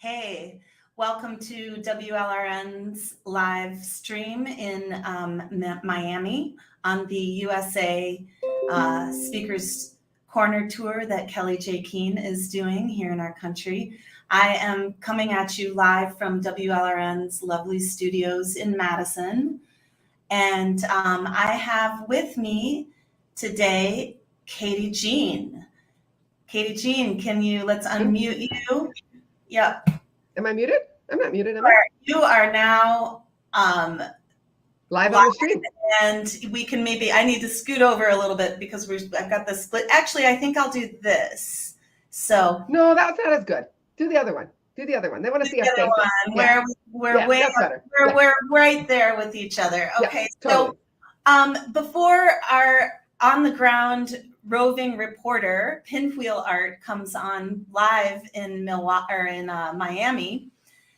Hey, welcome to WLRN's live stream in Miami on the USA Speakers Corner Tour that Katy Jean is doing here in our country. I am coming at you live from WLRN's lovely studios in Madison. And I have with me today Katy Jean. Katy Jean, let's unmute you. Yep. Am I muted? I'm not muted, am I? You are now live on the stream. And we can I need to scoot over a little bit because I've got the split. Actually, I think I'll do this. So no, that's not as good. Do the other one. Do the other one. They want to see us faces. Yeah. We're right there with each other. Okay, yeah, totally. So before our on the ground roving reporter Pinwheel Art comes on live in Miami.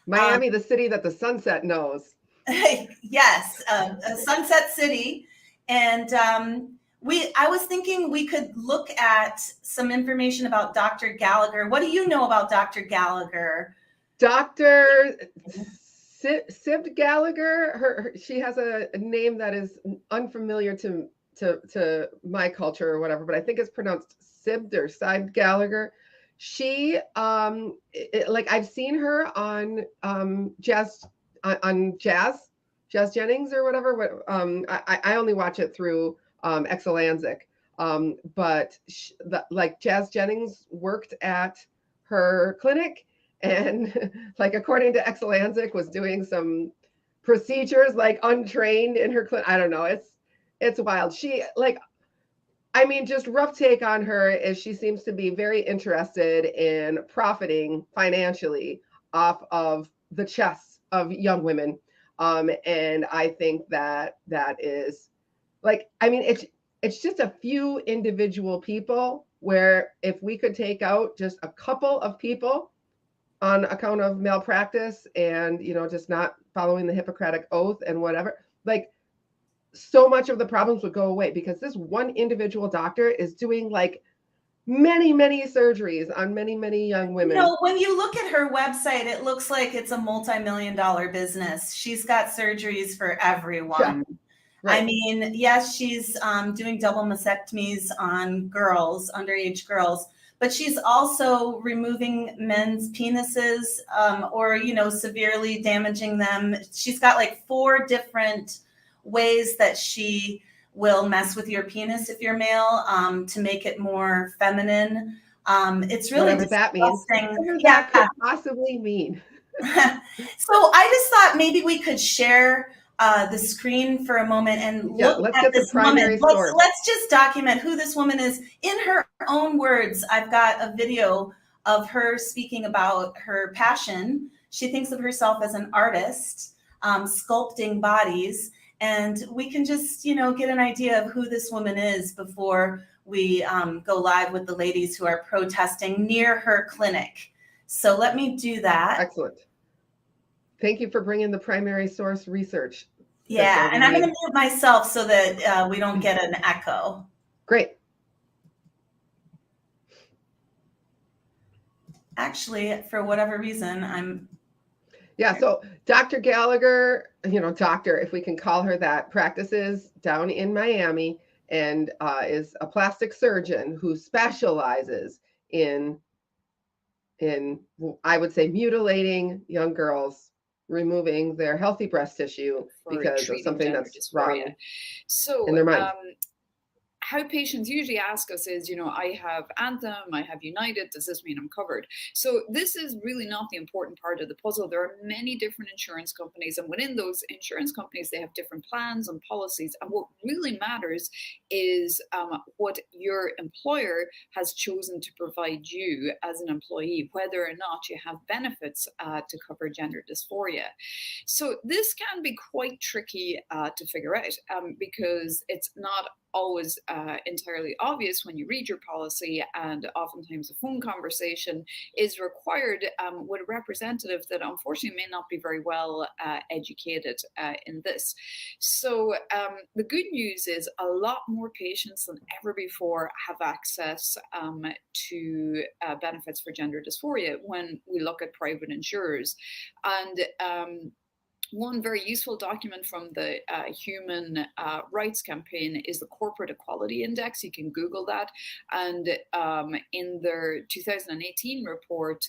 Miami, the city that the sunset knows. Yes, a sunset city, and I was thinking we could look at some information about Dr. Gallagher. What do you know about Dr. Gallagher? Dr. Sib Gallagher. She has a name that is unfamiliar to my culture or whatever, but I think it's pronounced Sib or Sib Gallagher. She I've seen her on Jazz Jennings or whatever. I only watch it through Exelanzic. But Jazz Jennings worked at her clinic and according to Exelanzic was doing some procedures untrained in her clinic. I don't know. It's wild. She just rough take on her is she seems to be very interested in profiting financially off of the chests of young women. And I think that is it's just a few individual people where if we could take out just a couple of people on account of malpractice and, just not following the Hippocratic Oath and whatever, so much of the problems would go away because this one individual doctor is doing many, many surgeries on many, many young women. When you look at her website, it looks like it's a multi-million-dollar business. She's got surgeries for everyone. Yeah, right. I mean, yes, she's doing double mastectomies on girls, underage girls, but she's also removing men's penises or, severely damaging them. She's got 4 different ways that she will mess with your penis if you're male to make it more feminine. It's really whatever that means. Whatever that could possibly mean. So I just thought maybe we could share the screen for a moment and look at this woman. Let's just document who this woman is in her own words. I've got a video of her speaking about her passion. She thinks of herself as an artist, sculpting bodies. And we can just, get an idea of who this woman is before we go live with the ladies who are protesting near her clinic. So let me do that. Excellent. Thank you for bringing the primary source research. Yeah, and I'm going to mute myself so that we don't get an echo. Great. Actually, for whatever reason, Yeah, so Dr. Gallagher, doctor, if we can call her that, practices down in Miami and is a plastic surgeon who specializes in I would say mutilating young girls, removing their healthy breast tissue because of something that's wrong in their mind. How patients usually ask us is, I have Anthem, I have United, does this mean I'm covered? So this is really not the important part of the puzzle. There are many different insurance companies, and within those insurance companies, they have different plans and policies. And what really matters is what your employer has chosen to provide you as an employee, whether or not you have benefits to cover gender dysphoria. So this can be quite tricky to figure out because it's not always entirely obvious when you read your policy, and oftentimes a phone conversation is required with a representative that unfortunately may not be very well educated in this. So the good news is a lot more patients than ever before have access to benefits for gender dysphoria when we look at private insurers. And one very useful document from the Human Rights Campaign is the Corporate Equality Index. You can Google that. And in their 2018 report,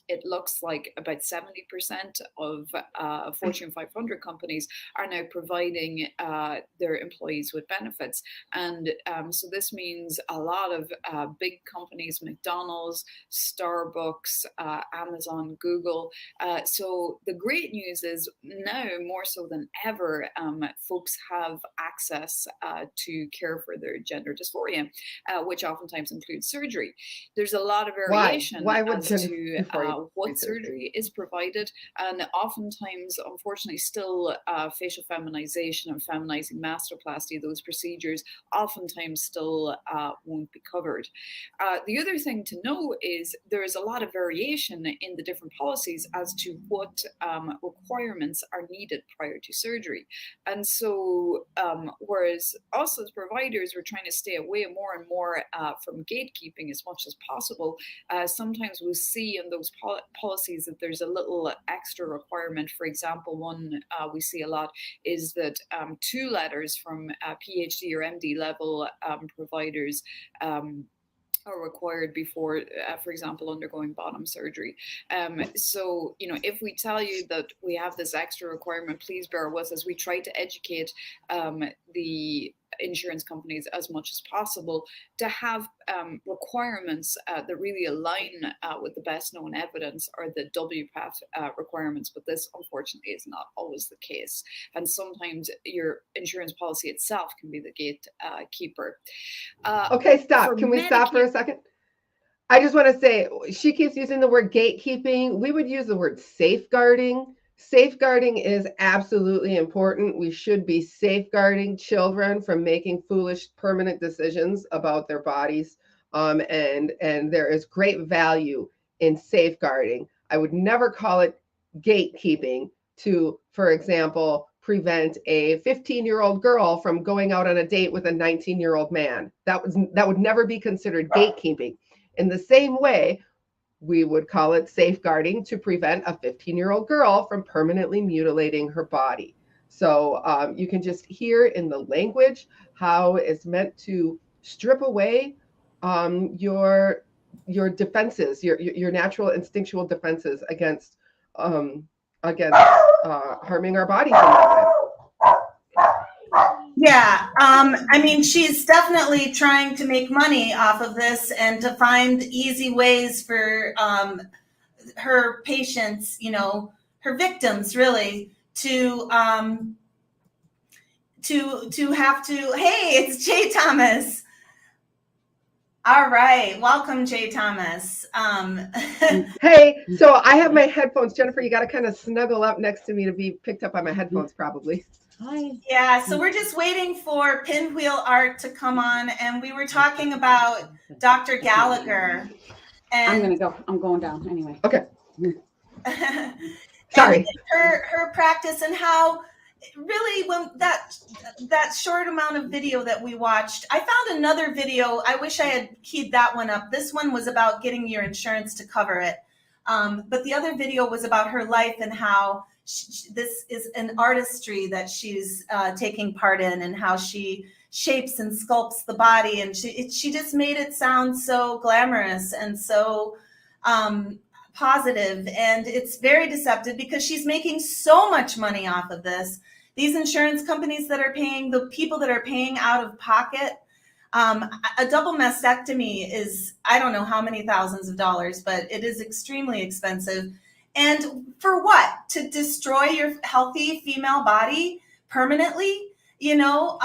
it looks like about 70% of Fortune 500 companies are now providing their employees with benefits. And so this means a lot of big companies, McDonald's, Starbucks, Amazon, Google. So the great news is now more so than ever, folks have access to care for their gender dysphoria, which oftentimes includes surgery. There's a lot of variation as to what surgery is provided, and oftentimes, unfortunately, still facial feminization and feminizing mastoplasty, those procedures oftentimes still won't be covered. The other thing to know is there is a lot of variation in the different policies as to what requirements are needed prior to surgery. And so, whereas us as providers, we're trying to stay away more and more from gatekeeping as much as possible, sometimes we'll see in those policies that there's a little extra requirement. For example, one we see a lot is that 2 letters from PhD or MD level providers are required before, for example, undergoing bottom surgery. So, you know, if we tell you that we have this extra requirement, please bear with us. We try to educate the insurance companies as much as possible to have requirements that really align with the best known evidence or the WPATH requirements, but this unfortunately is not always the case. And sometimes your insurance policy itself can be the gatekeeper. Okay, stop. Can we stop for a second? I just want to say, she keeps using the word gatekeeping. We would use the word safeguarding. Safeguarding is absolutely important. We should be safeguarding children from making foolish permanent decisions about their bodies. And there is great value in safeguarding. I would never call it gatekeeping to, for example, prevent a 15-year-old girl from going out on a date with a 19-year-old man. That would never be considered gatekeeping. In the same way, we would call it safeguarding to prevent a 15-year-old girl from permanently mutilating her body. So you can just hear in the language how it's meant to strip away your defenses, your natural instinctual defenses against harming our bodies in that way. Yeah, I mean, she's definitely trying to make money off of this and to find easy ways for her patients, you know, her victims, really, to have to. Hey, it's Jay Thomas. All right, welcome, Jay Thomas. Hey, so I have my headphones, Jennifer. You got to kind of snuggle up next to me to be picked up by my headphones, probably. Hi. Yeah, so we're just waiting for Pinwheel Art to come on, and we were talking about Dr. Gallagher. And I'm going down anyway. Okay. Sorry. And her practice and how really when that short amount of video that we watched, I found another video. I wish I had keyed that one up. This one was about getting your insurance to cover it. But the other video was about her life and how this is an artistry that she's taking part in, and how she shapes and sculpts the body, and she just made it sound so glamorous and so positive, and it's very deceptive because she's making so much money off of this. These insurance companies that are paying, the people that are paying out of pocket, a double mastectomy is, I don't know how many thousands of dollars, but it is extremely expensive. And for what? To destroy your healthy female body permanently, you know?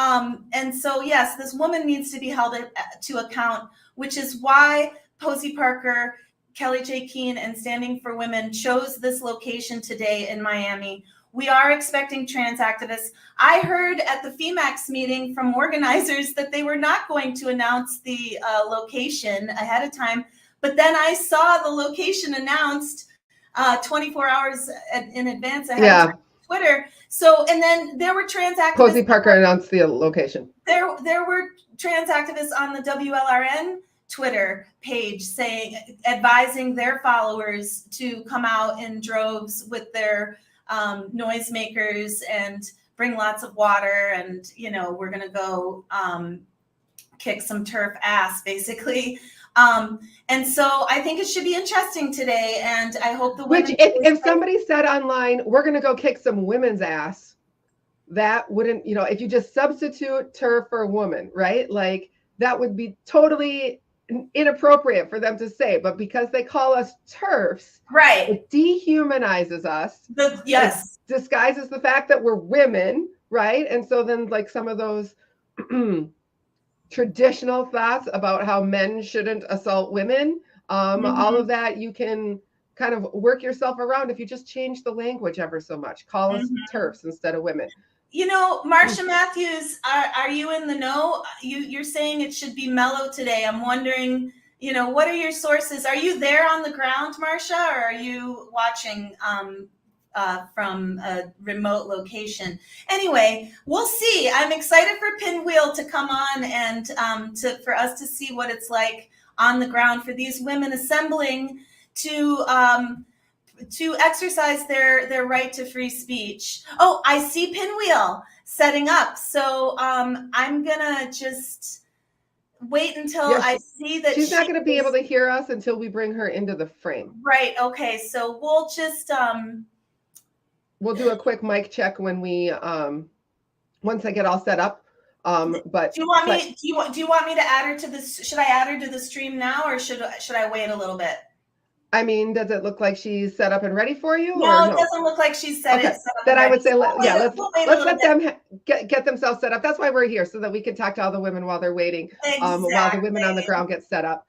And so, yes, this woman needs to be held to account, which is why Posey Parker, Kelly J. Keene, and Standing for Women chose this location today in Miami, We are expecting trans activists. I heard at the FemaXX meeting from organizers that they were not going to announce the location ahead of time, but then I saw the location announced 24 hours in advance ahead of time on Twitter. So, and then there were trans activists. Posey Parker announced the location. There were trans activists on the WLRN Twitter page advising their followers to come out in droves with their noisemakers and bring lots of water, and we're gonna go kick some TERF ass, basically. And so I think it should be interesting today, and I hope the women. Which, if somebody said online, we're gonna go kick some women's ass, that wouldn't, if you just substitute TERF for woman, right? Like that would be totally inappropriate for them to say, but because they call us TERFs, right, it dehumanizes us. Yes, it disguises the fact that we're women, right? And so then, like, some of those traditional thoughts about how men shouldn't assault women, all of that you can kind of work yourself around if you just change the language ever so much. Call us TERFs instead of women. Marsha Matthews, are you in the know? You're saying it should be mellow today. I'm wondering, what are your sources? Are you there on the ground, Marsha, or are you watching from a remote location? Anyway, we'll see. I'm excited for Pinwheel to come on and for us to see what it's like on the ground for these women assembling to exercise their right to free speech. Oh, I see Pinwheel setting up. So I'm gonna just wait until I see that she's not gonna be able to hear us until we bring her into the frame. Right, okay, so we'll just we'll do a quick mic check when we once I get all set up. But do you want me to add her to this? Should I add her to the stream now, or should I wait a little bit? I mean, does it look like she's set up and ready for you? No, it doesn't look like she's set up. Then I would say, let's let them get themselves set up. That's why we're here, so that we can talk to all the women while they're waiting, while the women on the ground get set up.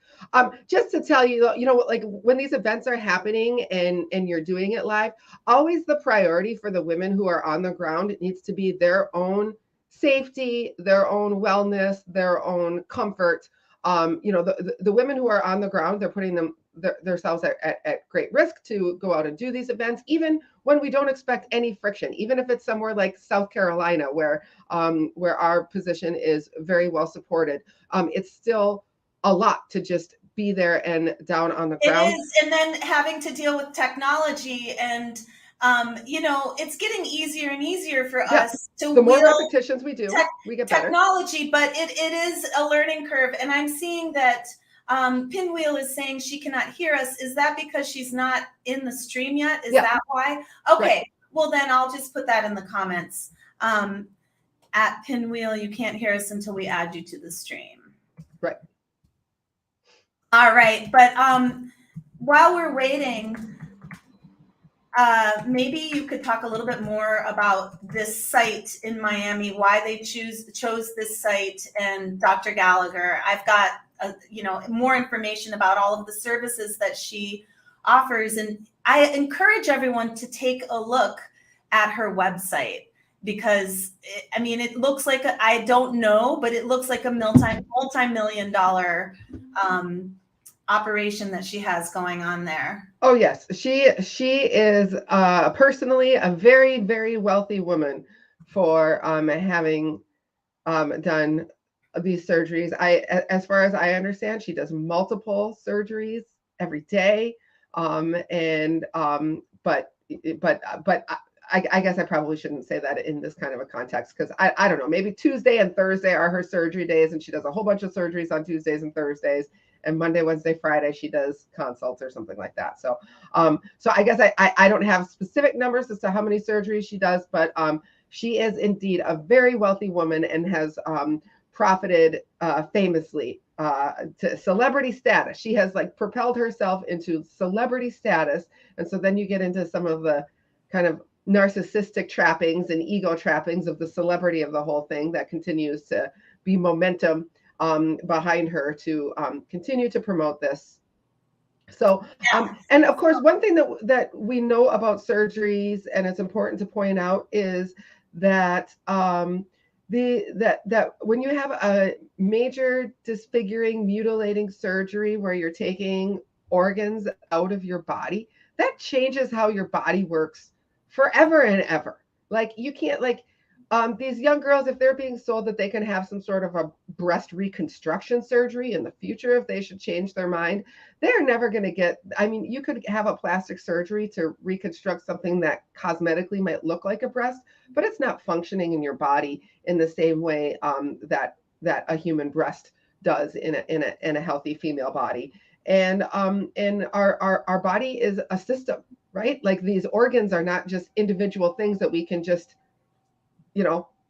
Just to tell you, like when these events are happening and you're doing it live, always the priority for the women who are on the ground, it needs to be their own safety, their own wellness, their own comfort. The women who are on the ground, they're putting themselves at great risk to go out and do these events, even when we don't expect any friction, even if it's somewhere like South Carolina, where our position is very well supported. It's still a lot to just be there and down on the ground. It is, and then having to deal with technology, and it's getting easier and easier for us to the more repetitions we do, we get better. Technology, but it is a learning curve, and I'm seeing that Pinwheel is saying she cannot hear us. Is that because she's not in the stream yet? Is that why? Okay, right. Well then I'll just put that in the comments. At Pinwheel, you can't hear us until we add you to the stream. Right. All right, but while we're waiting, maybe you could talk a little bit more about this site in Miami, why they chose this site, and Dr. Gallagher. I've got more information about all of the services that she offers, and I encourage everyone to take a look at her website, because it looks like I don't know, but it looks like a multi-million-dollar operation that she has going on there. Oh yes, she is personally a very, very wealthy woman for having done these surgeries. As far as I understand, she does multiple surgeries every day. But I guess I probably shouldn't say that in this kind of a context, because I don't know, maybe Tuesday and Thursday are her surgery days, and she does a whole bunch of surgeries on Tuesdays and Thursdays, and Monday, Wednesday, Friday she does consults or something like that. So I guess I don't have specific numbers as to how many surgeries she does, but she is indeed a very wealthy woman and has profited famously to celebrity status. She has propelled herself into celebrity status, and so then you get into some of the kind of narcissistic trappings and ego trappings of the celebrity of the whole thing that continues to be momentum behind her to continue to promote this So, and of course, one thing that we know about surgeries, and it's important to point out, is that that when you have a major disfiguring, mutilating surgery where you're taking organs out of your body, that changes how your body works forever and ever. Like you can't these young girls, if they're being sold that they can have some sort of a breast reconstruction surgery in the future if they should change their mind, they're never going to get, I mean, you could have a plastic surgery to reconstruct something that cosmetically might look like a breast, but it's not functioning in your body in the same way that a human breast does in a healthy female body. And our body is a system, right? Like these organs are not just individual things that we can just,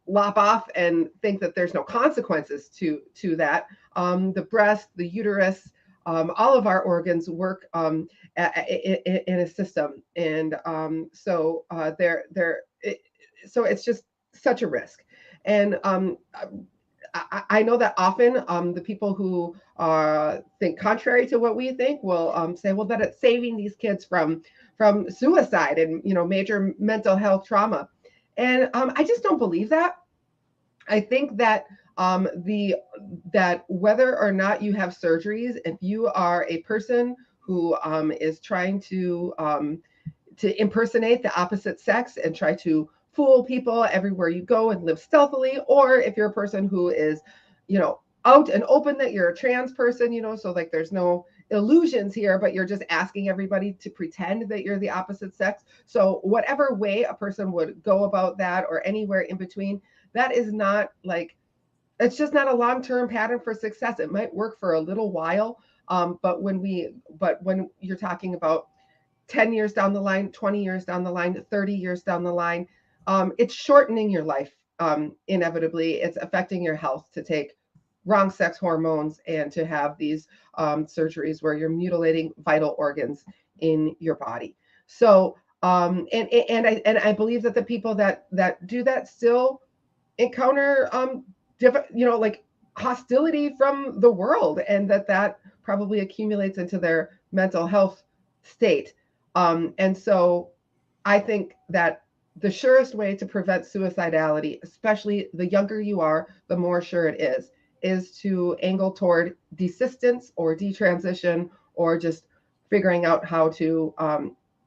lop off and think that there's no consequences to that. The breast, the uterus, all of our organs work in a system, and so it's just such a risk. And I know that often the people who think contrary to what we think will say, well, that it's saving these kids from suicide and major mental health trauma. And I just don't believe that. I think that that whether or not you have surgeries, if you are a person who is trying to impersonate the opposite sex and try to fool people everywhere you go and live stealthily, or if you're a person who is, out and open that you're a trans person, so like there's no illusions here, but you're just asking everybody to pretend that you're the opposite sex. So whatever way a person would go about that, or anywhere in between, that is not it's just not a long-term pattern for success. It might work for a little while, but when you're talking about 10 years down the line, 20 years down the line, 30 years down the line, it's shortening your life. Inevitably, it's affecting your health to take wrong sex hormones and to have these surgeries where you're mutilating vital organs in your body. So, and I believe that the people that do that still encounter hostility from the world, and that probably accumulates into their mental health state. And so I think that the surest way to prevent suicidality, especially the younger you are, the more sure it is to angle toward desistance or detransition, or just figuring out how to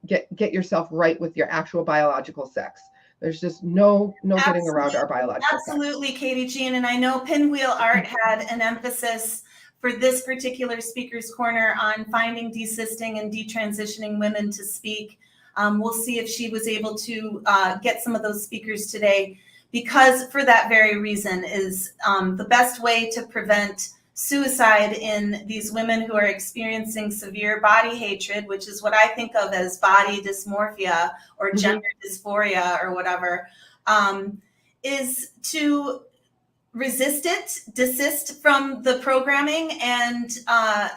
get yourself right with your actual biological sex. There's just no getting around our biological sex. Absolutely, Katy Jean. And I know Pinwheel Art had an emphasis for this particular speaker's corner on finding desisting and detransitioning women to speak. We'll see if she was able to get some of those speakers today, because for that very reason is the best way to prevent suicide in these women who are experiencing severe body hatred, which is what I think of as body dysmorphia or gender dysphoria or whatever, is to resist it, desist from the programming, and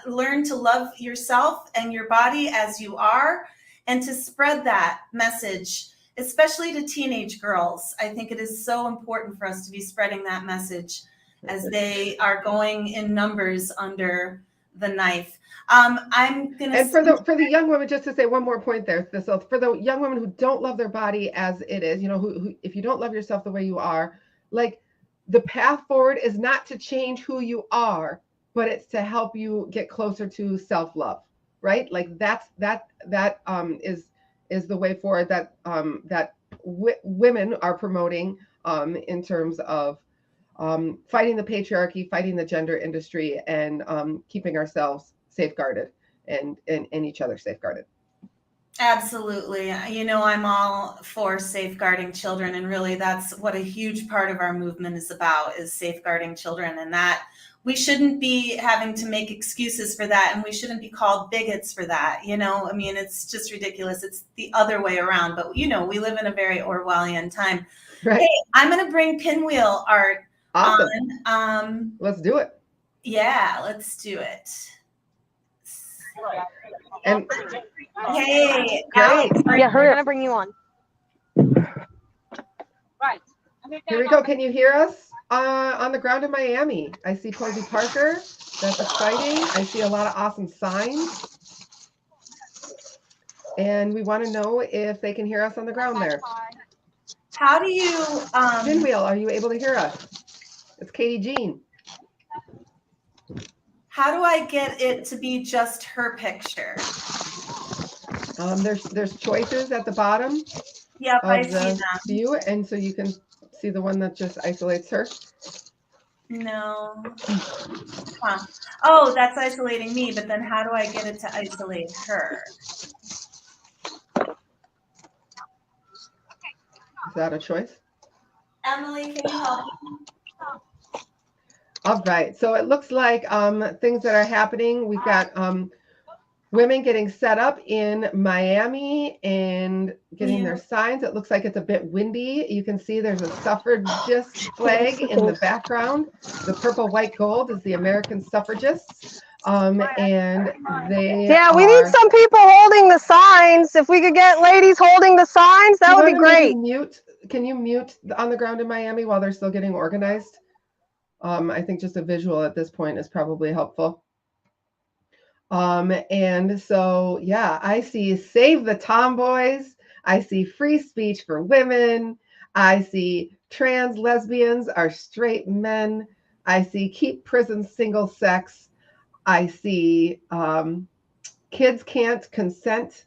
learn to love yourself and your body as you are, and to spread that message, especially to teenage girls. I think it is so important for us to be spreading that message as they are going in numbers under the knife. I'm gonna. And for the young women, just to say one more point there, Thistle, for the young women who don't love their body as it is, who if you don't love yourself the way you are, like the path forward is not to change who you are, but it's to help you get closer to self-love, right? Like that is the way forward that women are promoting in terms of fighting the patriarchy, fighting the gender industry, and keeping ourselves safeguarded and each other safeguarded. Absolutely. I'm all for safeguarding children, and really that's what a huge part of our movement is about, is safeguarding children, and that we shouldn't be having to make excuses for that, and we shouldn't be called bigots for that. It's just ridiculous. It's the other way around, but we live in a very Orwellian time. Right. Hey, I'm going to bring Pinwheel Art on. Let's do it. Yeah, let's do it. And hey, great. Yeah, we're gonna bring you on. Right. Here we go. Can you hear us on the ground in Miami? I see Posey Parker. That's exciting. I see a lot of awesome signs. And we want to know if they can hear us on the ground there. How do you, Pinwheel, are you able to hear us? It's Katy Jean. how do I get it to be just her picture? There's choices at the bottom Yep, I of see the them. view, and so you can see the one that just isolates her. No. Huh. Oh, that's isolating me, but then how do I get it to isolate her? Is that a choice? Emily, can you help me? All right, so it looks like things that are happening. We've got women getting set up in Miami and getting their signs. It looks like it's a bit windy. You can see there's a suffragist flag in the background. The purple, white, gold is the American suffragists. And they we need some people holding the signs. If we could get ladies holding the signs, that would be great. Can you mute On the Ground in Miami while they're still getting organized? I think just a visual at this point is probably helpful. And so, yeah, I see Save the Tomboys. I see free speech for women. I see trans lesbians are straight men. I see keep prison single sex. I see kids can't consent.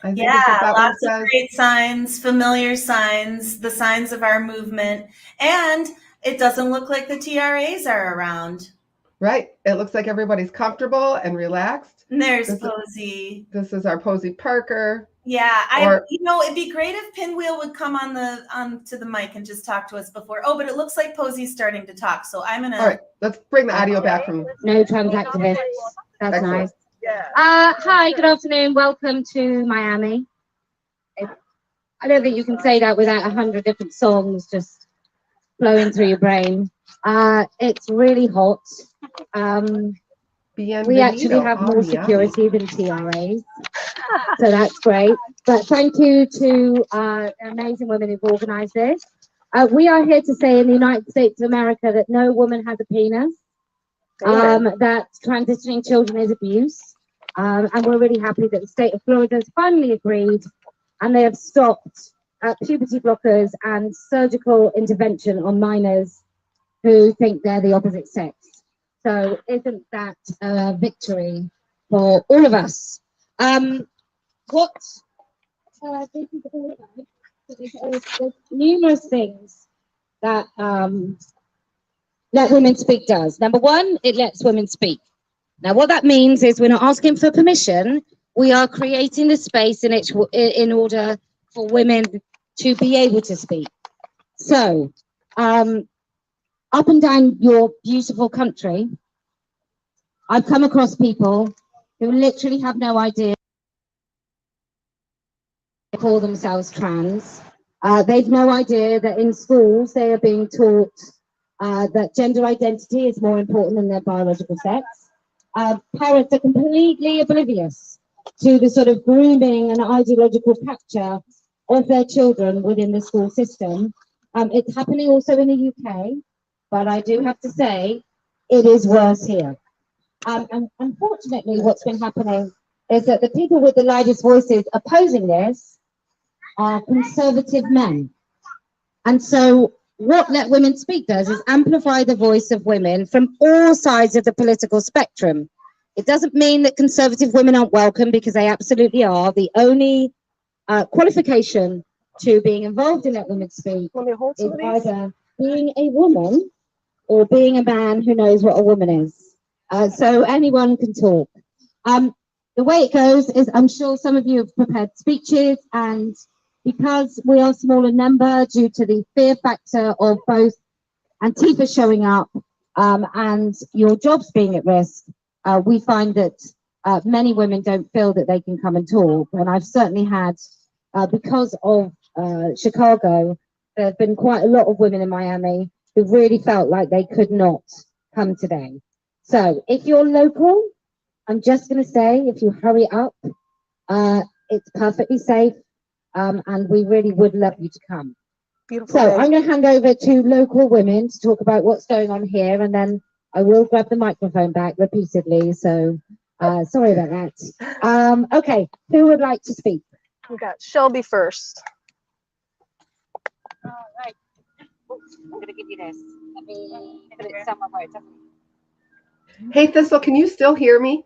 I think Lots of great signs, familiar signs, the signs of our movement. And it doesn't look like the TRAs are around. Right. It looks like everybody's comfortable and relaxed. And there's Posey. This is our Posey Parker. Yeah, it'd be great if Pinwheel would come onto the mic and just talk to us before. Oh, but it looks like Posey's starting to talk, so I'm gonna. All right, let's bring the audio back from. No trans activists. That's Excellent. nice. Hi, good afternoon. Welcome to Miami. I don't think you can say that without 100 different songs just flowing through your brain. It's really hot. We actually have more security than TRAs, so that's great. But thank you to the amazing women who've organized this. We are here to say in the United States of America that no woman has a penis, that transitioning children is abuse, and we're really happy that the state of Florida has finally agreed, and they have stopped puberty blockers and surgical intervention on minors who think they're the opposite sex. So isn't that a victory for all of us? There's numerous things that Let Women Speak does. Number one, it lets women speak. Now, what that means is we're not asking for permission. We are creating the space in order for women to be able to speak. So, up and down your beautiful country, I've come across people who literally have no idea they call themselves trans. They've no idea that in schools they are being taught that gender identity is more important than their biological sex. Parents are completely oblivious to the sort of grooming and ideological capture of their children within the school system. It's happening also in the UK, but I do have to say it is worse here. And unfortunately, what's been happening is that the people with the loudest voices opposing this are conservative men. And so what Let Women Speak does is amplify the voice of women from all sides of the political spectrum. It doesn't mean that conservative women aren't welcome, because they absolutely are. The only qualification to being involved in Let Women Speak is either being a woman or being a man who knows what a woman is. So anyone can talk. The way it goes is, I'm sure some of you have prepared speeches, and because we are small in number due to the fear factor of both Antifa showing up and your jobs being at risk, we find that many women don't feel that they can come and talk. And I've certainly had, because of Chicago, there have been quite a lot of women in Miami who really felt like they could not come today. So if you're local, I'm just going to say, if you hurry up, it's perfectly safe, and we really would love you to come. Beautiful. So I'm going to hand over to local women to talk about what's going on here, and then I will grab the microphone back repeatedly so Sorry about that. Okay, who would like to speak? We got Shelby first. All right. I'm going to give you this. Let me put it somewhere where it doesn't. Hey, Thistle, can you still hear me?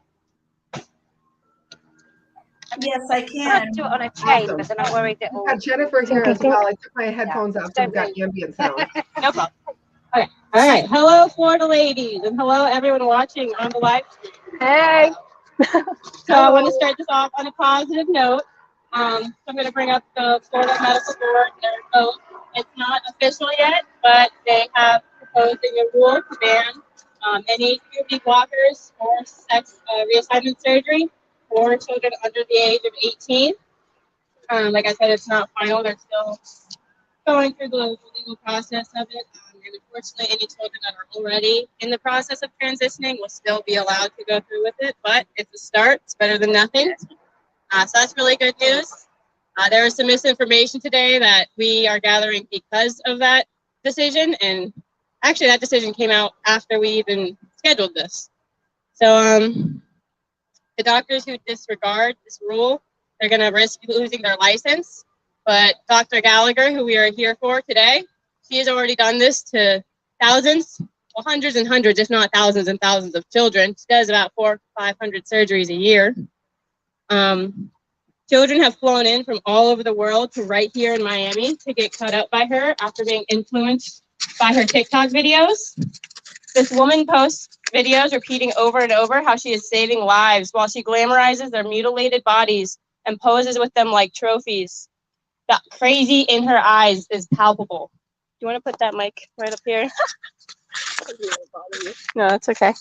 Yes, I I can. do it on a chain, Awesome. but then I'm worried that We've all. got Jennifer here Okay, as well. I took my headphones out, so we've got Don't ambient sound. No problem. Okay. All right. Hello, Florida ladies, and hello, everyone watching on the live stream. Hey. So I want to start this off on a positive note. So I'm going to bring up the Florida Medical Board. Their vote. It's not official yet, but they have proposing a rule to ban any puberty blockers or sex reassignment surgery for children under the age of 18. Like I said, it's not final. They're still going through the legal process of it. And unfortunately, any children that are already in the process of transitioning will still be allowed to go through with it. But it's a start. It's better than nothing. So that's really good news. There was some misinformation today that we are gathering because of that decision. And actually, that decision came out after we even scheduled this. So the doctors who disregard this rule, they're going to risk losing their license. But Dr. Gallagher, who we are here for today, she has already done this to thousands, well, hundreds and hundreds, if not thousands and thousands of children. She does about 400 to 500 surgeries a year. Children have flown in from all over the world to right here in Miami to get cut up by her after being influenced by her TikTok videos. This woman posts videos repeating over and over how she is saving lives while she glamorizes their mutilated bodies and poses with them like trophies. The crazy in her eyes is palpable. Do you want to put that mic right up here? No, that's okay.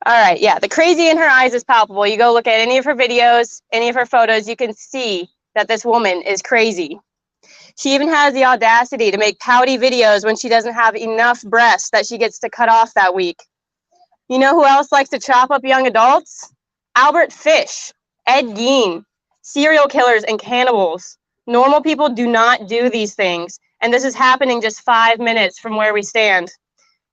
All right, yeah, the crazy in her eyes is palpable. You go look at any of her videos, any of her photos, you can see that this woman is crazy. She even has the audacity to make pouty videos when she doesn't have enough breasts that she gets to cut off that week. You know who else likes to chop up young adults? Albert Fish, Ed Gein, serial killers and cannibals. Normal people do not do these things, and this is happening just 5 minutes from where we stand.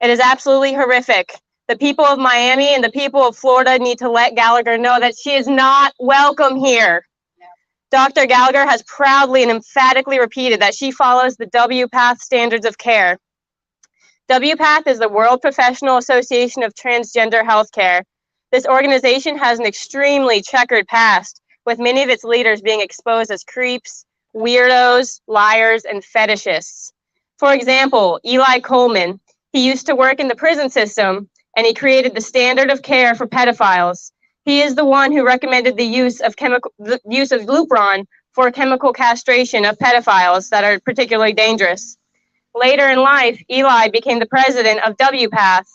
It is absolutely horrific. The people of Miami and the people of Florida need to let Gallagher know that she is not welcome here. Dr. Gallagher has proudly and emphatically repeated that she follows the WPATH standards of care. WPATH is the World Professional Association of Transgender Healthcare. This organization has an extremely checkered past, with many of its leaders being exposed as creeps, weirdos, liars, and fetishists. For example, Eli Coleman, he used to work in the prison system, and he created the standard of care for pedophiles. He is the one who recommended the use of Lupron for chemical castration of pedophiles that are particularly dangerous. Later in life, Eli became the president of WPATH.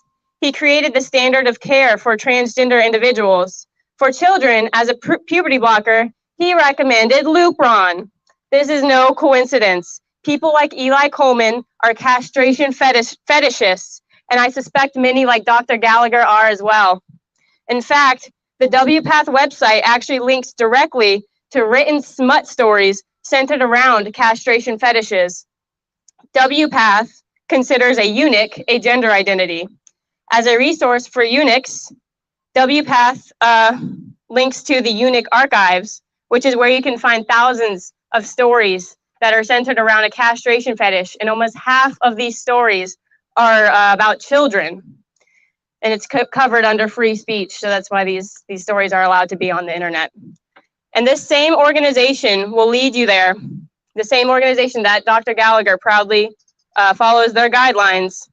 He created the standard of care for transgender individuals. For children, as a puberty blocker, he recommended Lupron. This is no coincidence. People like Eli Coleman are castration fetishists, and I suspect many like Dr. Gallagher are as well. In fact, the WPATH website actually links directly to written smut stories centered around castration fetishes. WPATH considers a eunuch a gender identity. As a resource for eunuchs, WPATH links to the eunuch archives, which is where you can find thousands of stories that are centered around a castration fetish, and almost half of these stories are about children. And it's covered under free speech, so that's why these stories are allowed to be on the internet. And this same organization will lead you there. The same organization that Dr. Gallagher proudly follows their guidelines.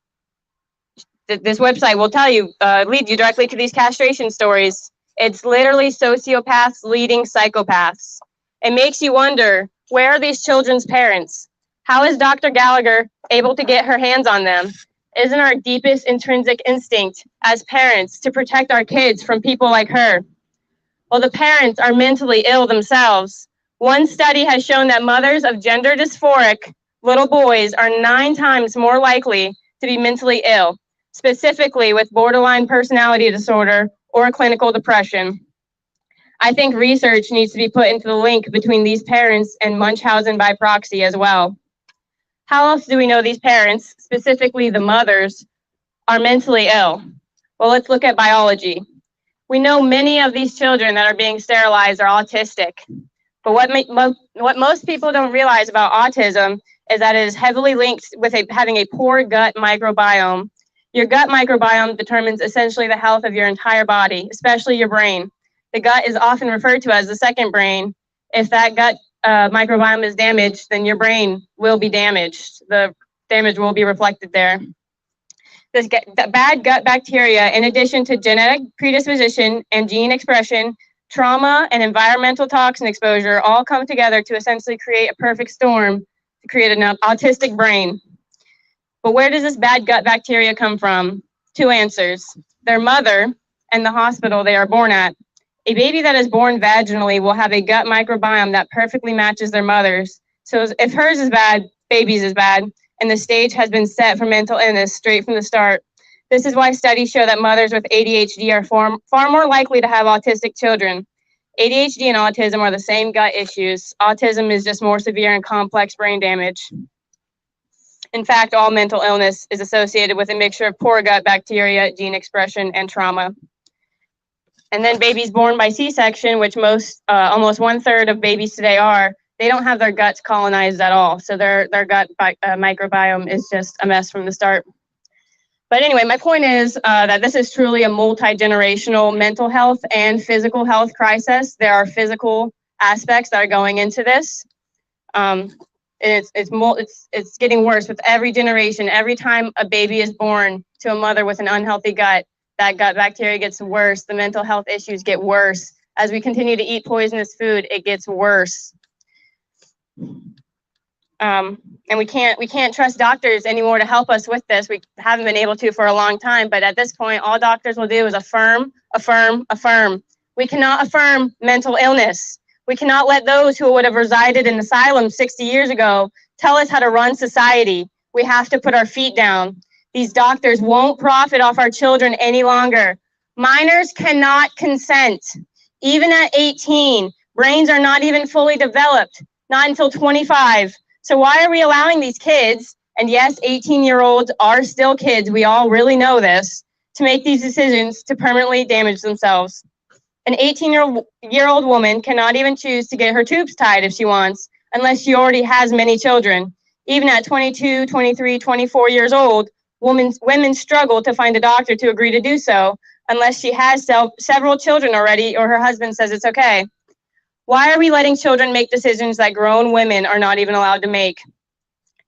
This website will tell you, lead you directly to these castration stories. It's literally sociopaths leading psychopaths. It makes you wonder, where are these children's parents? How is Dr. Gallagher able to get her hands on them? Isn't our deepest intrinsic instinct as parents to protect our kids from people like her? Well, the parents are mentally ill themselves. One study has shown that mothers of gender dysphoric little boys are 9 times more likely to be mentally ill, specifically with borderline personality disorder or clinical depression. I think research needs to be put into the link between these parents and Munchausen by proxy as well. How else do we know these parents, specifically the mothers, are mentally ill? Well, let's look at biology. We know many of these children that are being sterilized are autistic. But what most people don't realize about autism is that it is heavily linked with having a poor gut microbiome. Your gut microbiome determines essentially the health of your entire body, especially your brain. The gut is often referred to as the second brain. If that gut microbiome is damaged, then your brain will be damaged. The damage will be reflected there. The bad gut bacteria, in addition to genetic predisposition and gene expression, trauma and environmental toxin exposure all come together to essentially create a perfect storm to create an autistic brain. But where does this bad gut bacteria come from? Two answers: their mother and the hospital they are born at. A baby that is born vaginally will have a gut microbiome that perfectly matches their mother's. So if hers is bad, baby's is bad, and the stage has been set for mental illness straight from the start. This is why studies show that mothers with ADHD are far more likely to have autistic children. ADHD and autism are the same gut issues. Autism is just more severe and complex brain damage. In fact, all mental illness is associated with a mixture of poor gut bacteria, gene expression, and trauma. And then babies born by C-section, which almost 1/3 of babies today are, they don't have their guts colonized at all. So their gut microbiome is just a mess from the start. But anyway, my point is that this is truly a multi-generational mental health and physical health crisis. There are physical aspects that are going into this. It's getting worse with every generation. Every time a baby is born to a mother with an unhealthy gut, that gut bacteria gets worse. The mental health issues get worse. As we continue to eat poisonous food, it gets worse. And we can't trust doctors anymore to help us with this. We haven't been able to for a long time, but at this point, all doctors will do is affirm, affirm, affirm. We cannot affirm mental illness. We cannot let those who would have resided in asylums 60 years ago tell us how to run society. We have to put our feet down. These doctors won't profit off our children any longer. Minors cannot consent. Even at 18, brains are not even fully developed, not until 25. So why are we allowing these kids, and yes, 18-year-olds are still kids, we all really know this, to make these decisions to permanently damage themselves? An 18-year-old woman cannot even choose to get her tubes tied if she wants, unless she already has many children. Even at 22, 23, 24 years old, women struggle to find a doctor to agree to do so, unless she has several children already or her husband says it's okay. Why are we letting children make decisions that grown women are not even allowed to make?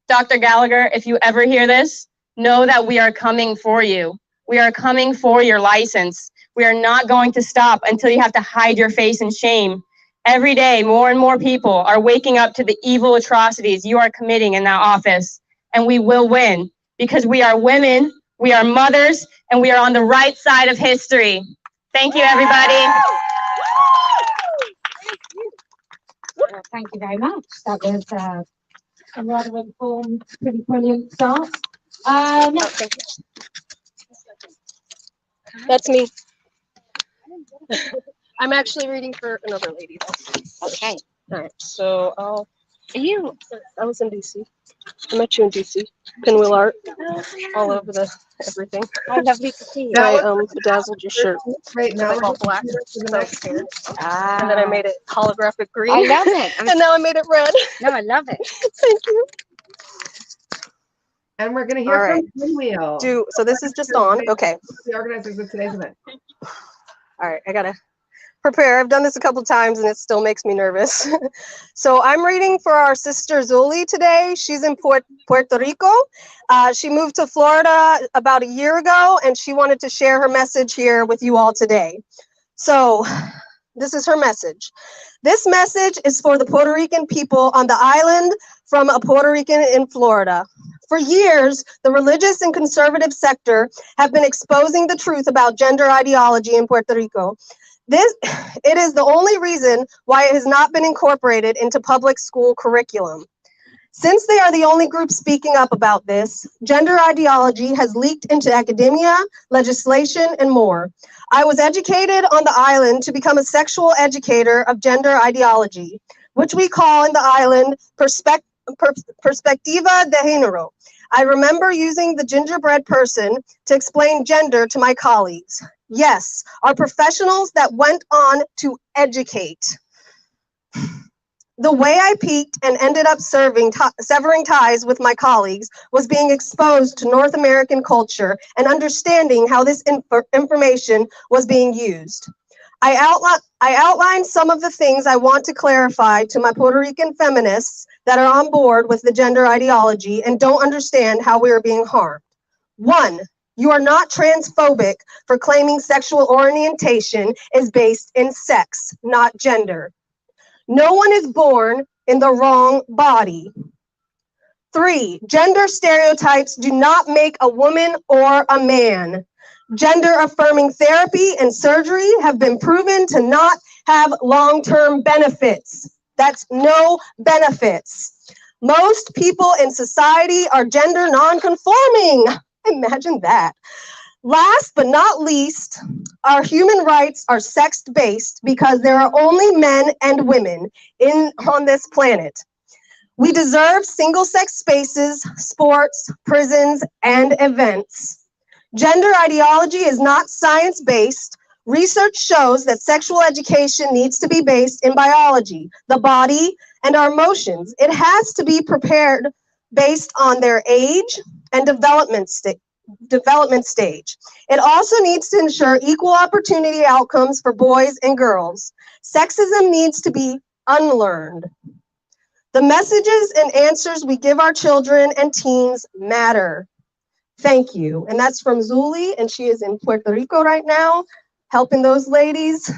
Dr. Gallagher, if you ever hear this, know that we are coming for you. We are coming for your license. We are not going to stop until you have to hide your face in shame. Every day, more and more people are waking up to the evil atrocities you are committing in that office, and we will win because we are women, we are mothers, and we are on the right side of history. Thank you, everybody. Thank you very much. That was a rather informed, pretty brilliant start. That's me. I'm actually reading for another lady though. Okay. All right. So I was in DC. I met you in DC. Pinwheel Art. All over everything. Oh, lovely to see you. I bedazzled your shirt. Right now, Like all black. for the next year. And then I made it holographic green. I love it. And now I made it red. No, I love it. Thank you. And we're going to hear from Pinwheel. So this is just on. Okay. The organizers of today's event. All right. I got to prepare. I've done this a couple times and it still makes me nervous. So I'm reading for our sister Zuli today. She's in Puerto Rico. She moved to Florida about a year ago and she wanted to share her message here with you all today. So this is her message. This message is for the Puerto Rican people on the island from a Puerto Rican in Florida. For years, the religious and conservative sector have been exposing the truth about gender ideology in Puerto Rico. It is the only reason why it has not been incorporated into public school curriculum. Since they are the only group speaking up about this, gender ideology has leaked into academia, legislation, and more. I was educated on the island to become a sexual educator of gender ideology, which we call in the island perspectiva de género. I remember using the gingerbread person to explain gender to my colleagues. Yes, are professionals that went on to educate. The way I peaked and ended up severing ties with my colleagues was being exposed to North American culture and understanding how this information was being used. I outlined some of the things I want to clarify to my Puerto Rican feminists that are on board with the gender ideology and don't understand how we are being harmed. 1, you are not transphobic for claiming sexual orientation is based in sex, not gender. No one is born in the wrong body. 3, gender stereotypes do not make a woman or a man. Gender affirming therapy and surgery have been proven to not have long-term benefits. That's no benefits. Most people in society are gender non-conforming. Imagine that. Last but not least, our human rights are sex-based because there are only men and women on this planet. We deserve single-sex spaces, sports, prisons, and events. Gender ideology is not science-based. Research shows that sexual education needs to be based in biology, the body, and our emotions. It has to be prepared based on their age and development stage. It also needs to ensure equal opportunity outcomes for boys and girls. Sexism needs to be unlearned. The messages and answers we give our children and teens matter. Thank you. And that's from Zuli, and she is in Puerto Rico right now, helping those ladies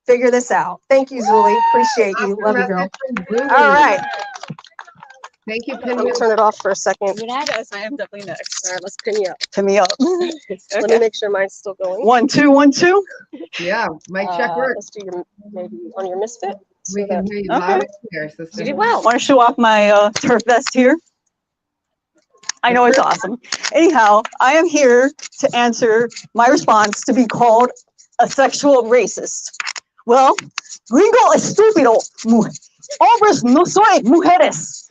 figure this out. Thank you, Zuli. Appreciate you. Love you, girl. All right. Thank you, Let me Pinwheel. turn it off for a second. Yes, I am definitely next. All right, let's pin you up. Pin me up. Let me make sure mine's still going. 1, 2, 1, 2. Yeah, mic check work. Let's do your, maybe on your misfit. We can hear you loud and clear, sister. You did well. Want to show off my TERF vest here? I know it's awesome. Anyhow, I am here to answer my response to be called a sexual racist. Well, gringo estúpido. Hombres no soy mujeres.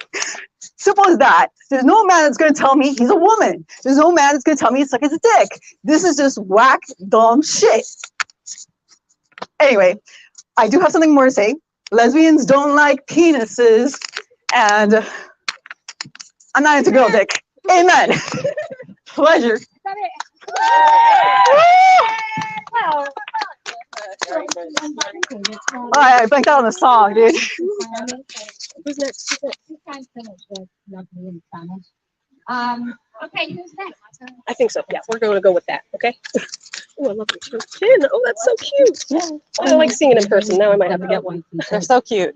Simple as that. There's no man that's going to tell me he's a woman. There's no man that's going to tell me it's like it's a dick. This is just whack, dumb shit. Anyway, I do have something more to say. Lesbians don't like penises, and I'm not into girl dick. Amen. Pleasure. I blanked out on the song, dude. Who's next? Okay, who's next? I think so. Yeah, we're going to go with that. Okay. Oh, I love your chin. Oh, that's so cute. Oh, I like seeing it in person. Now I might have to get one. They're so cute.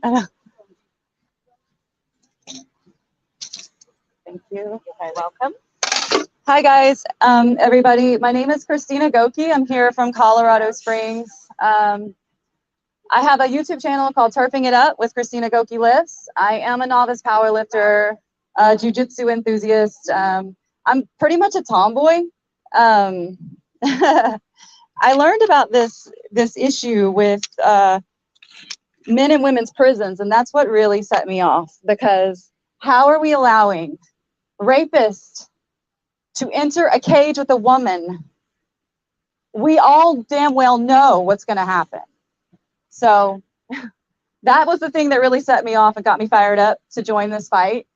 Thank you. Hi, welcome. Hi, guys. Everybody. My name is Christina Goki. I'm here from Colorado Springs. I have a YouTube channel called Turfing It Up with Christina Goki Lifts. I am a novice powerlifter, jiu-jitsu enthusiast. I'm pretty much a tomboy. I learned about this issue with men and women's prisons, and that's what really set me off, because how are we allowing rapists to enter a cage with a woman? We all damn well know what's going to happen. So that was the thing that really set me off and got me fired up to join this fight.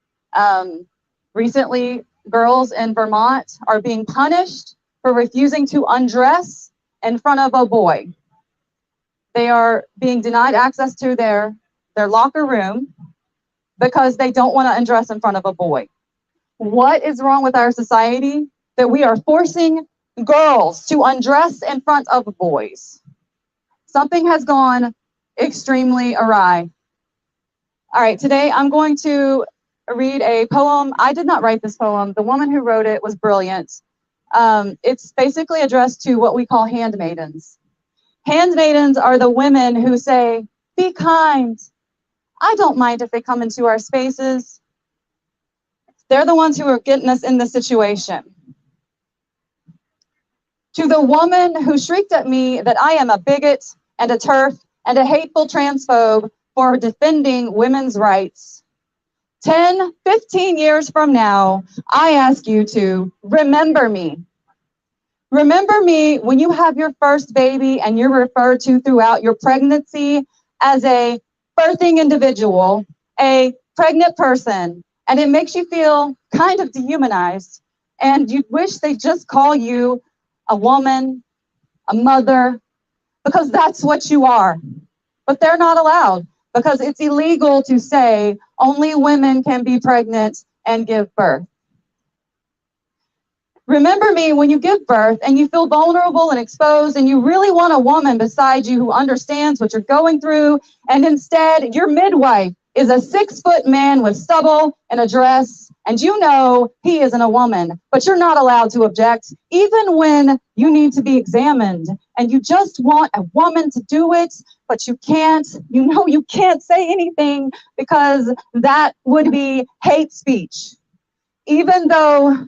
Recently, girls in Vermont are being punished for refusing to undress in front of a boy. They are being denied access to their locker room because they don't want to undress in front of a boy. What is wrong with our society that we are forcing girls to undress in front of boys? Something has gone extremely awry. All right, today I'm going to read a poem. I did not write this poem. The woman who wrote it was brilliant. It's basically addressed to what we call handmaidens. Handmaidens are the women who say, be kind. I don't mind if they come into our spaces. They're the ones who are getting us in this situation. To the woman who shrieked at me that I am a bigot and a TERF and a hateful transphobe for defending women's rights, 10, 15 years from now, I ask you to remember me. Remember me when you have your first baby and you're referred to throughout your pregnancy as a birthing individual, a pregnant person, and it makes you feel kind of dehumanized. And you wish they just call you a woman, a mother, because that's what you are. But they're not allowed because it's illegal to say only women can be pregnant and give birth. Remember me when you give birth and you feel vulnerable and exposed and you really want a woman beside you who understands what you're going through, and instead your midwife is a 6-foot man with stubble and a dress, and you know he isn't a woman, but you're not allowed to object, even when you need to be examined and you just want a woman to do it, but you can't. You know you can't say anything because that would be hate speech, even though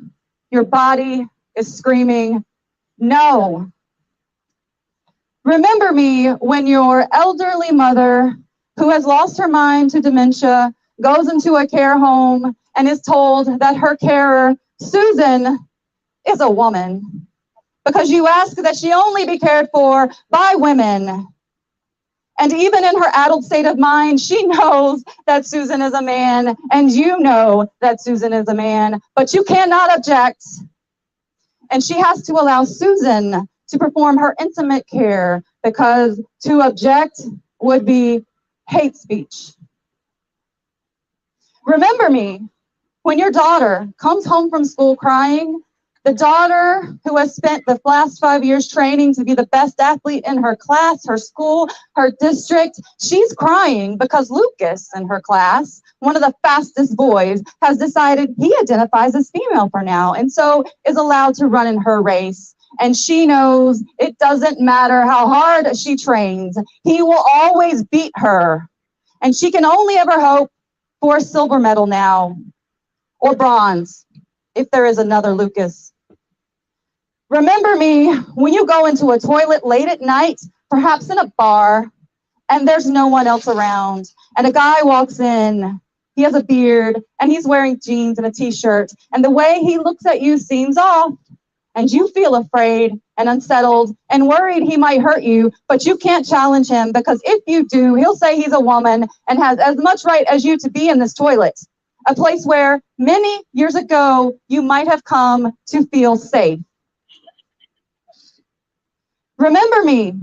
your body is screaming, no. Remember me when your elderly mother, who has lost her mind to dementia, goes into a care home and is told that her carer, Susan, is a woman, because you ask that she only be cared for by women. And even in her adult state of mind, she knows that Susan is a man, and you know that Susan is a man, but you cannot object. And she has to allow Susan to perform her intimate care because to object would be hate speech. Remember me when your daughter comes home from school crying, the daughter who has spent the last 5 years training to be the best athlete in her class, her school, her district. She's crying because Lucas in her class, one of the fastest boys, has decided he identifies as female for now and so is allowed to run in her race. And she knows it doesn't matter how hard she trains, he will always beat her. And she can only ever hope for a silver medal now, or bronze, if there is another Lucas. Remember me when you go into a toilet late at night, perhaps in a bar, and there's no one else around, and a guy walks in. He has a beard, and he's wearing jeans and a t-shirt, and the way he looks at you seems off, and you feel afraid and unsettled and worried he might hurt you, but you can't challenge him because if you do, he'll say he's a woman and has as much right as you to be in this toilet, a place where many years ago you might have come to feel safe. Remember me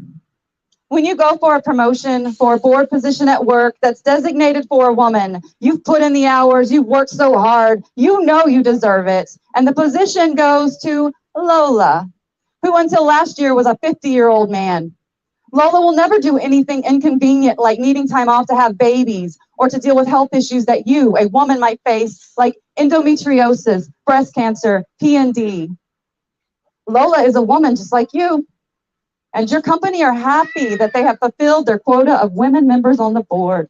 when you go for a promotion for a board position at work that's designated for a woman. You've put in the hours, you've worked so hard, you know you deserve it. And the position goes to Lola, who until last year was a 50-year-old man. Lola will never do anything inconvenient like needing time off to have babies or to deal with health issues that you, a woman, might face, like endometriosis, breast cancer, PND. Lola is a woman just like you. And your company are happy that they have fulfilled their quota of women members on the board.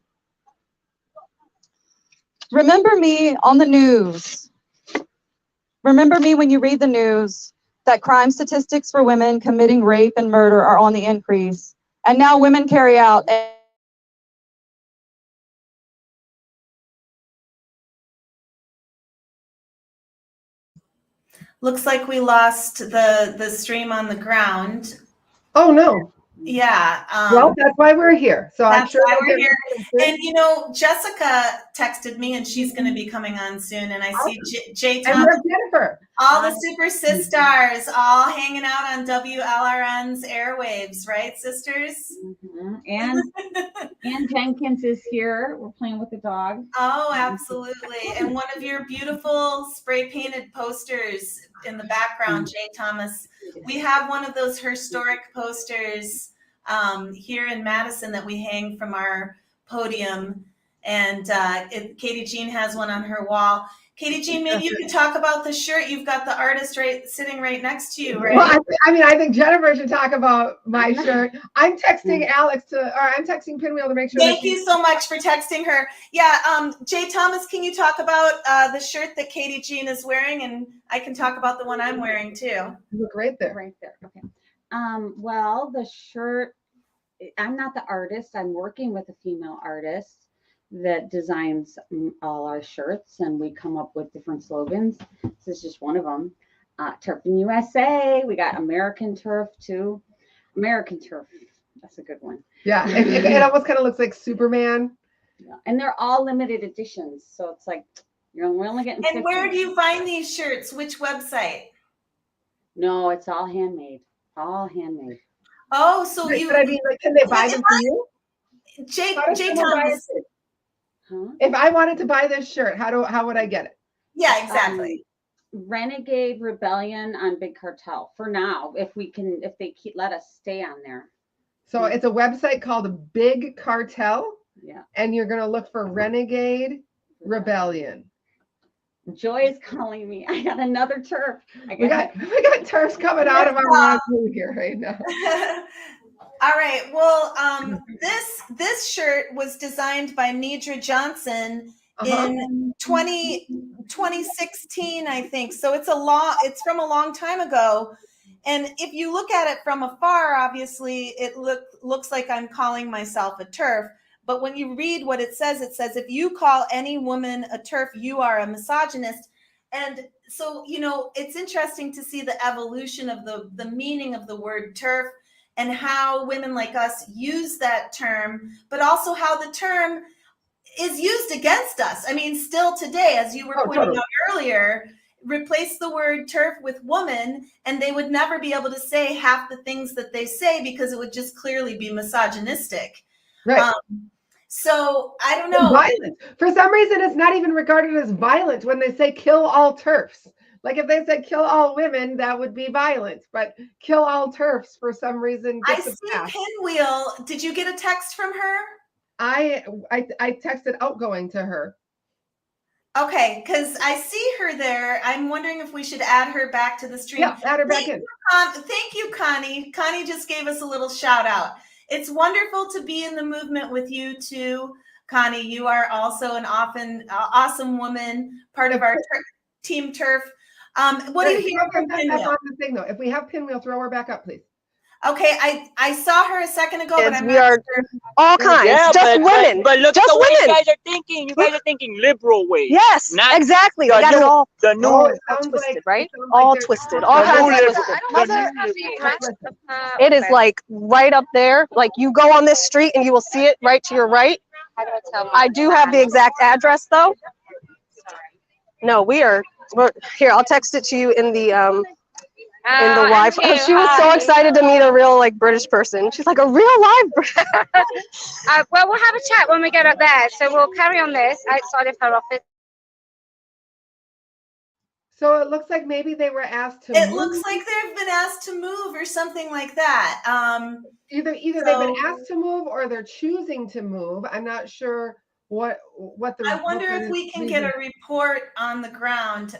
Remember me on the news. Remember me when you read the news that crime statistics for women committing rape and murder are on the increase. And now women carry out Looks like we lost the stream on the ground. Oh, no. Yeah. Well, that's why we're here. So I'm That's sure why we'll we're get here. And you know, Jesika texted me, and she's going to be coming on soon. And I see Jay And Thomas, where's Jennifer? all the super sisters, all hanging out on WLRN's airwaves, right, sisters? And Jenkins is here. We're playing with the dog. Oh, absolutely. And one of your beautiful spray painted posters in the background, Jay Thomas. We have one of those historic posters here in Madison that we hang from our podium. And Katy Jean has one on her wall. Katy Jean, maybe you could talk about the shirt. You've got the artist sitting right next to you, right? Well, I think Jennifer should talk about my shirt. I'm texting I'm texting Pinwheel to make sure. Thank you so much for texting her. Yeah, Jay Thomas, can you talk about the shirt that Katy Jean is wearing? And I can talk about the one I'm wearing too. You look right there. Right there. Okay. Well, the shirt, I'm not the artist. I'm working with a female artist that designs all our shirts, and we come up with different slogans. This is just one of them. Turf in USA. We got American Turf too. American Turf. That's a good one. Yeah, it almost kind of looks like Superman. Yeah. And they're all limited editions. So it's like, we're only getting 50. And where do you find these shirts? Which website? No, it's all handmade. All handmade. Oh, so Right, you. but I mean, like, can they buy them from you? Jay How does someone buy Thomas. it? Huh? If I wanted to buy this shirt, how would I get it? Yeah, exactly. Renegade Rebellion on Big Cartel for now. If they let us stay on there. So it's a website called Big Cartel, Yeah. and you're gonna look for Renegade Rebellion. Joy is calling me. I got another turf. We got turfs coming out of our mouths here right now. All right. Well, this shirt was designed by Nidra Johnson in 2016, I think. So it's from a long time ago. And if you look at it from afar, obviously it looks like I'm calling myself a TERF. But when you read what it says, if you call any woman a TERF, you are a misogynist. And so, it's interesting to see the evolution of the meaning of the word TERF and how women like us use that term, but also how the term is used against us. I mean, still today, as you were pointing out earlier, replace the word TERF with woman, and they would never be able to say half the things that they say because it would just clearly be misogynistic. Right. So I don't know. Violent. For some reason, it's not even regarded as violent when they say kill all TERFs. Like if they said kill all women, that would be violent. But kill all TERFs for some reason. I see Pinwheel. Did you get a text from her? I texted outgoing to her. Okay, because I see her there. I'm wondering if we should add her back to the stream. Yeah, add her back in. Thank you, Connie. Connie just gave us a little shout out. It's wonderful to be in the movement with you too, Connie. You are also an awesome woman, part of our Team TERF. What do you hear from Pinwheel? If we have Pinwheel, throw her back up, please. Okay, I saw her a second ago, but I'm We not are sure. all kinds, Yeah, just women. But look, just the way women. you guys are thinking. You guys are thinking liberal way. Yes, Not exactly. We the got it new- all The new, all twisted, right? All twisted. All kinds of twisted. It is like right up there. Like you go on this street and you will see it right to your right. I do have the exact address though. No, we're here. I'll text it to you in the Wi-Fi. She was so excited to meet a real like British person. She's like a real live. Well, we'll have a chat when we get up there. So we'll carry on this outside of her office. So it looks like maybe they were asked to It move. looks like they've been asked to move or something like that. Either they've been asked to move or they're choosing to move. I'm not sure what the. I wonder if we can get a report on the ground.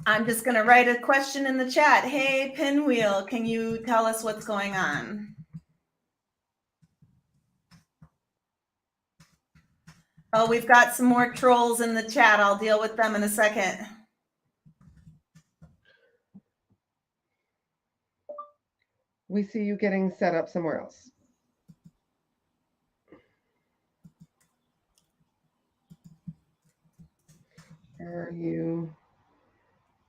I'm just going to write a question in the chat. Hey, Pinwheel, can you tell us what's going on? Oh, we've got some more trolls in the chat. I'll deal with them in a second. We see you getting set up somewhere else. Are you?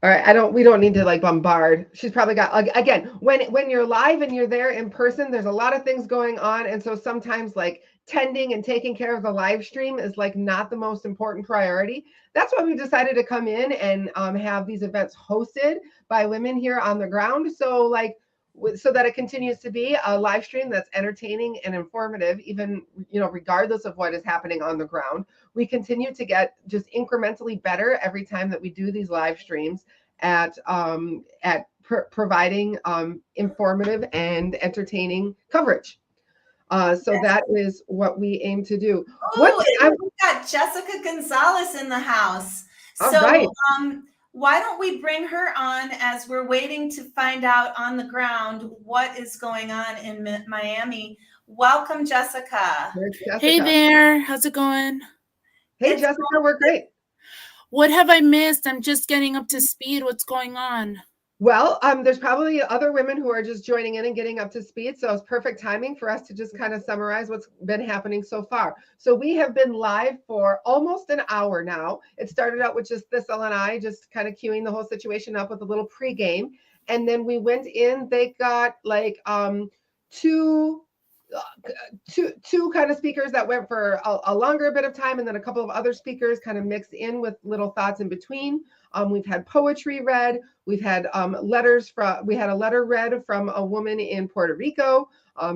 All right, we don't need to like bombard. She's probably got, again, when you're live and you're there in person, there's a lot of things going on. And so sometimes like tending and taking care of the live stream is like not the most important priority. That's why we decided to come in and have these events hosted by women here on the ground. So so that it continues to be a live stream that's entertaining and informative, even, regardless of what is happening on the ground. We continue to get just incrementally better every time that we do these live streams at providing informative and entertaining coverage. So that is what we aim to do. Oh, we've got Jesika Gonzalez in the house. All so right. Why don't we bring her on as we're waiting to find out on the ground what is going on in Miami. Welcome, Jesika. Hey there. How's it going? Hey, Jesika, we're great. What have I missed? I'm just getting up to speed. What's going on? Well, there's probably other women who are just joining in and getting up to speed. So it's perfect timing for us to just kind of summarize what's been happening so far. So we have been live for almost an hour now. It started out with just Thistle and I just kind of queuing the whole situation up with a little pregame. And then we went in, they got like two kind of speakers that went for a longer bit of time, and then a couple of other speakers kind of mixed in with little thoughts in between. We've had poetry read. We've had we had a letter read from a woman in Puerto Rico.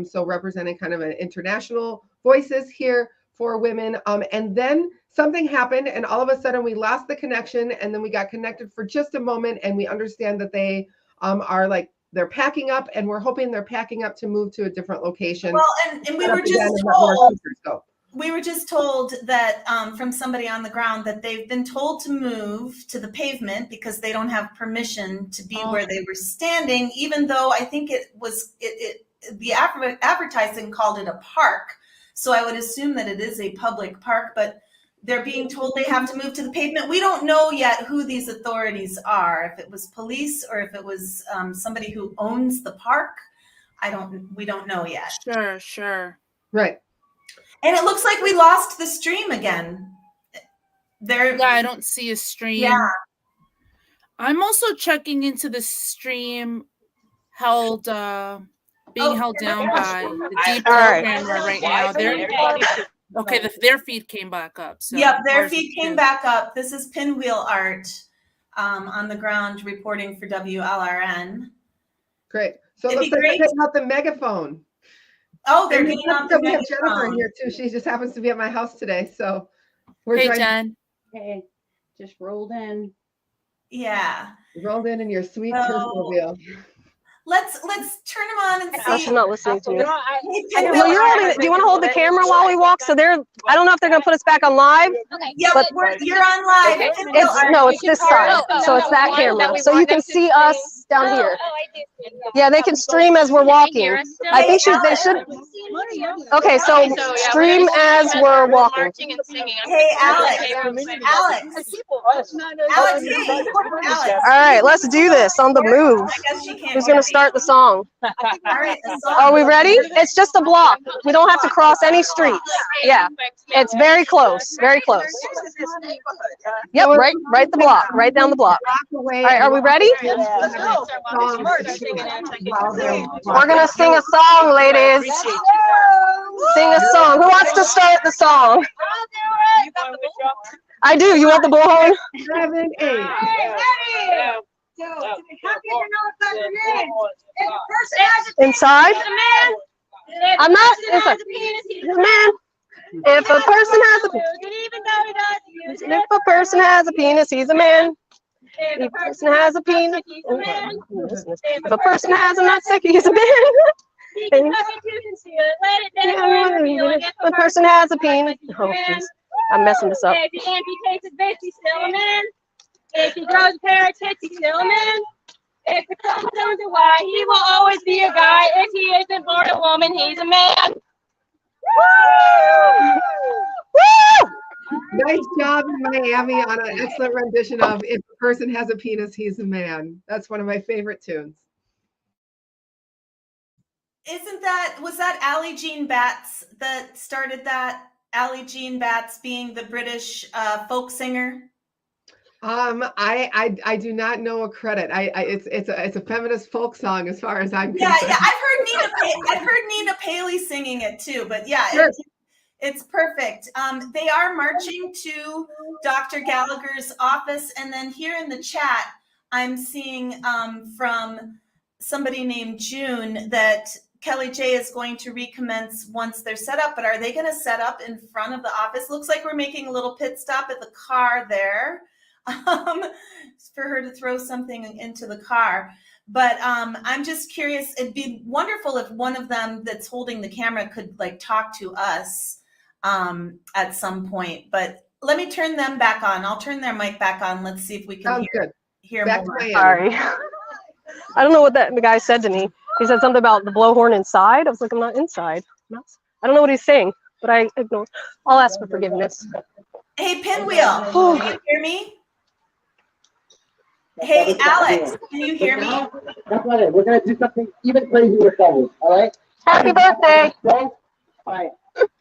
So representing kind of an international voices here for women. And then something happened and all of a sudden we lost the connection, and then we got connected for just a moment, and we understand that they are like, they're packing up, and we're hoping they're packing up to move to a different location. Well, and we were just told that from somebody on the ground that they've been told to move to the pavement because they don't have permission to be where they were standing, even though I think the advertising called it a park. So I would assume that it is a public park, but they're being told they have to move to the pavement. We don't know yet who these authorities are, if it was police or if it was somebody who owns the park. We don't know yet. Sure. Right. And it looks like we lost the stream again. Yeah, I don't see a stream. Yeah. I'm also checking into the stream held being held down by the deep programmer right now. Their feed came back up. So yep, their feed came back up. This is Pinwheel Art on the ground reporting for WLRN. Great. So it looks like they're getting out the megaphone. Oh, they're getting out the megaphone. We have Jennifer in here too. She just happens to be at my house today. So hey, Jen. Hey, just rolled in. Yeah. Rolled in your sweet turfmobile. Let's turn them on and see. Gosh, I'm not listening to you. Well, do you want to hold the camera while we walk? So I don't know if they're going to put us back on live. Okay. Yeah, but you're on live. It's this side. So it's that camera. So you can see us down here. Yeah, they can stream as we're walking. I think they should. Okay, so stream as we're walking. Hey, Alex. All right, let's do this on the move. Who's going to start the song? Are we ready? It's just a block. We don't have to cross any streets. Yeah, it's very close. Very close. Yep, right the block. Right down the block. All right, are we ready? We're going to sing a song, ladies. Sing a song. Who wants to start the song? I do. You want the bullhorn? 7, 8. Inside? I'm not. Inside. Man. If a person has a penis, he's a man. If a person has a penis, if a person has a nutsack, he's a man. If a person has a penis, oh jeez, I'm messing this up. If he amputates his face, he's still a man. If he grows a pair of tits, he's still a man. If the chromosomes are Y, he will always be a guy. If he isn't born a woman, he's a man. Woo! Woo! Nice job in Miami on an excellent rendition of If a Person Has a Penis, He's a Man. That's one of my favorite tunes. Was that Allie Jean Batts that started that? Allie Jean Batts being the British folk singer? I do not know a credit. It's a feminist folk song as far as I'm concerned. Yeah. I've heard Nina Paley singing it too, but yeah, sure. It's perfect. They are marching to Dr. Gallagher's office, and then here in the chat, I'm seeing from somebody named June that Kelly J is going to recommence once they're set up. But are they going to set up in front of the office? Looks like we're making a little pit stop at the car there. For her to throw something into the car. But I'm just curious, it'd be wonderful if one of them that's holding the camera could like talk to us at some point. But let me turn them back on. I'll turn their mic back on. Let's see if we can hear more. Sorry. I don't know what the guy said to me. He said something about the blowhorn inside. I was like, I'm not inside. I don't know what he's saying, but I ignored. I'll ask for forgiveness. Hey, Pinwheel, can you hear me? Hey, Alex, can you hear me? That's not it. We're gonna do something even crazier with bubbles. All right. Happy birthday! All right.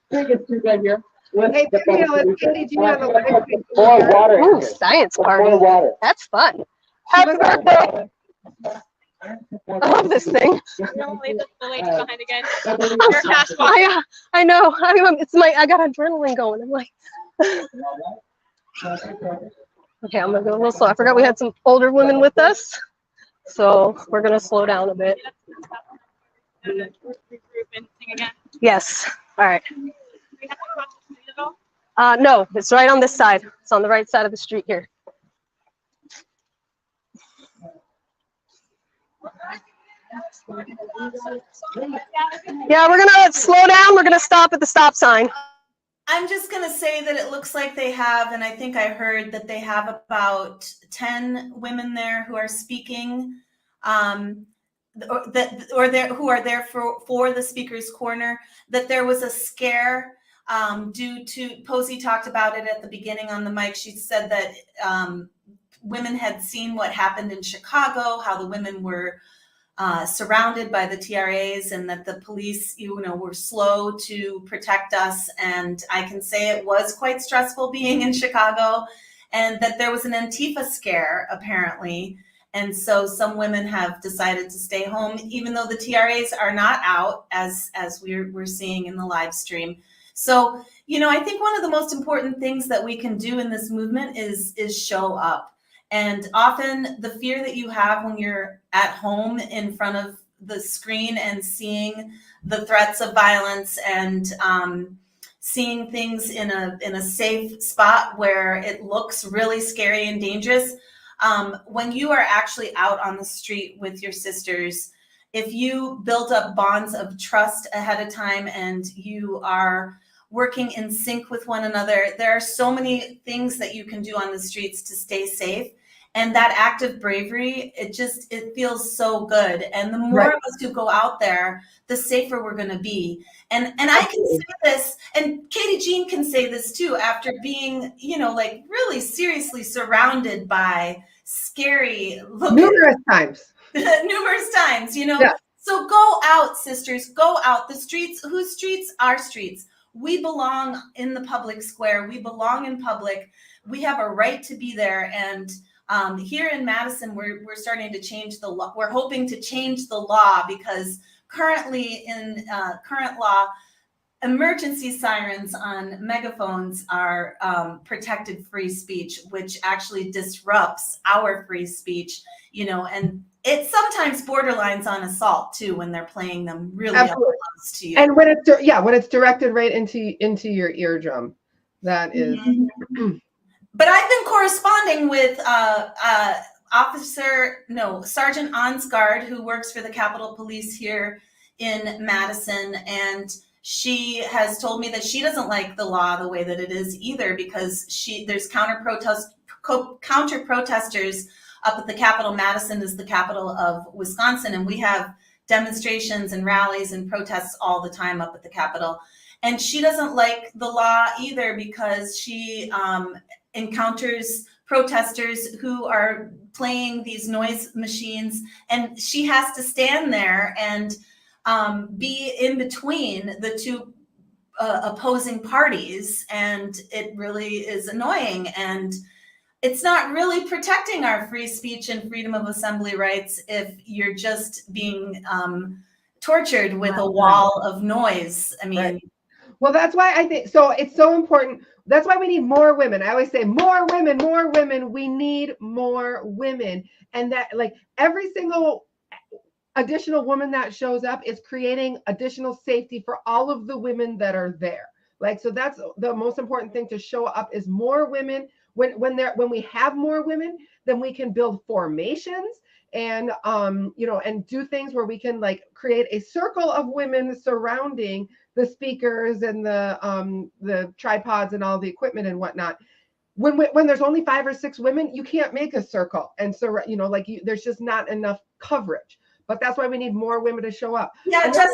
Biggest two right here. Hey, Pinwheel, it's Katy Jean on the live stream. More water. in Ooh, here. science party. More water. That's fun. Happy birthday! I love this thing. Don't leave the ladies behind again. You're fast I know. I got adrenaline going. I'm like, okay, I'm gonna go a little slow. I forgot we had some older women with us, so we're gonna slow down a bit. Yes. All right. No, it's right on this side. It's on the right side of the street here. Yeah, we're gonna slow down. We're gonna stop at the stop sign. I'm just going to say that it looks like they have, and I think I heard that they have about 10 women there who are speaking, who are there for the speaker's corner, that there was a scare due to, Posey talked about it at the beginning on the mic. She said that women had seen what happened in Chicago, how the women were surrounded by the TRAs, and that the police, were slow to protect us. And I can say it was quite stressful being in Chicago, and that there was an Antifa scare apparently. And so some women have decided to stay home, even though the TRAs are not out, as we're seeing in the live stream. So, I think one of the most important things that we can do in this movement is show up. And often the fear that you have when you're at home in front of the screen and seeing the threats of violence and seeing things in a safe spot where it looks really scary and dangerous, when you are actually out on the street with your sisters, if you build up bonds of trust ahead of time and you are working in sync with one another, there are so many things that you can do on the streets to stay safe. And that act of bravery, it feels so good. And the more of us who go out there, the safer we're going to be. And I can say this, and Katy Jean can say this too, after being, really seriously surrounded by scary numerous times. Numerous times, Yeah. So go out, sisters, go out. The streets, whose streets? Our streets. We belong in the public square. We belong in public. We have a right to be there. And here in Madison, we're starting to change the law. We're hoping to change the law because currently in current law, emergency sirens on megaphones are protected free speech, which actually disrupts our free speech, and it sometimes borderlines on assault too when they're playing them really up close to you. And when it's directed right into your eardrum, that is. Mm-hmm. But I've been corresponding with Sergeant Ansgaard, who works for the Capitol Police here in Madison, and she has told me that she doesn't like the law the way that it is either, because there's counter protesters up at the Capitol. Madison is the capital of Wisconsin, and we have demonstrations and rallies and protests all the time up at the Capitol. And she doesn't like the law either because she encounters protesters who are playing these noise machines, and she has to stand there and be in between the two opposing parties, and it really is annoying, and it's not really protecting our free speech and freedom of assembly rights if you're just being tortured with a wall of noise. I mean, right. Well, that's why I think so. It's so important. That's why we need more women. I always say more women, more women. We need more women. And that, like, every single additional woman that shows up is creating additional safety for all of the women that are there. Like, so that's the most important thing, to show up is more women. When we have more women, then we can build formations and and do things where we can like create a circle of women surrounding the speakers and the tripods and all the equipment and whatnot. When there's only 5 or 6 women, you can't make a circle, and so there's just not enough coverage. But that's why we need more women to show up. Yeah, Jessica,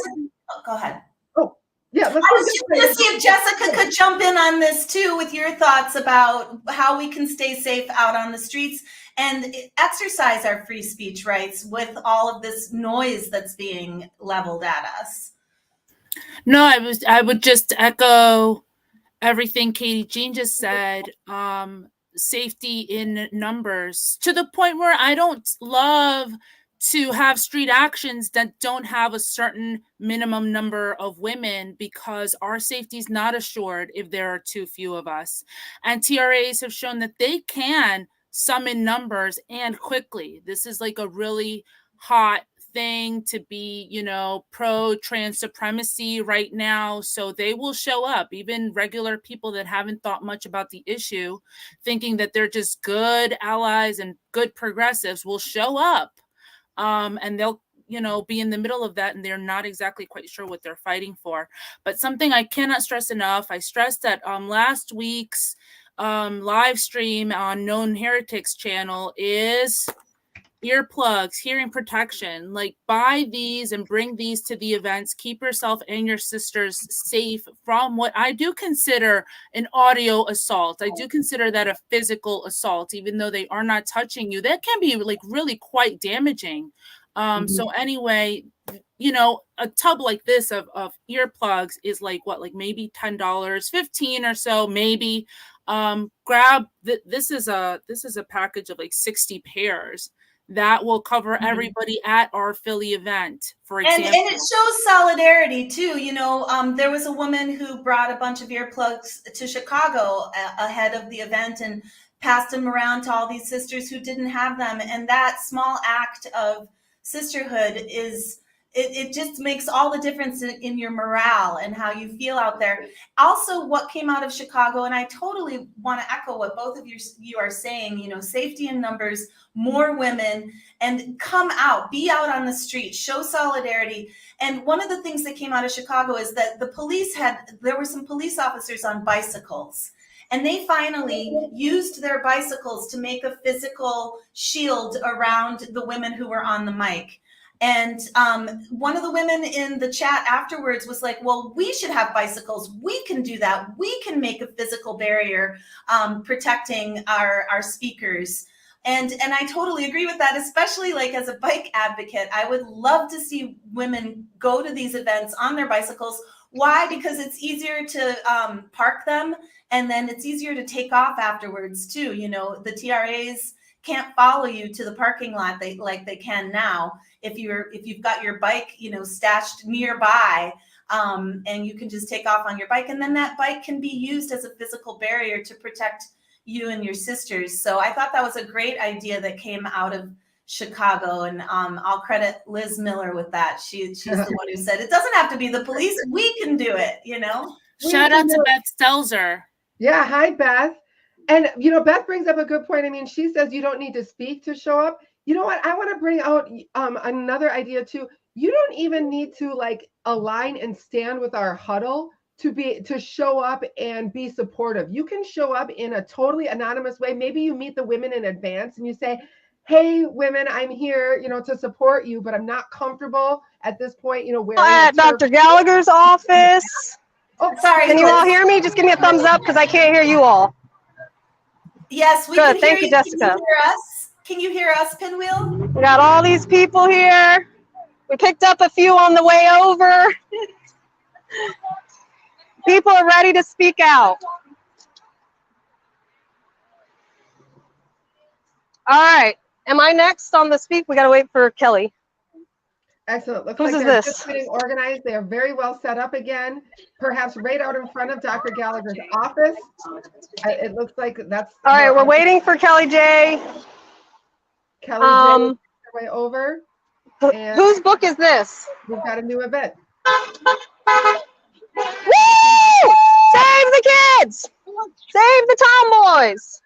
go ahead. Oh, Yeah, let's I was just going to see if Jesika could jump in on this too with your thoughts about how we can stay safe out on the streets and exercise our free speech rights with all of this noise that's being leveled at us. No, I would just echo everything Katy Jean just said. Safety in numbers, to the point where I don't love to have street actions that don't have a certain minimum number of women, because our safety is not assured if there are too few of us. And TRAs have shown that they can summon numbers and quickly. This is like a really hot thing to be, you know, pro trans supremacy right now. So they will show up, even regular people that haven't thought much about the issue, thinking that they're just good allies and good progressives, will show up. And they'll, you know, be in the middle of that, and they're not exactly quite sure what they're fighting for. But something I cannot stress enough, I stressed that last week's live stream on Known Heretics channel is earplugs, hearing protection. Like, buy these and bring these to the events. Keep yourself and your sisters safe from what I do consider an audio assault. I do consider that a physical assault, even though they are not touching you. That can be like really quite damaging. So anyway, you know, a tub like this of earplugs is like what, like maybe $10, $15 or so, maybe. Grab this is a package of like 60 pairs. That will cover everybody at our Philly event, for example. And it shows solidarity too. You know, there was a woman who brought a bunch of earplugs to Chicago ahead of the event and passed them around to all these sisters who didn't have them. And that small act of sisterhood is, it just makes all the difference in your morale and how you feel out there. Also, what came out of Chicago, and I totally want to echo what both of you are saying, you know, safety in numbers, more women, and come out, be out on the street, show solidarity. And one of the things that came out of Chicago is that there were some police officers on bicycles. And they finally used their bicycles to make a physical shield around the women who were on the mic. And one of the women in the chat afterwards was like, well, we should have bicycles. We can do that. We can make a physical barrier protecting our speakers. And I totally agree with that, especially like as a bike advocate. I would love to see women go to these events on their bicycles. Why? Because it's easier to park them, and then it's easier to take off afterwards too. You know, the TRAs can't follow you to the parking lot like they can now. If you've got your bike, you know, stashed nearby, and you can just take off on your bike, and then that bike can be used as a physical barrier to protect you and your sisters. So I thought that was a great idea that came out of Chicago, and I'll credit Liz Miller with that. She's the one who said it doesn't have to be the police. We can do it, you know. Shout out to Beth Stelzer. Yeah, hi Beth. And you know, Beth brings up a good point. I mean, she says you don't need to speak to show up. You know what? I want to bring out another idea too. You don't even need to like align and stand with our huddle to show up and be supportive. You can show up in a totally anonymous way. Maybe you meet the women in advance and you say, hey, women, I'm here, you know, to support you, but I'm not comfortable at this point, you know, wearing at Dr. Gallagher's office. Oh, sorry. Can you all hear me? Just give me a thumbs up because I can't hear you all. Yes, we Good. can hear Thank you, you. Jesika. Can you hear us, Pinwheel? We got all these people here. We picked up a few on the way over. People are ready to speak out. All right. Am I next on the speak? We got to wait for Kelly. Excellent. Looks Whose like is they're this? just getting organized. They are very well set up again, perhaps right out in front of Dr. Gallagher's office. It looks like that's... All right, we're waiting for Kelly J. Kelly J is their way over. And Whose book is this? we've got a new event. Woo! Save the kids! Save the tomboys!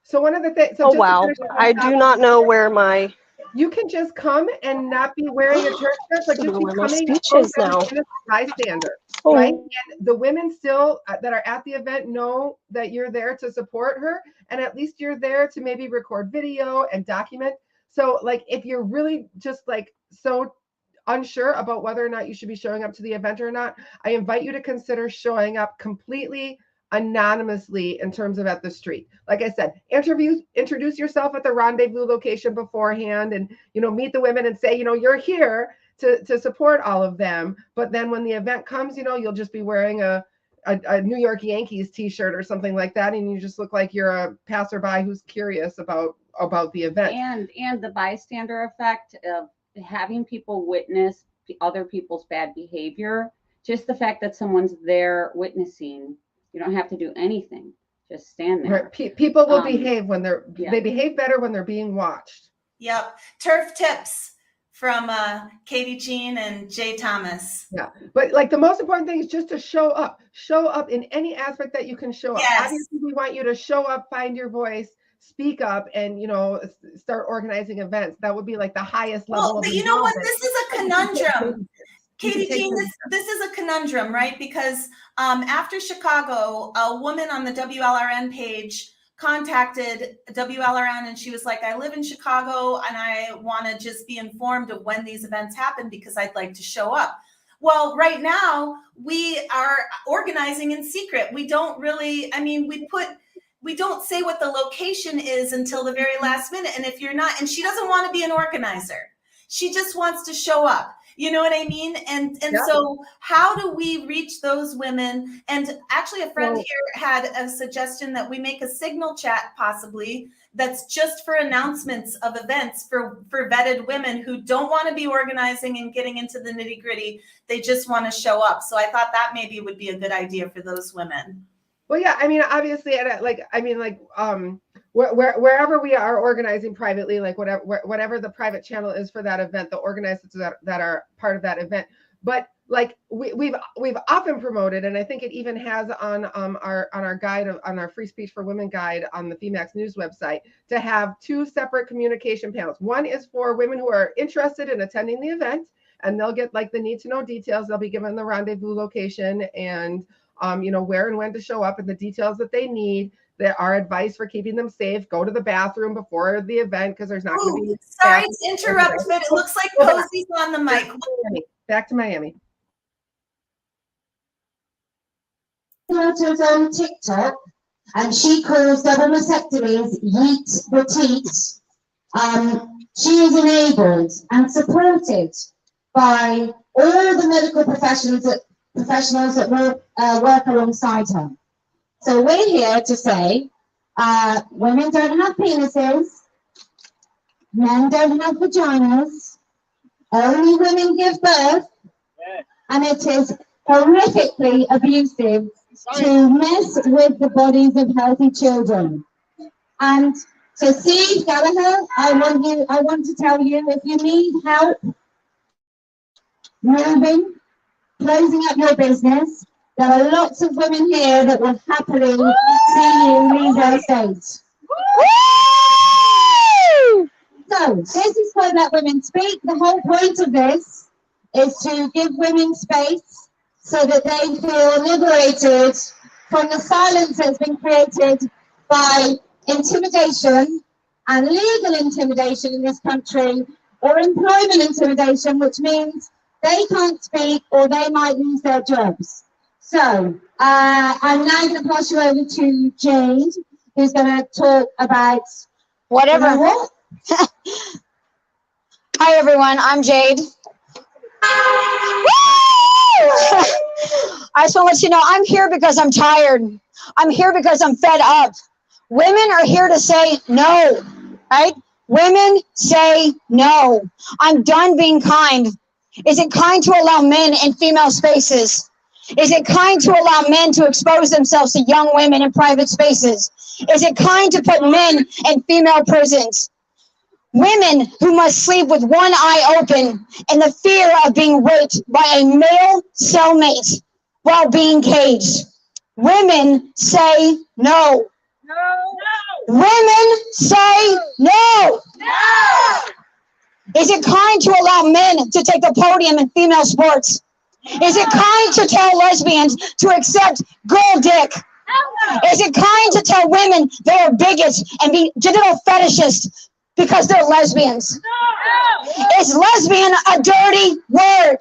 So one of the things... Oh, wow. I do not know where my... You can just come and not be wearing a church shirt, but just be Where my coming speech is now. as a bystander, Oh. right? And the women still that are at the event know that you're there to support her, and at least you're there to maybe record video and document. So, like, if you're really just like so unsure about whether or not you should be showing up to the event or not, I invite you to consider showing up completely anonymously in terms of at the street. Like I said, introduce yourself at the rendezvous location beforehand, and meet the women and say, you're here to support all of them. But then when the event comes, you'll just be wearing a New York Yankees t-shirt or something like that, and you just look like you're a passerby who's curious about the event. And the bystander effect of having people witness other people's bad behavior. Just the fact that someone's there witnessing, you don't have to do anything. Just stand there. Right. People will behave when they behave better when they're being watched. Yep. TERF tips from Katy Jean and Jay Thomas. Yeah, but like the most important thing is just to show up in any aspect that you can show up. Yes. Obviously, we want you to show up, find your voice, speak up, and start organizing events. That would be like the highest level. Well, but you know what? This is a conundrum. Katy Jean, this is a conundrum, right? Because after Chicago, a woman on the WLRN page contacted WLRN, and she was like, I live in Chicago and I want to just be informed of when these events happen because I'd like to show up. Well, right now we are organizing in secret. We don't really, we don't say what the location is until the very last minute. And if you're not, and she doesn't want to be an organizer, she just wants to show up. You know what I mean? And yeah. So how do we reach those women? And actually a friend here had a suggestion that we make a signal chat possibly that's just for announcements of events for vetted women who don't want to be organizing and getting into the nitty gritty. They just want to show up. So I thought that maybe would be a good idea for those women. Well, yeah, obviously, wherever we are organizing privately, like whatever the private channel is for that event, the organizers that are part of that event. But like we've often promoted, and I think it even has on our guide, on our Free Speech for Women guide on the FemaXX News website, to have two separate communication panels. One is for women who are interested in attending the event, and they'll get like the need to know details. They'll be given the rendezvous location and where and when to show up and the details that they need. There are advice for keeping them safe. Go to the bathroom before the event because there's not going to be. Sorry to interrupt, but it looks like Posey's on the mic. Back to Miami. Photos on TikTok, and she calls double mastectomies yeet boutiques. She is enabled and supported by all the medical professionals that work alongside her. So we're here to say women don't have penises, men don't have vaginas, only women give birth, and it is horrifically abusive to mess with the bodies of healthy children. And so Steve Gallagher, I want to tell you, if you need help moving, closing up your business, there are lots of women here that will happily see you leave their estate. So this is where Let Women Speak. The whole point of this is to give women space so that they feel liberated from the silence that's been created by intimidation and legal intimidation in this country, or employment intimidation, which means they can't speak or they might lose their jobs. So I'm now going to pass you over to Jade, who's going to talk about whatever. Hi everyone, I'm Jade. I just want to let you know I'm here because I'm tired. I'm here because I'm fed up. Women are here to say no, right? Women say no. I'm done being kind. Is it kind to allow men in female spaces? Is it kind to allow men to expose themselves to young women in private spaces? Is it kind to put men in female prisons? Women who must sleep with one eye open in the fear of being raped by a male cellmate while being caged. Women say no. No. Women say no. No. Is it kind to allow men to take the podium in female sports? Is it kind to tell lesbians to accept girl dick? Is it kind to tell women they are bigots and be genital fetishists because they're lesbians. Is lesbian a dirty word?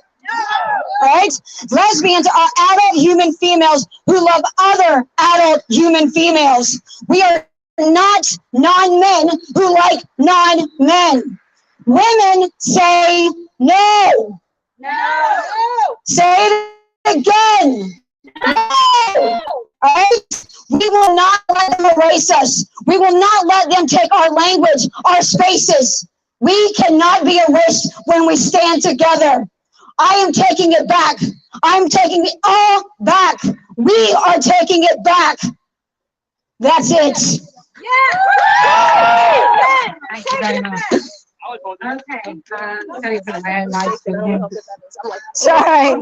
Right? Lesbians are adult human females who love other adult human females. We are not non-men who like non-men. Women say no. No. Say it again. No. All right? We will not let them erase us. We will not let them take our language, our spaces. We cannot be erased when we stand together. I am taking it back. I'm taking it all back. We are taking it back. That's it. Thank you very much. Okay. Very nice to you. Sorry.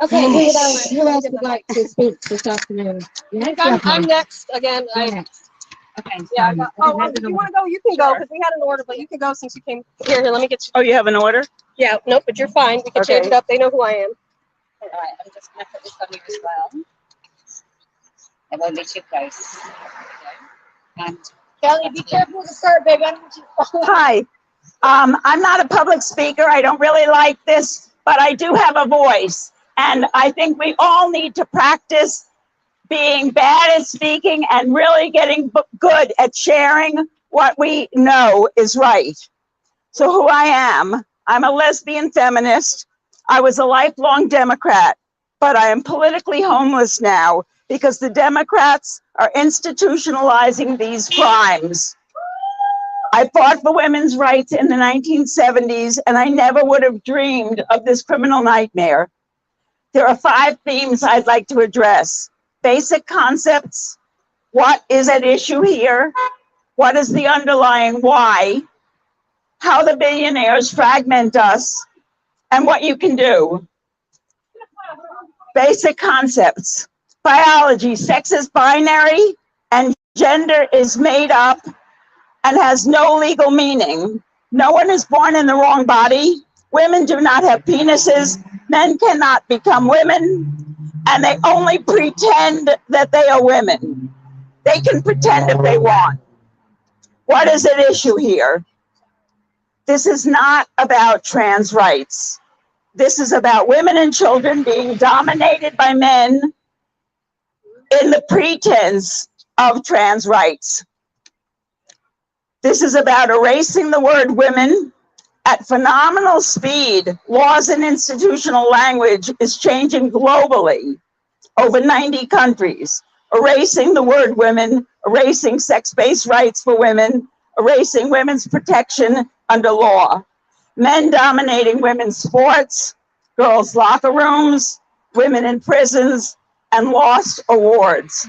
Okay, who else would like to speak this afternoon? Yes, I'm next again. You're next. Okay. Yeah. If you want to go, you can go because we had an order, but you can go since you came here. Let me get you. Oh, you have an order? Yeah. Nope. But you're fine. We can change it up. They know who I am. All right, I'm just gonna put this on you as well. It won't be too close. And Kelly, be careful with the skirt, baby. I don't want you to fall. Hi, I'm not a public speaker. I don't really like this, but I do have a voice. And I think we all need to practice being bad at speaking and really getting good at sharing what we know is right. So who I am, I'm a lesbian feminist. I was a lifelong Democrat, but I am politically homeless now because the Democrats are institutionalizing these crimes. I fought for women's rights in the 1970s, and I never would have dreamed of this criminal nightmare. There are 5 themes I'd like to address. Basic concepts, what is at issue here? What is the underlying why? How the billionaires fragment us, and what you can do. Basic concepts. Biology, sex is binary, and gender is made up and has no legal meaning. No one is born in the wrong body. Women do not have penises. Men cannot become women, and they only pretend that they are women. They can pretend if they want. What is at issue here? This is not about trans rights. This is about women and children being dominated by men in the pretense of trans rights. This is about erasing the word women at phenomenal speed. Laws and institutional language is changing globally, over 90 countries, erasing the word women, erasing sex-based rights for women, erasing women's protection under law, men dominating women's sports, girls' locker rooms, women in prisons, and lost awards.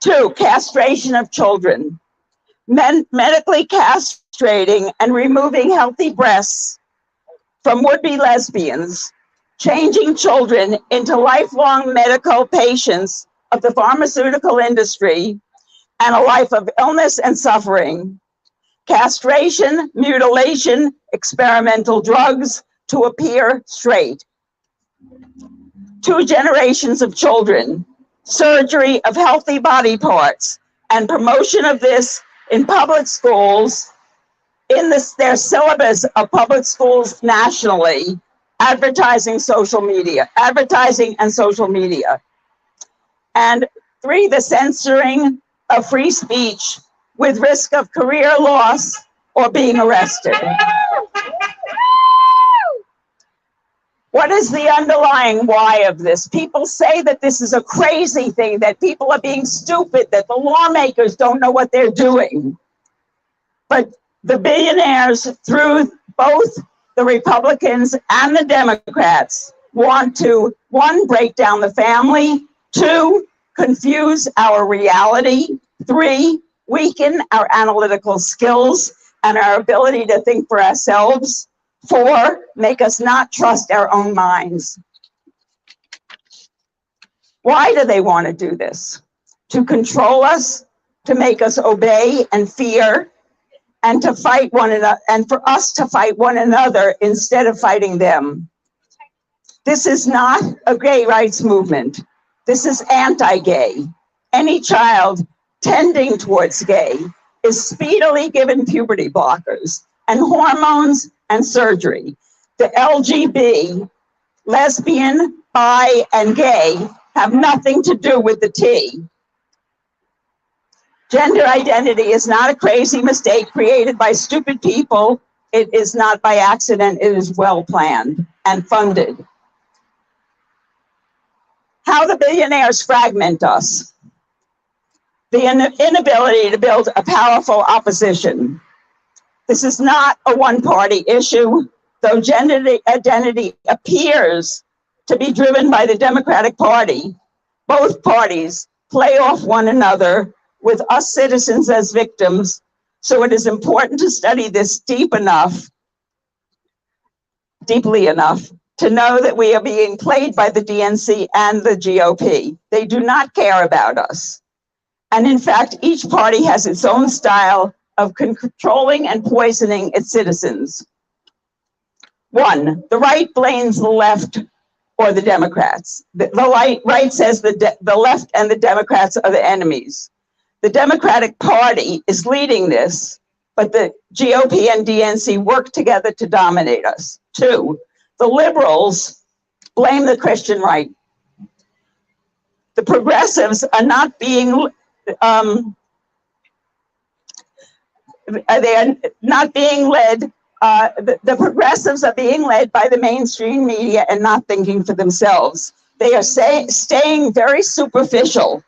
2, castration of children. Men medically castrating and removing healthy breasts from would-be lesbians, changing children into lifelong medical patients of the pharmaceutical industry and a life of illness and suffering. Castration, mutilation, experimental drugs to appear straight. 2 generations of children, surgery of healthy body parts, and promotion of this in public schools, in their syllabus of public schools nationally, advertising and social media. And 3, the censoring of free speech with risk of career loss or being arrested. What is the underlying why of this? People say that this is a crazy thing, that people are being stupid, that the lawmakers don't know what they're doing. But the billionaires, through both the Republicans and the Democrats, want to, 1, break down the family, 2, confuse our reality, 3, weaken our analytical skills and our ability to think for ourselves, 4, make us not trust our own minds. Why do they want to do this? To control us, to make us obey and fear, and to fight one another, and for us to fight one another instead of fighting them. This is not a gay rights movement. This is anti-gay. Any child tending towards gay is speedily given puberty blockers and hormones and surgery. The LGB, lesbian, bi, and gay, have nothing to do with the T. Gender identity is not a crazy mistake created by stupid people. It is not by accident. It is well planned and funded. How the billionaires fragment us. The inability to build a powerful opposition. This is not a one-party issue, though gender identity appears to be driven by the Democratic Party. Both parties play off one another with us citizens as victims, so it is important to study this deeply enough, to know that we are being played by the DNC and the GOP. They do not care about us. And in fact, each party has its own style of controlling and poisoning its citizens. One, the right blames the left or the Democrats. The right says the left and the Democrats are the enemies. The Democratic Party is leading this, but the GOP and DNC work together to dominate us. Two, the liberals blame the Christian right. The progressives are not being, they are not being led, the progressives are being led by the mainstream media and not thinking for themselves. They are staying very superficial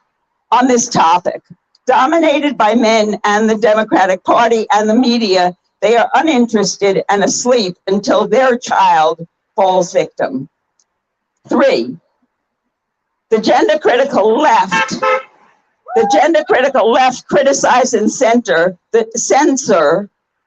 on this topic. Dominated by men and the Democratic Party and the media, they are uninterested and asleep until their child falls victim. Three, the gender critical left criticize and censor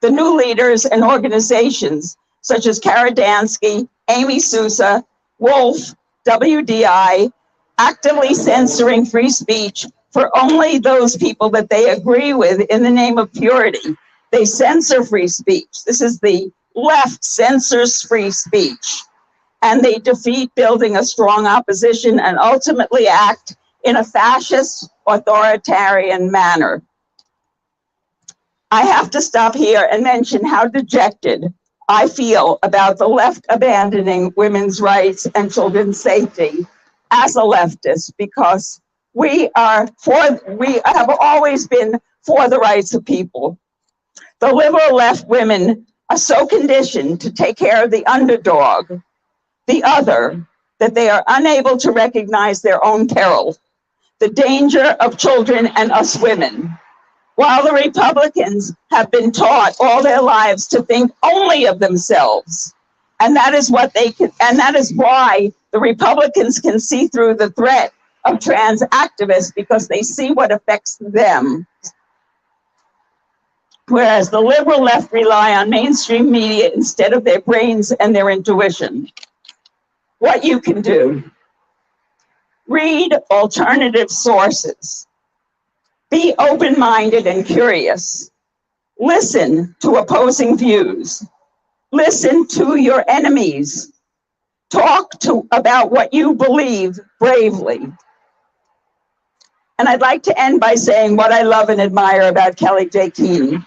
the new leaders and organizations such as Kara Dansky, Amy Sousa, Wolf, WDI, actively censoring free speech for only those people that they agree with in the name of purity. They censor free speech. This is the left censors free speech. And they defeat building a strong opposition and ultimately act in a fascist, authoritarian manner. I have to stop here and mention how dejected I feel about the left abandoning women's rights and children's safety as a leftist, because we have always been for the rights of people. The liberal left women are so conditioned to take care of the underdog, the other, that they are unable to recognize their own peril, the danger of children and us women. While the Republicans have been taught all their lives to think only of themselves. And that is what they can, and that is why the Republicans can see through the threat of trans activists, because they see what affects them. Whereas the liberal left rely on mainstream media instead of their brains and their intuition. What you can do: read alternative sources. Be open-minded and curious. Listen to opposing views. Listen to your enemies. Talk about what you believe bravely. And I'd like to end by saying what I love and admire about Kelly J. Keene.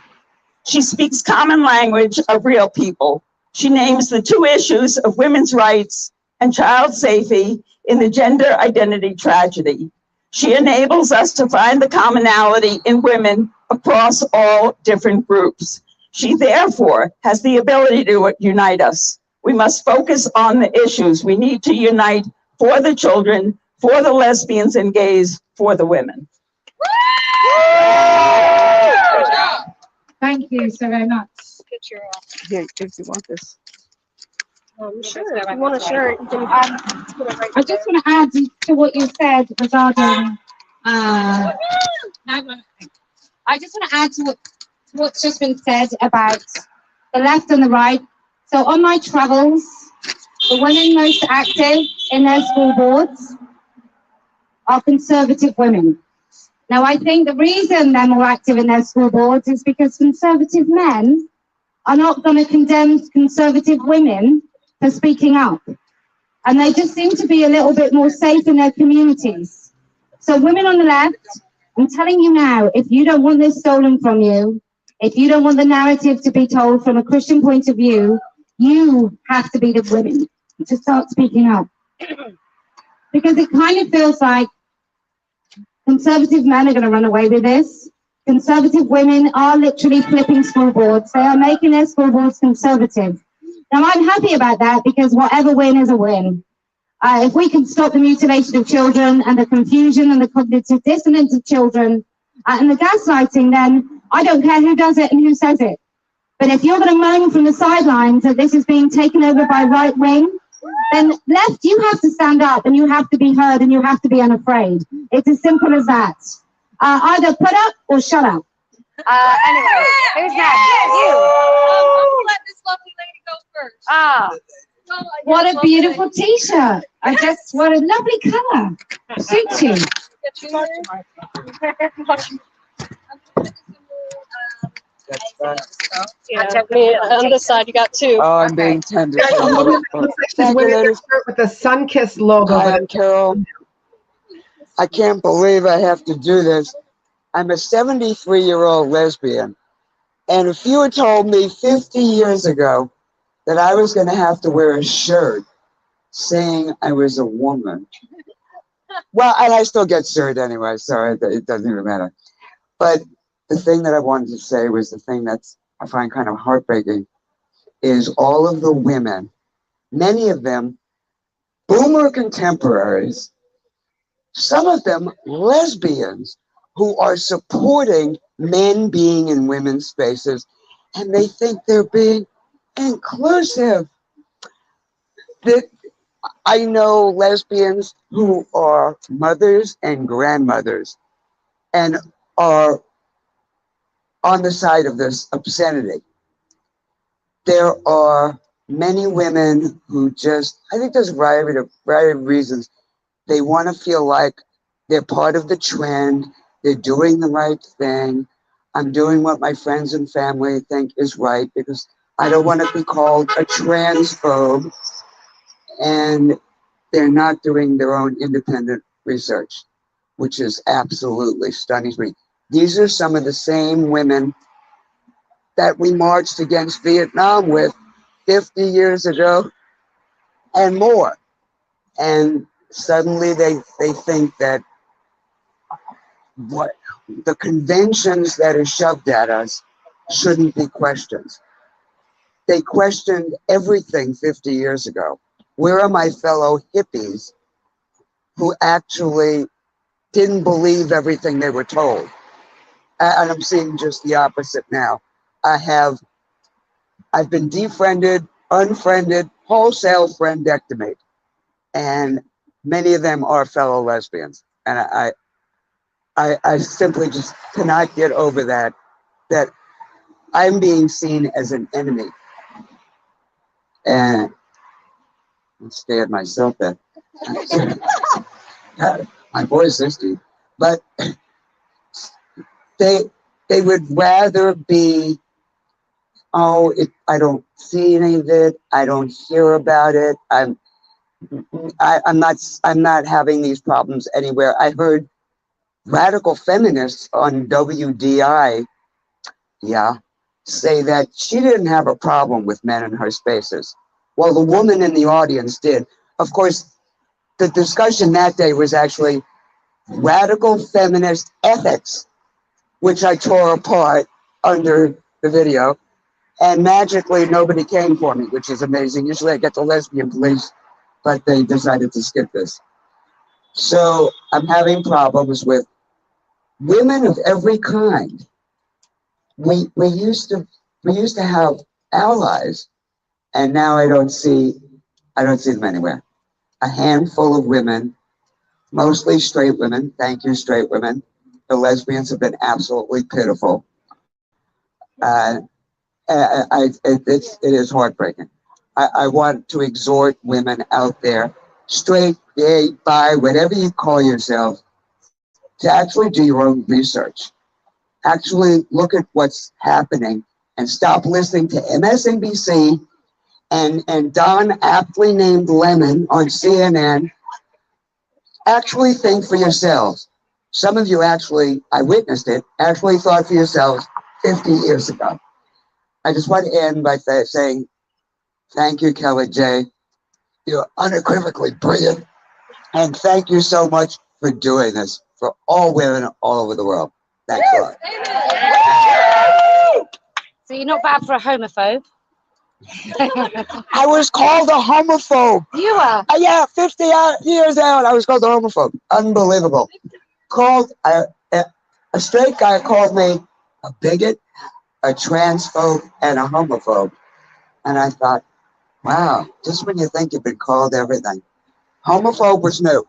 She speaks common language of real people. She names the two issues of women's rights and child safety in the gender identity tragedy. She enables us to find the commonality in women across all different groups. She therefore has the ability to unite us. We must focus on the issues. We need to unite for the children, for the lesbians and gays, for the women. Thank you so very much. Here, if you want this. Sure, if you want to share it, you can put it right I just want to add to what you said regarding, I just want to add to what's just been said about the left and the right. So on my travels, the women most active in their school boards are conservative women. Now, I think the reason they're more active in their school boards is because conservative men are not going to condemn conservative women for speaking up. And they just seem to be a little bit more safe in their communities. So women on the left I'm telling you now, if you don't want this stolen from you, if you don't want the narrative to be told from a Christian point of view, you have to be the women to start speaking up. Because it kind of feels like conservative men are going to run away with this. Conservative women are literally flipping school boards. They are making their school boards conservative. Now, I'm happy about that because whatever win is a win. If we can stop the mutilation of children and the confusion and the cognitive dissonance of children and the gaslighting, then I don't care who does it and who says it. But if you're going to moan from the sidelines that this is being taken over by right wing, then left, you have to stand up and you have to be heard and you have to be unafraid. It's as simple as that. Either put up or shut up. Anyway, who's next? You. Let this lovely lady go first. Ah. What a beautiful t-shirt. What a lovely color. Suits you. Contact me on this side. You got two. Oh, I'm being tender. Looks like she's wearing a shirt with the Sunkissed logo. Hi, I'm Carol. I can't believe I have to do this. I'm a 73-year-old lesbian. And if you had told me 50 years ago that I was going to have to wear a shirt saying I was a woman. Well, and I still get sued anyway, so it doesn't even matter. But the thing that I wanted to say was the thing that's I find kind of heartbreaking is all of the women, many of them boomer contemporaries, some of them lesbians who are supporting men being in women's spaces, and they think they're being inclusive. I know lesbians who are mothers and grandmothers and are on the side of this obscenity. There are many women who just, I think there's a variety of reasons. They want to feel like they're part of the trend, they're doing the right thing. I'm doing what my friends and family think is right because I don't want to be called a transphobe, and they're not doing their own independent research, which is absolutely stunning to me. These are some of the same women that we marched against Vietnam with 50 years ago and more. And suddenly they think that what the conventions that are shoved at us shouldn't be questioned. They questioned everything 50 years ago. Where are my fellow hippies who actually didn't believe everything they were told? And I'm seeing just the opposite now. I've been defriended, unfriended, wholesale friendectomy, and many of them are fellow lesbians. And I simply just cannot get over that I'm being seen as an enemy. And I'm scared myself that my voice is deep, but they would rather be, I don't see any of it, I don't hear about it, I'm not having these problems anywhere. I heard radical feminists on WDI, say that she didn't have a problem with men in her spaces. Well, the woman in the audience did. Of course, the discussion that day was actually radical feminist ethics, which I tore apart under the video, and magically nobody came for me, which is amazing. Usually I get the lesbian police, but they decided to skip this. So I'm having problems with women of every kind. We used to have allies, and now I don't see them anywhere. A handful of women, mostly straight women. Thank you, straight women. The lesbians have been absolutely pitiful. It is heartbreaking. I want to exhort women out there, straight, gay, bi, whatever you call yourself, to actually do your own research. Actually look at what's happening and stop listening to MSNBC and Don aptly named Lemon on CNN. Actually think for yourselves. some of you actually, I witnessed it, actually thought for yourselves 50 years ago. I just want to end by saying, thank you, Kelly J. You're unequivocally brilliant. And thank you so much for doing this for all women all over the world. Thanks a lot. So you're not bad for a homophobe. I was called a homophobe. You are? Yeah, 50 years out, I was called a homophobe. Unbelievable. Called a straight guy called me a bigot, a transphobe, and a homophobe. And I thought, wow, just when you think you've been called everything. Homophobe was new.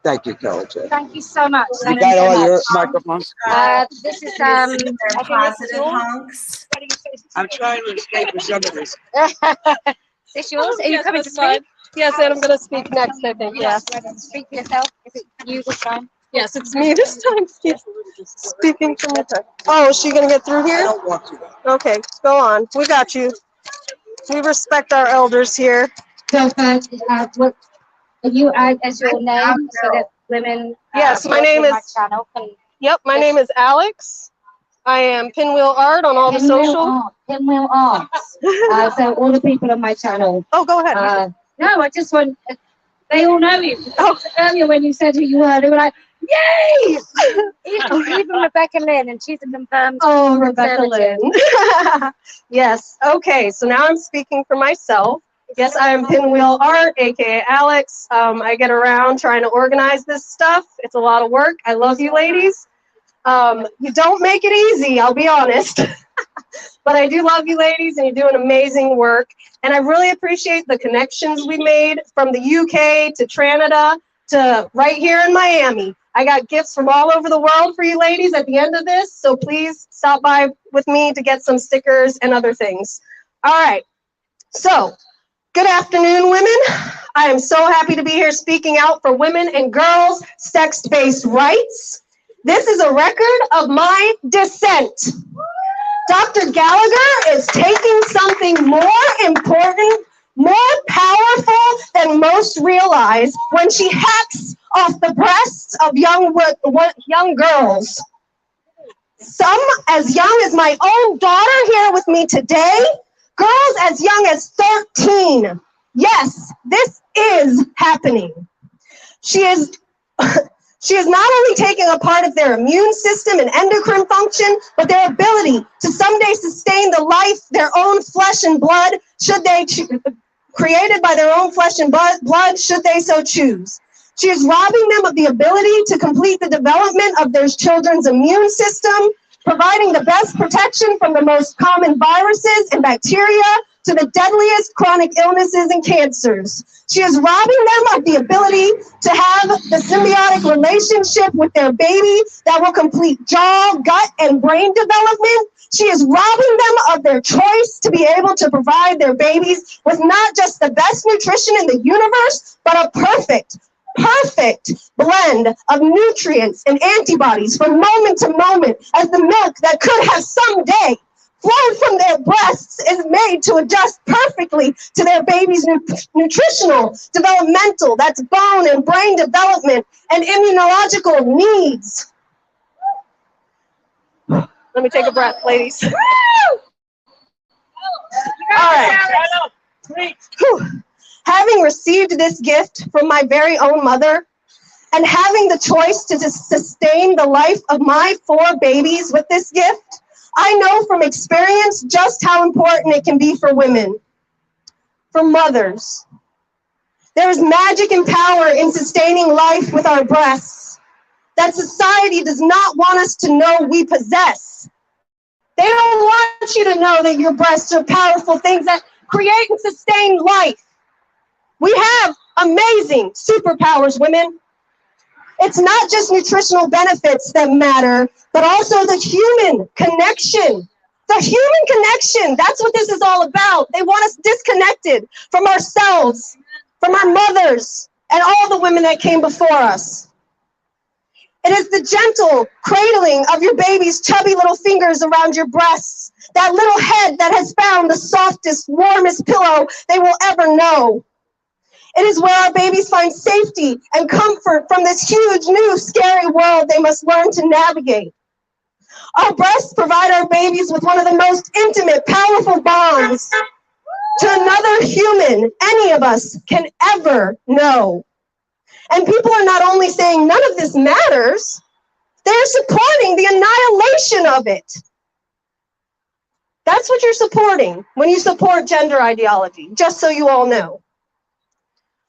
Thank you, Kelly. Thank you so much. You got all your microphones? This is I think positive it's yours. honks. I'm trying to escape with some of this. Is this yours? Are you coming to speak? Yes, and I'm going to speak next, I think. Yeah. Speak for yourself. Is it you this time? Yes, it's me this time. Speaking for myself. Oh, is she going to get through here? I don't want to. Okay, go on. We got you. We respect our elders here. So first, what are you as your name so that women? Yes, my name is. My channel can. Yep, my name is Alex. I am Pinwheel Art on all the social. Pinwheel Art. So all the people on my channel. Oh, go ahead. No, I just want. They all know you. Oh, earlier when you said who you were, they were like, "Yay!" even Rebecca Lynn, and she's a confirmed. Oh, Rebecca Lynn. Yes. Okay. So now I'm speaking for myself. Yes, I am Pinwheel Art, aka Alex. I get around trying to organize this stuff. It's a lot of work. I love you, ladies. You don't make it easy, I'll be honest. But I do love you, ladies, and you're doing amazing work. And I really appreciate the connections we made from the UK to Canada to right here in Miami. I got gifts from all over the world for you ladies at the end of this, so please stop by with me to get some stickers and other things. All right, so good afternoon, women. I am so happy to be here speaking out for women and girls' sex-based rights. This is a record of my dissent. Dr. Gallagher is taking something more important, more powerful than most realize when she hacks off the breasts of young girls. Some as young as my own daughter here with me today, girls as young as 13. Yes, this is happening. She is not only taking a part of their immune system and endocrine function, but their ability to someday sustain the life, their own flesh and blood, created by their own flesh and blood, should they so choose. She is robbing them of the ability to complete the development of their children's immune system, providing the best protection from the most common viruses and bacteria to the deadliest chronic illnesses and cancers. She is robbing them of the ability to have the symbiotic relationship with their baby that will complete jaw, gut, and brain development. She is robbing them of their choice to be able to provide their babies with not just the best nutrition in the universe, but a perfect blend of nutrients and antibodies from moment to moment, as the milk that could have someday flown from their breasts is made to adjust perfectly to their baby's nutritional, developmental, that's bone and brain development, and immunological needs. Let me take a breath, ladies. All right. Whew. Having received this gift from my very own mother, and having the choice to sustain the life of my 4 babies with this gift, I know from experience just how important it can be for women, for mothers. There is magic and power in sustaining life with our breasts that society does not want us to know we possess. They don't want you to know that your breasts are powerful things that create and sustain life. We have amazing superpowers, women. It's not just nutritional benefits that matter, but also the human connection. The human connection, that's what this is all about. They want us disconnected from ourselves, from our mothers, and all the women that came before us. It is the gentle cradling of your baby's chubby little fingers around your breasts, that little head that has found the softest, warmest pillow they will ever know. It is where our babies find safety and comfort from this huge, new, scary world they must learn to navigate. Our breasts provide our babies with one of the most intimate, powerful bonds to another human any of us can ever know. And people are not only saying none of this matters, they're supporting the annihilation of it. That's what you're supporting when you support gender ideology, just so you all know.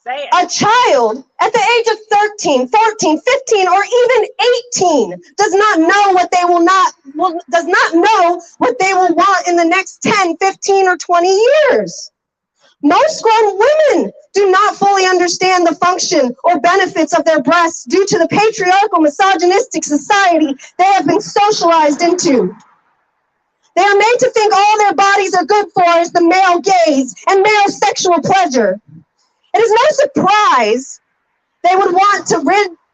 A child at the age of 13, 14, 15, or even 18 does not know what they will want in the next 10, 15, or 20 years. Most grown women do not fully understand the function or benefits of their breasts due to the patriarchal, misogynistic society they have been socialized into. They are made to think all their bodies are good for is the male gaze and male sexual pleasure. It is no surprise they would want to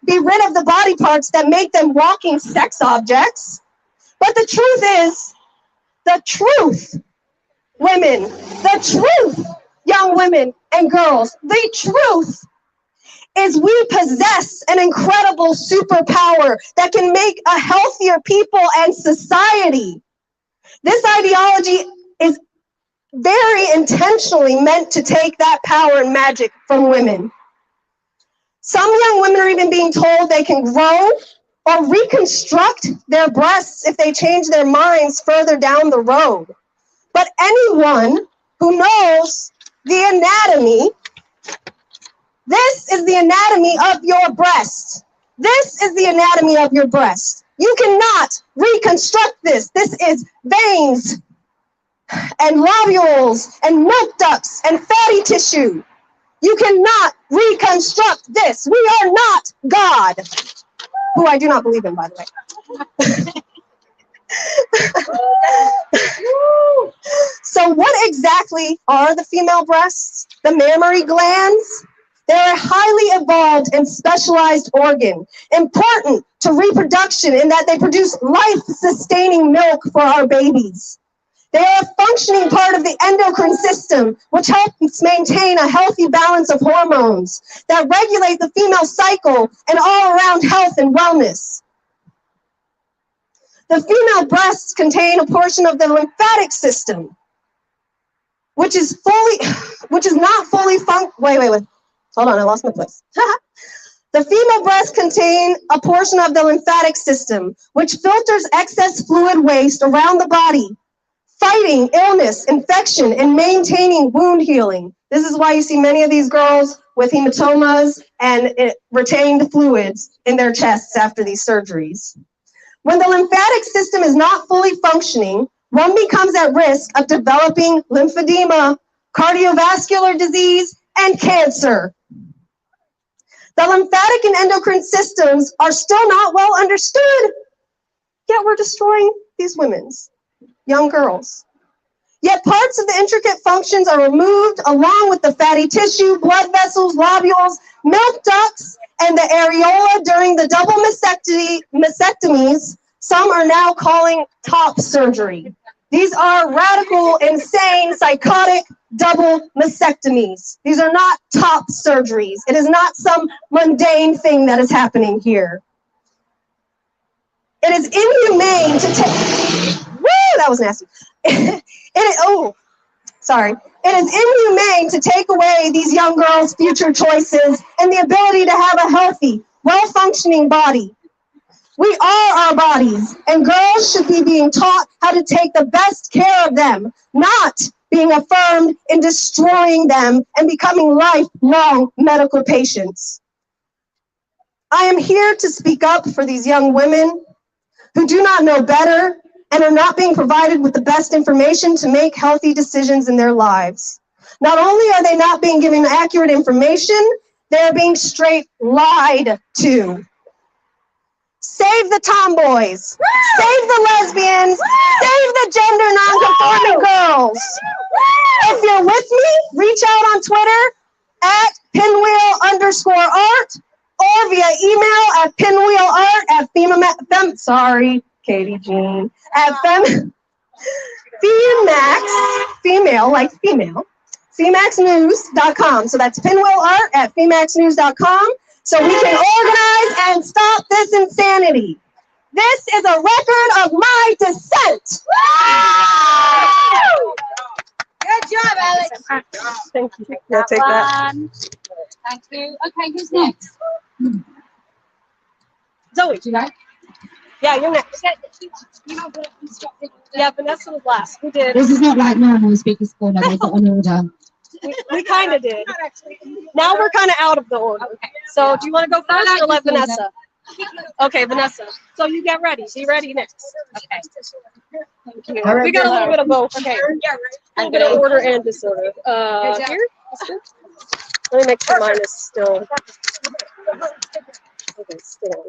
be rid of the body parts that make them walking sex objects. But the truth is, the truth, women, the truth, young women and girls, the truth is we possess an incredible superpower that can make a healthier people and society. This ideology is very intentionally meant to take that power and magic from women. Some young women are even being told they can grow or reconstruct their breasts if they change their minds further down the road. But anyone who knows the anatomy, this is the anatomy of your breast. This is the anatomy of your breast. You cannot reconstruct this. This is veins and lobules and milk ducts and fatty tissue. You cannot reconstruct this. We are not God, who I do not believe in, by the way. So what exactly are the female breasts? The mammary glands? They're a highly evolved and specialized organ, important to reproduction in that they produce life-sustaining milk for our babies. They are a functioning part of the endocrine system, which helps maintain a healthy balance of hormones that regulate the female cycle and all-around health and wellness. The female breasts contain a portion of the lymphatic system, which is not fully wait. Hold on, I lost my place. The female breasts contain a portion of the lymphatic system, which filters excess fluid waste around the body, fighting illness, infection, and maintaining wound healing. This is why you see many of these girls with hematomas and retained fluids in their chests after these surgeries. When the lymphatic system is not fully functioning, one becomes at risk of developing lymphedema, cardiovascular disease, and cancer. The lymphatic and endocrine systems are still not well understood, yet we're destroying these women's young girls. Yet parts of the intricate functions are removed along with the fatty tissue, blood vessels, lobules, milk ducts, and the areola during the double mastectomies. Some are now calling top surgery. These are radical, insane, psychotic double mastectomies. These are not top surgeries. It is not some mundane thing that is happening here. It is inhumane to take, woo, that was nasty. It is inhumane to take away these young girls' future choices and the ability to have a healthy, well-functioning body. We are our bodies, and girls should be being taught how to take the best care of them, not being affirmed in destroying them and becoming lifelong medical patients. I am here to speak up for these young women who do not know better and are not being provided with the best information to make healthy decisions in their lives. Not only are they not being given accurate information, they are being straight lied to. Save the tomboys, save the lesbians, save the gender non-conforming girls. If you're with me, reach out on Twitter at @pinwheel_art or via email at pinwheelart at sorry, Katy Jean, at FemaXX, female, like female, FemaXNews.com. So that's pinwheelart at FemaXNews.com, so we can organize and stop this insanity. This is a record of my descent. Good job, Alex. Thank you. Yeah, take that. Thank you. Okay, who's next? Zoe, do you know? Yeah, you're next. You know what instructed? Yeah, Vanessa was last. We did. This is not like normal speakers corner. They've got an order. We kind of did. Now we're kind of out of the order. Okay. So do you want to go first or let Vanessa? Okay, Vanessa. So you get ready. Be ready next. Okay. Thank you. We got a little bit of both. Okay. A bit of order and disorder. Here. Let me make sure mine is still. Okay, still.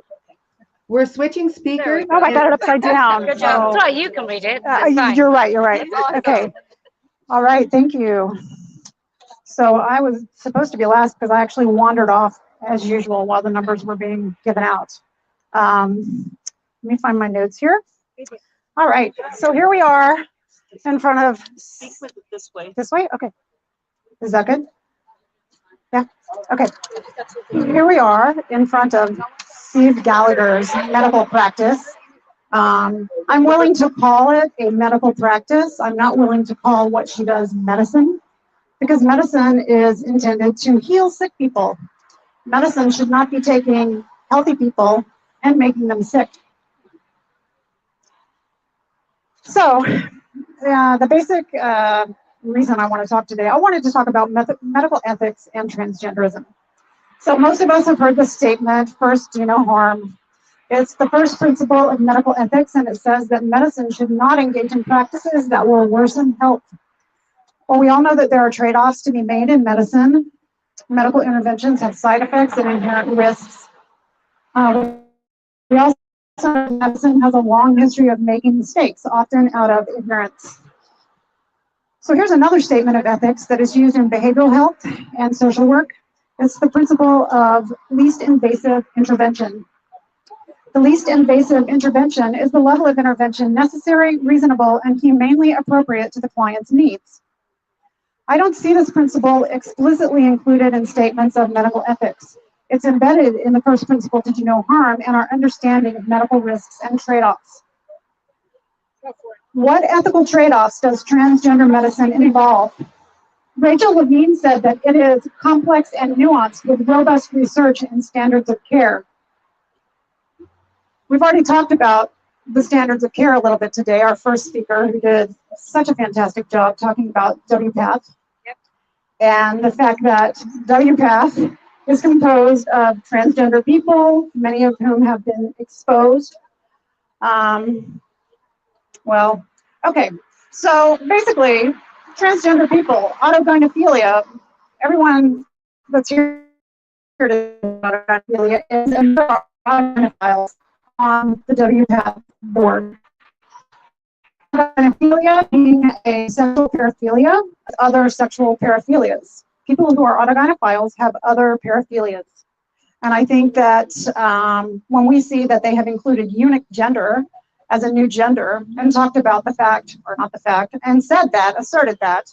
We're switching speakers. Oh, I got it upside down. Good job. So you can read it. You're right. You're right. Okay. All right. Thank you. So I was supposed to be last because I actually wandered off as usual while the numbers were being given out. Let me find my notes here. All right. So here we are in front of. Speak with it this way. This way? Okay. Is that good? Yeah. Okay. Here we are in front of Steve Gallagher's medical practice. I'm willing to call it a medical practice. I'm not willing to call what she does medicine, because medicine is intended to heal sick people. Medicine should not be taking healthy people and making them sick. So the basic reason I want to talk today, I wanted to talk about medical ethics and transgenderism. So most of us have heard the statement, first do no harm. It's the first principle of medical ethics, and it says that medicine should not engage in practices that will worsen health. Well, we all know that there are trade-offs to be made in medicine. Medical interventions have side effects and inherent risks. We also know that medicine has a long history of making mistakes, often out of ignorance. So here's another statement of ethics that is used in behavioral health and social work. It's the principle of least invasive intervention. The least invasive intervention is the level of intervention necessary, reasonable, and humanely appropriate to the client's needs. I don't see this principle explicitly included in statements of medical ethics. It's embedded in the first principle to do no harm and our understanding of medical risks and trade-offs. What ethical trade-offs does transgender medicine involve? Rachel Levine said that it is complex and nuanced with robust research and standards of care. We've already talked about the standards of care a little bit today. Our first speaker, who did such a fantastic job talking about WPATH, and the fact that WPATH is composed of transgender people, many of whom have been exposed. Well, okay, so basically, transgender people, autogynephilia, everyone that's here to autogynephilia is autogynephiles on the WPATH board. Autogynephilia being a sexual paraphilia, other sexual paraphilias. People who are autogynephiles have other paraphilias. And I think that when we see that they have included eunuch gender as a new gender and talked about the fact, or not the fact, and said that, asserted that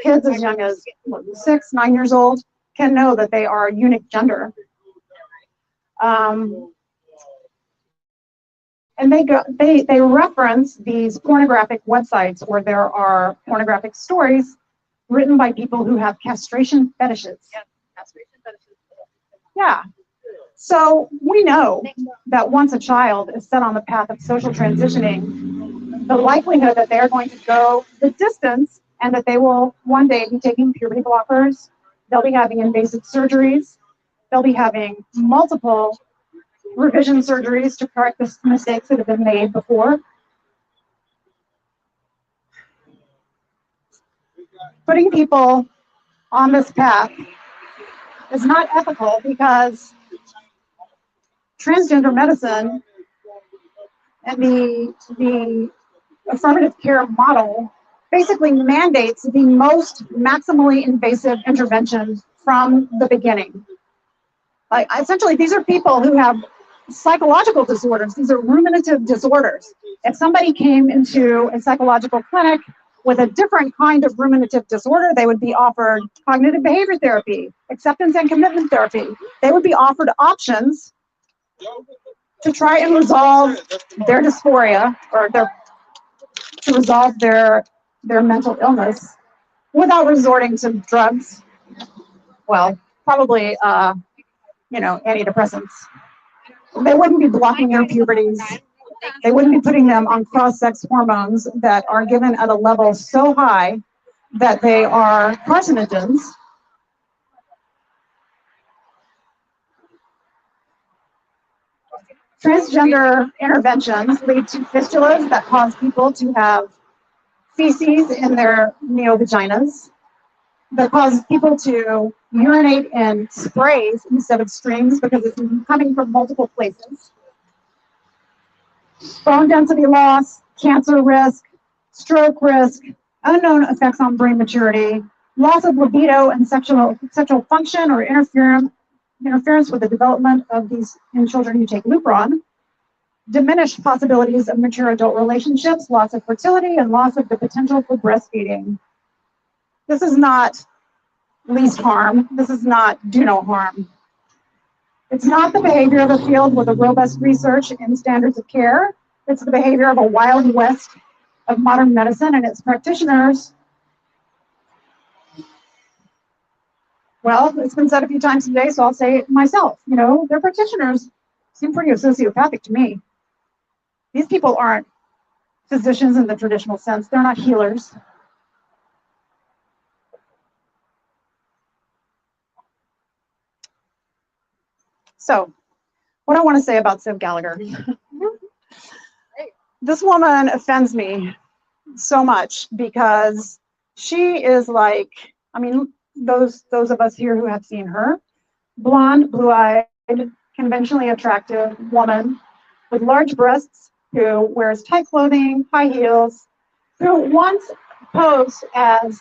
kids as young as 6, 9 years old can know that they are eunuch gender. And they reference these pornographic websites where there are pornographic stories written by people who have castration fetishes. Yeah. So we know that once a child is set on the path of social transitioning, the likelihood that they're going to go the distance and that they will one day be taking puberty blockers, they'll be having invasive surgeries, they'll be having multiple revision surgeries to correct the mistakes that have been made before. Putting people on this path is not ethical because transgender medicine and the affirmative care model basically mandates the most maximally invasive intervention from the beginning. Like, essentially, these are people who have psychological disorders. These are ruminative disorders. If somebody came into a psychological clinic with a different kind of ruminative disorder, they would be offered cognitive behavior therapy, acceptance and commitment therapy. They would be offered options to try and resolve their dysphoria, or to resolve their mental illness without resorting to drugs. Well, probably, antidepressants. They wouldn't be blocking their puberties. They wouldn't be putting them on cross-sex hormones that are given at a level so high that they are carcinogens. Transgender interventions lead to fistulas that cause people to have feces in their neovaginas, that cause people to urinate in sprays instead of streams because it's coming from multiple places. Bone density loss, cancer risk, stroke risk, unknown effects on brain maturity, loss of libido and sexual function or interference with the development of these in children who take Lupron, diminished possibilities of mature adult relationships, loss of fertility, and loss of the potential for breastfeeding. This is not least harm. This is not do no harm. It's not the behavior of a field with a robust research and standards of care. It's the behavior of a wild west of modern medicine and its practitioners. Well, it's been said a few times today, so I'll say it myself. Their practitioners seem pretty sociopathic to me. These people aren't physicians in the traditional sense. They're not healers. So, what I want to say about Civ Gallagher. This woman offends me so much because she is like, those of us here who have seen her, blonde, blue-eyed, conventionally attractive woman with large breasts who wears tight clothing, high heels, who once posed as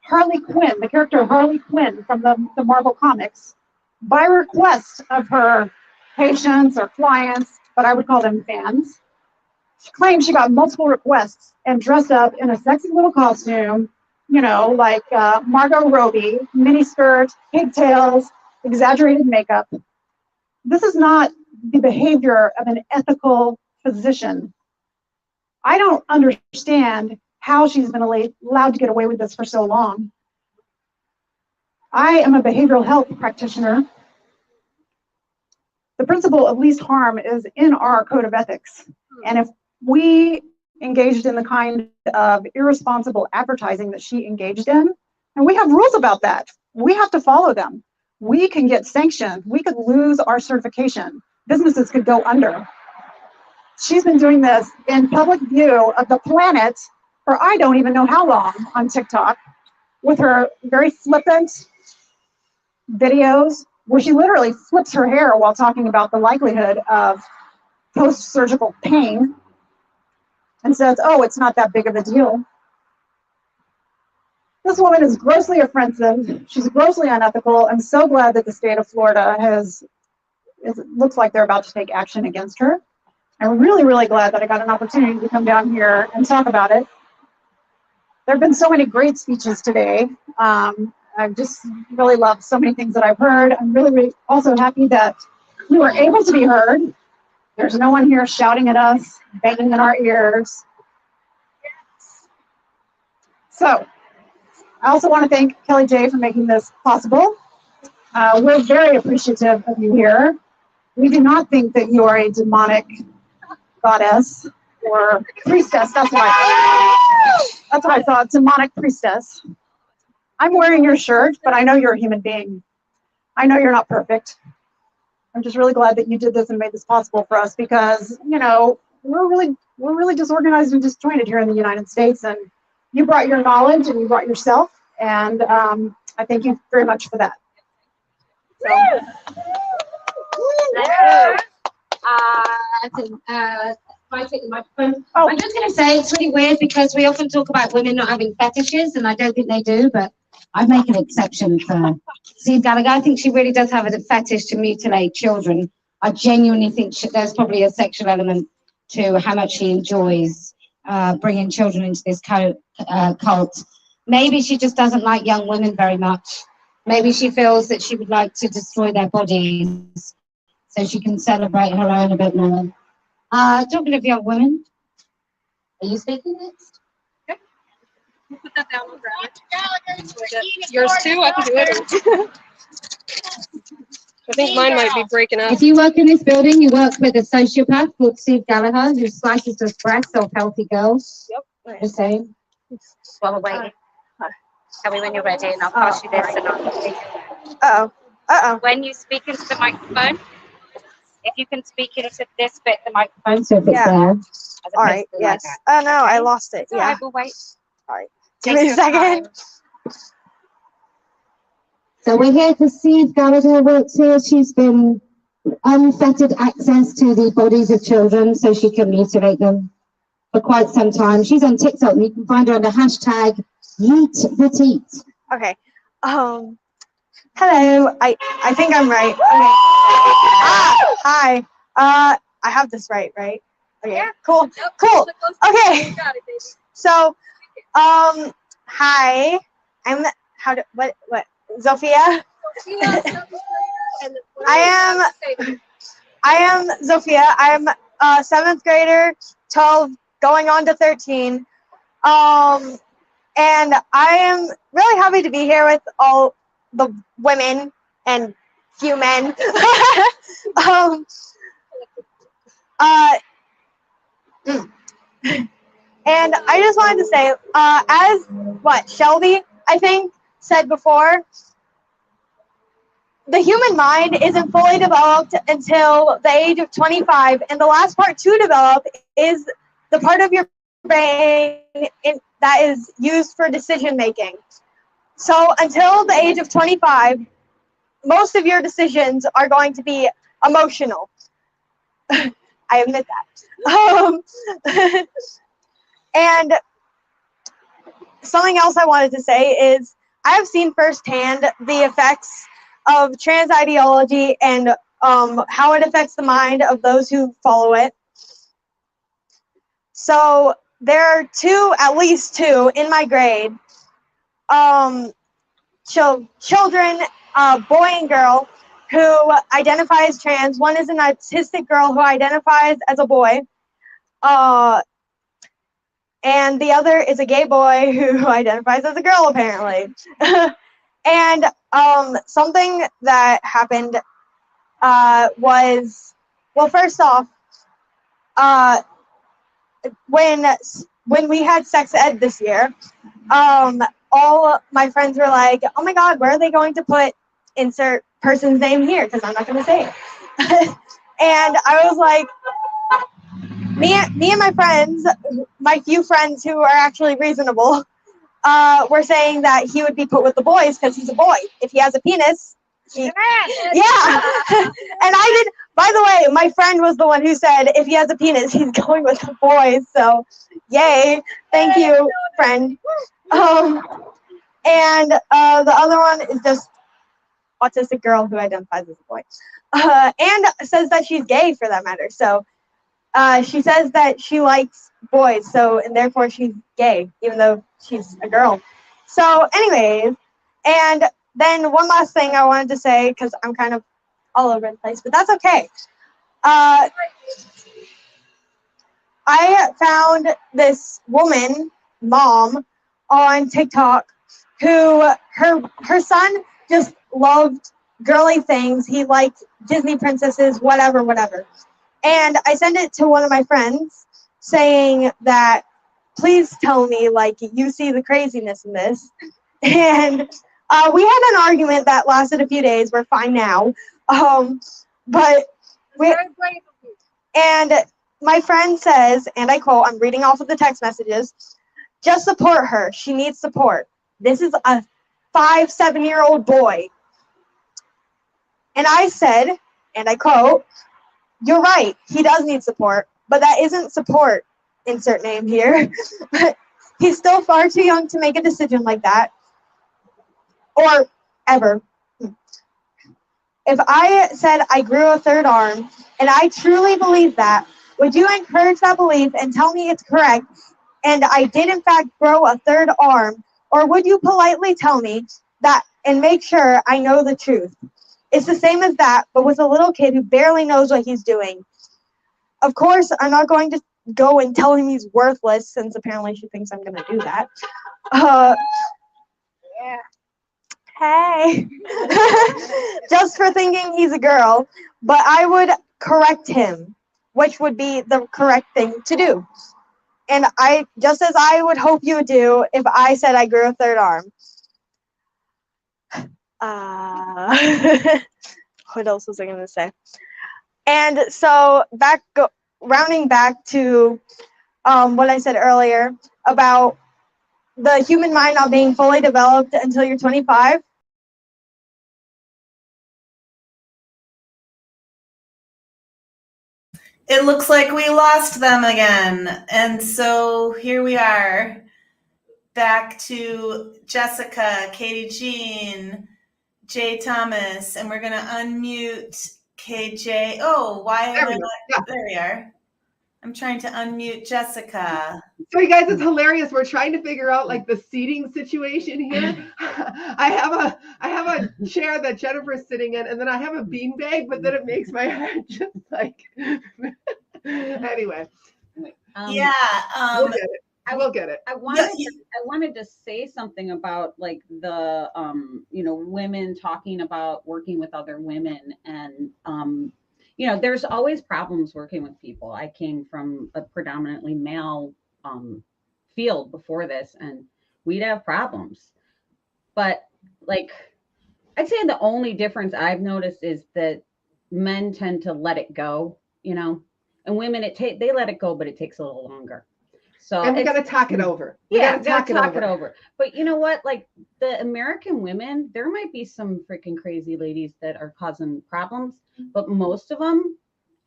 Harley Quinn, the character Harley Quinn from the Marvel Comics, by request of her patients or clients, but I would call them fans. She claims she got multiple requests and dressed up in a sexy little costume, like Margot Robbie, miniskirt, pigtails, exaggerated makeup. This is not the behavior of an ethical physician. I don't understand how she's been allowed to get away with this for so long. I am a behavioral health practitioner. The principle of least harm is in our code of ethics. And if we engaged in the kind of irresponsible advertising that she engaged in, and we have rules about that, we have to follow them. We can get sanctioned. We could lose our certification. Businesses could go under. She's been doing this in public view of the planet for I don't even know how long on TikTok, with her very flippant videos where she literally flips her hair while talking about the likelihood of post-surgical pain and says, oh, it's not that big of a deal. This woman is grossly offensive. She's grossly unethical. I'm so glad that the state of Florida it looks like they're about to take action against her. I'm really, really glad that I got an opportunity to come down here and talk about it. There have been so many great speeches today. I've just really loved so many things that I've heard. I'm really, really also happy that we were able to be heard. There's no one here shouting at us, banging in our ears. So, I also want to thank Kelly J for making this possible. We're very appreciative of you here. We do not think that you are a demonic goddess or priestess. That's what I thought, demonic priestess. I'm wearing your shirt, but I know you're a human being. I know you're not perfect. I'm just really glad that you did this and made this possible for us because, we're really disorganized and disjointed here in the United States, and you brought your knowledge and you brought yourself, and I thank you very much for that. I take the microphone. Oh. I'm just going to say it's really weird because we often talk about women not having fetishes, and I don't think they do, but I make an exception for Steve Gallagher. I think she really does have a fetish to mutilate children. I genuinely think there's probably a sexual element to how much she enjoys bringing children into this cult. Maybe she just doesn't like young women very much. Maybe she feels that she would like to destroy their bodies so she can celebrate her own a bit more. Talking of young women, are you speaking next? Yep. You put that down on the ground. Yours too? I can do it. I think mine might be breaking up. If you work in this building, you work with a sociopath called Steve Gallagher who slices the breasts of healthy girls. Yep. The same. While we're waiting, tell me when you're ready and I'll pass you this and Uh-oh. Uh-oh. When you speak into the microphone, if you can speak into this bit, the microphone. So if it's there. All right, yes. Oh no, I lost it. All right, we'll wait. All right. Give me a second. So we're here to see Gallagher works here. She's been unfettered access to the bodies of children so she can mutilate them for quite some time. She's on TikTok and you can find her under hashtag #YeetTheTeat. Okay. Hello. I think I'm right. Okay. Hi. I have this right? Okay. Yeah. Cool. Cool. Okay. So, hi. I'm what? Zofia. I am Zofia. I'm a 7th grader, 12, going on to 13. And I am really happy to be here with all the women and few men. And I just wanted to say, as Shelby, I think, said before, the human mind isn't fully developed until the age of 25, and the last part to develop is the part of your brain that is used for decision making. So until the age of 25, most of your decisions are going to be emotional. I admit that. And something else I wanted to say is I have seen firsthand the effects of trans ideology and how it affects the mind of those who follow it. So there are at least two in my grade, children, boy and girl, who identify as trans. One is an autistic girl who identifies as a boy, and the other is a gay boy who identifies as a girl, apparently. And something that happened was, well, first off, when we had sex ed this year, all my friends were like, oh my God, where are they going to put insert person's name here? Because I'm not going to say it. And I was like, me and my friends, my few friends who are actually reasonable, were saying that he would be put with the boys because he's a boy. If he has a penis, yeah. And I did. By the way, my friend was the one who said if he has a penis, he's going with the boys. So, yay! Thank you, friend. And the other one is just autistic girl who identifies as a boy, and says that she's gay for that matter. So, she says that she likes boys, and therefore she's gay, even though she's a girl. So, anyways, and then one last thing I wanted to say, because I'm kind of all over the place, but that's okay. I found this woman, mom, on TikTok, who her son just loved girly things. He liked Disney princesses, whatever. And I sent it to one of my friends saying that, please tell me, like, you see the craziness in this. And we had an argument that lasted a few days. We're fine now. But my friend says, and I quote, I'm reading off of the text messages, just support her. She needs support. This is a 5-7-year-old boy. And I said, and I quote, you're right, he does need support, but that isn't support, insert name here. He's still far too young to make a decision like that. or ever. If I said I grew a third arm and I truly believe that, would you encourage that belief and tell me it's correct and I did in fact grow a third arm, or would you politely tell me that and make sure I know the truth? It's the same as that, but with a little kid who barely knows what he's doing. Of course, I'm not going to go and tell him he's worthless, since apparently she thinks I'm going to do that. Yeah. Hey. Just for thinking he's a girl, but I would correct him, which would be the correct thing to do. And I, just as I would hope you would do if I said I grew a third arm. What else was I going to say? And so rounding back to what I said earlier about the human mind not being fully developed until you're 25. It looks like we lost them again. And so here we are, back to Jesika, Katy Jean, Jay Thomas, and we're going to unmute KJ. Oh, why am I not? There we are. I'm trying to unmute Jesika. So you guys, it's hilarious. We're trying to figure out like the seating situation here. I have a chair that Jennifer's sitting in, and then I have a beanbag, but then it makes my head just like anyway. Yeah. We'll get it. We'll get it. I wanted to say something about like the women talking about working with other women, and there's always problems working with people. I came from a predominantly male field before this, and we'd have problems. But like, I'd say the only difference I've noticed is that men tend to let it go, and women they let it go, but it takes a little longer. So and we got to talk it over. We yeah, got to talk it over. But you know what? Like the American women, there might be some freaking crazy ladies that are causing problems, but most of them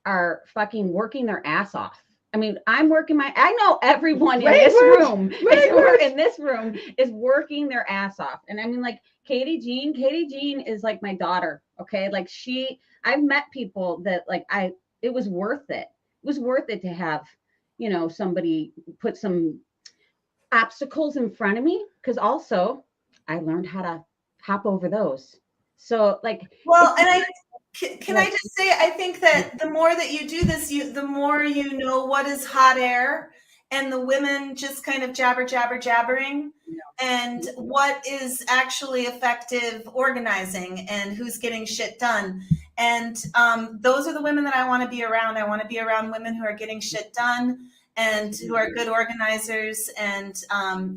are fucking working their ass off. I mean, I know everyone in this room is working their ass off. And I mean, like Katy Jean is like my daughter. Okay. Like I've met people that like, it was worth it. It was worth it to have, somebody put some obstacles in front of me. Cause also I learned how to hop over those. So like, well, and can I just say, I think that the more that you do this, the more you know what is hot air, and the women just kind of jabbering, and what is actually effective organizing and who's getting shit done. And those are the women that I want to be around. I want to be around women who are getting shit done and who are good organizers. And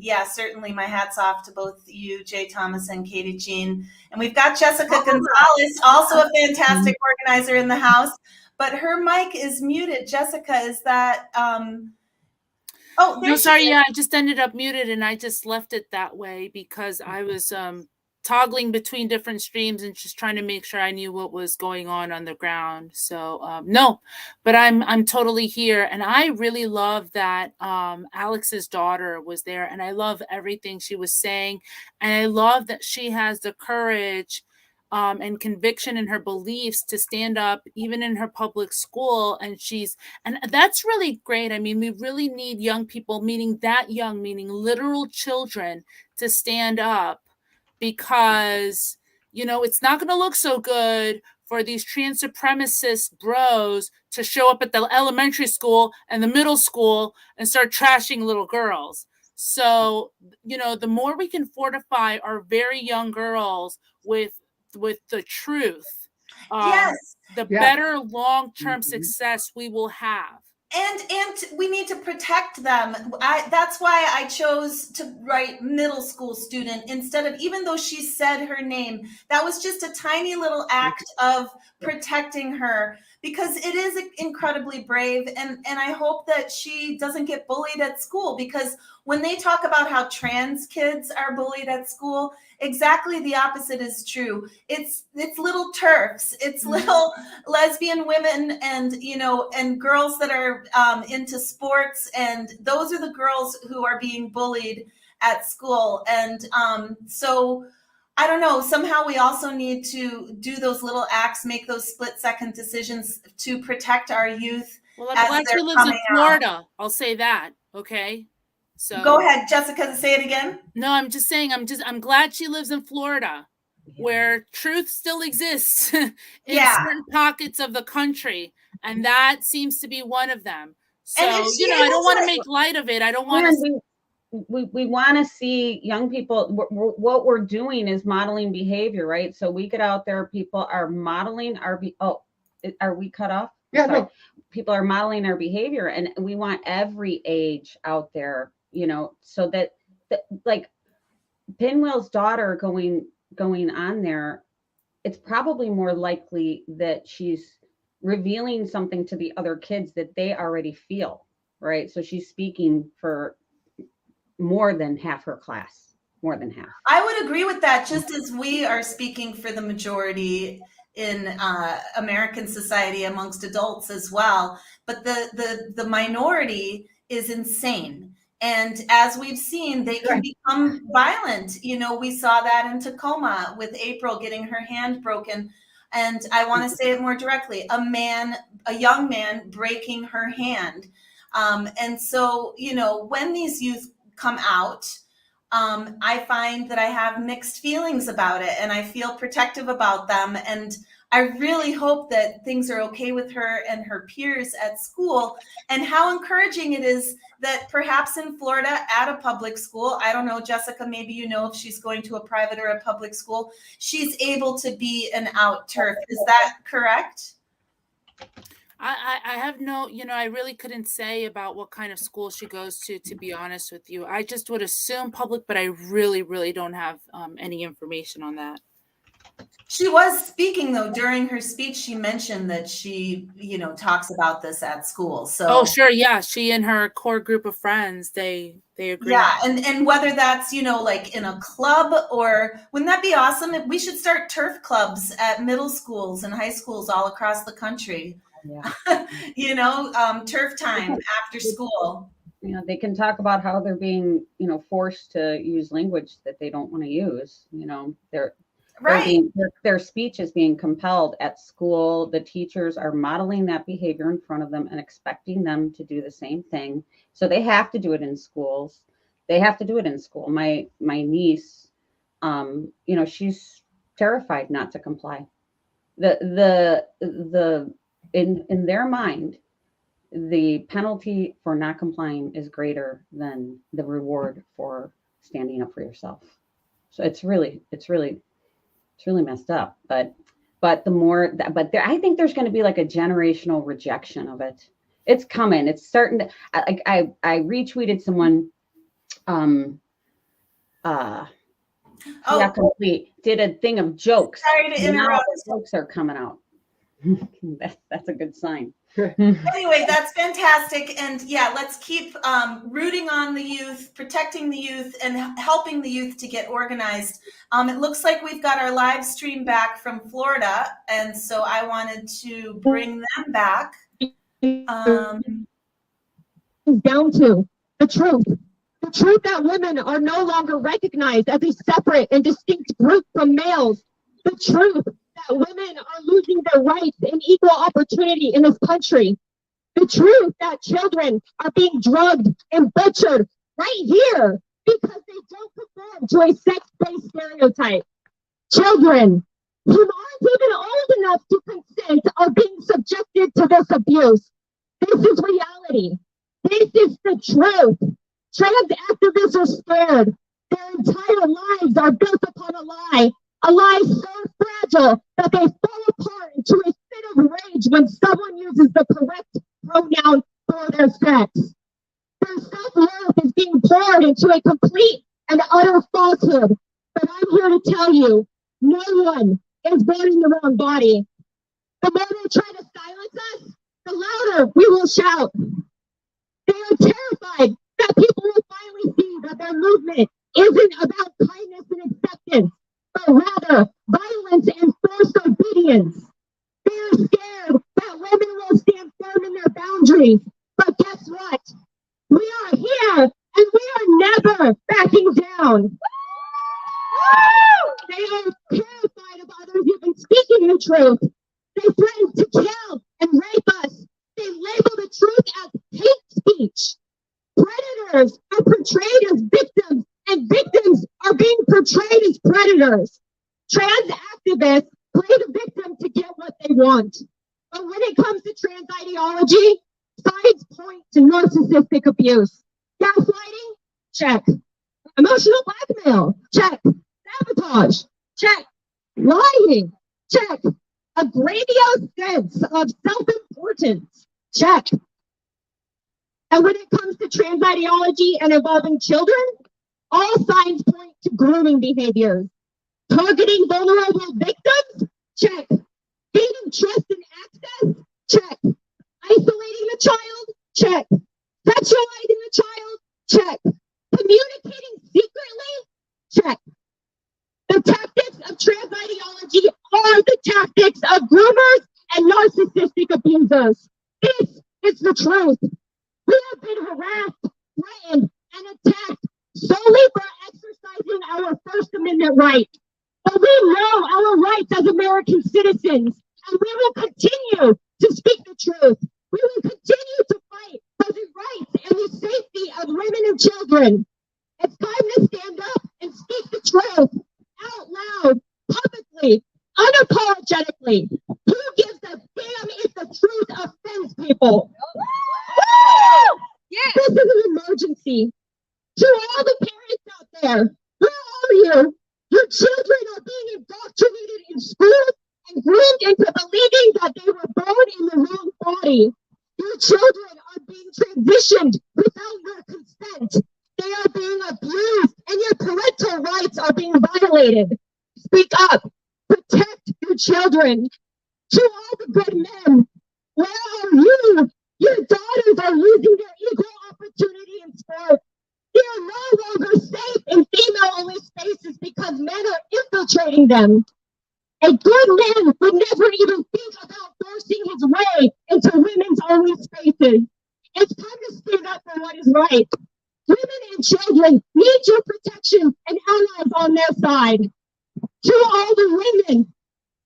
yeah, certainly my hat's off to both you, Jay Thomas, and Katy Jean. And we've got Jesika Gonzalez, also a fantastic organizer in the house, but her mic is muted. Jesika, is that, oh, no, sorry, yeah, I just ended up muted, and I just left it that way because I was toggling between different streams and just trying to make sure I knew what was going on the ground. So no, but I'm totally here, and I really love that Alex's daughter was there, and I love everything she was saying, and I love that she has the courage and conviction in her beliefs to stand up even in her public school, and that's really great. I mean, we really need young people, meaning literal children, to stand up, because it's not going to look so good for these trans supremacist bros to show up at the elementary school and the middle school and start trashing little girls. So the more we can fortify our very young girls with the truth, the better long-term success we will have. And we need to protect them. That's why I chose to write middle school student instead of, even though she said her name, that was just a tiny little act of protecting her, because it is incredibly brave. And I hope that she doesn't get bullied at school, because when they talk about how trans kids are bullied at school, exactly the opposite is true. It's little TERFs, it's little lesbian women, and and girls that are into sports, and those are the girls who are being bullied at school. And so I don't know, somehow we also need to do those little acts, make those split-second decisions to protect our youth. Well, I'm glad she lives in Florida. I'll say that. Okay. So go ahead, Jessica, say it again. No, I'm just saying, I'm glad she lives in Florida, where truth still exists in certain pockets of the country. And that seems to be one of them. So, you know, I don't want to make light of it. I don't want to. We want to see young people. What we're doing is modeling behavior, right? So we get out there, people are modeling our are we cut off? Yeah, no. People are modeling our behavior, and we want every age out there, you know, so that like Pinwheel's daughter going on there, it's probably more likely that she's revealing something to the other kids that they already feel, right? So she's speaking for more than half her class, more than half. I would agree with that, just as we are speaking for the majority in American society amongst adults as well. But the minority is insane. And as we've seen, they can become violent. You know, we saw that in Tacoma with April getting her hand broken. And I want to say it more directly, a young man breaking her hand. And so, you know, when these youth come out, I find that I have mixed feelings about it, and I feel protective about them. And I really hope that things are okay with her and her peers at school, and how encouraging it is that perhaps in Florida at a public school, I don't know, Jessica, maybe you know if she's going to a private or a public school, she's able to be an out TERF. Is that correct? I have no, you know, I really couldn't say about what kind of school she goes to be honest with you. I just would assume public, but I really, really don't have any information on that. She was speaking, though, during her speech, she mentioned that she, you know, talks about this at school. So, oh, sure. Yeah. She and her core group of friends, they agree. Yeah. And whether that's, you know, like in a club, or wouldn't that be awesome? If we should start TERF clubs at middle schools and high schools all across the country. Yeah. You know, TERF time after school. You know, they can talk about how they're being, you know, forced to use language that they don't want to use. You know, their speech is being compelled at school. The teachers are modeling that behavior in front of them and expecting them to do the same thing. So they have to do it in schools. They have to do it in school. My niece, you know, she's terrified not to comply. In their mind, the penalty for not complying is greater than the reward for standing up for yourself. So it's really messed up. But I think there's going to be like a generational rejection of it. It's coming. It's starting to. I retweeted someone. Complete did a thing of jokes. Sorry to interrupt. Now jokes are coming out. That's a good sign. Anyway, that's fantastic. And yeah, let's keep rooting on the youth, protecting the youth, and helping the youth to get organized. It looks like we've got our live stream back from Florida, and so I wanted to bring them back. Down to the truth that women are no longer recognized as a separate and distinct group from males. The truth that women are losing their rights and equal opportunity in this country. The truth that children are being drugged and butchered right here because they don't conform to a sex-based stereotype. Children who aren't even old enough to consent are being subjected to this abuse. This is reality. This is the truth. Trans activists are scared. Their entire lives are built upon a lie so fragile that they fall apart into a fit of rage when someone uses the correct pronoun for their sex. Their self-worth is being poured into a complete and utter falsehood. But I'm here to tell you, no one is born in the wrong body. The more they try to silence us, the louder we will shout. They are terrified that people will finally see that their movement isn't about kindness and acceptance, but rather violence and forced obedience. They are scared that women will stand firm in their boundaries. But guess what? We are here, and we are never backing down. Woo! They are terrified of others even speaking the truth. They threaten to kill and rape us. They label the truth as hate speech. Predators are portrayed as victims, and victims are being portrayed as predators. Trans activists play the victim to get what they want. But when it comes to trans ideology, sides point to narcissistic abuse. Gaslighting? Check. Emotional blackmail? Check. Sabotage? Check. Lying? Check. A grandiose sense of self-importance? Check. And when it comes to trans ideology and involving children, all signs point to grooming behaviors. Targeting vulnerable victims? Check. Gaining trust and access? Check. Isolating the child? Check. Sexualizing the child? Check. Communicating secretly? Check. The tactics of trans ideology are the tactics of groomers and narcissistic abusers. This is the truth. We have been harassed, threatened, and attacked solely for exercising our First Amendment right. But we know our rights as American citizens, and we will continue to speak the truth. We will continue to fight for the rights and the safety of women and children. It's time to stand up and speak the truth out loud, publicly, unapologetically. Who gives a damn if the truth offends people? Yes. This is an emergency. To all the parents out there, where are you? Your children are being indoctrinated in school and groomed into believing that they were born in the wrong body. Your children are being transitioned without your consent. They are being abused, and your parental rights are being violated. Speak up. Protect your children. To all the good men, where are you? Your daughters are losing their equal opportunity in sport. They are no longer safe in female-only spaces because men are infiltrating them. A good man would never even think about forcing his way into women's only spaces. It's time to stand up for what is right. Women and children need your protection and allies on their side. To all the women,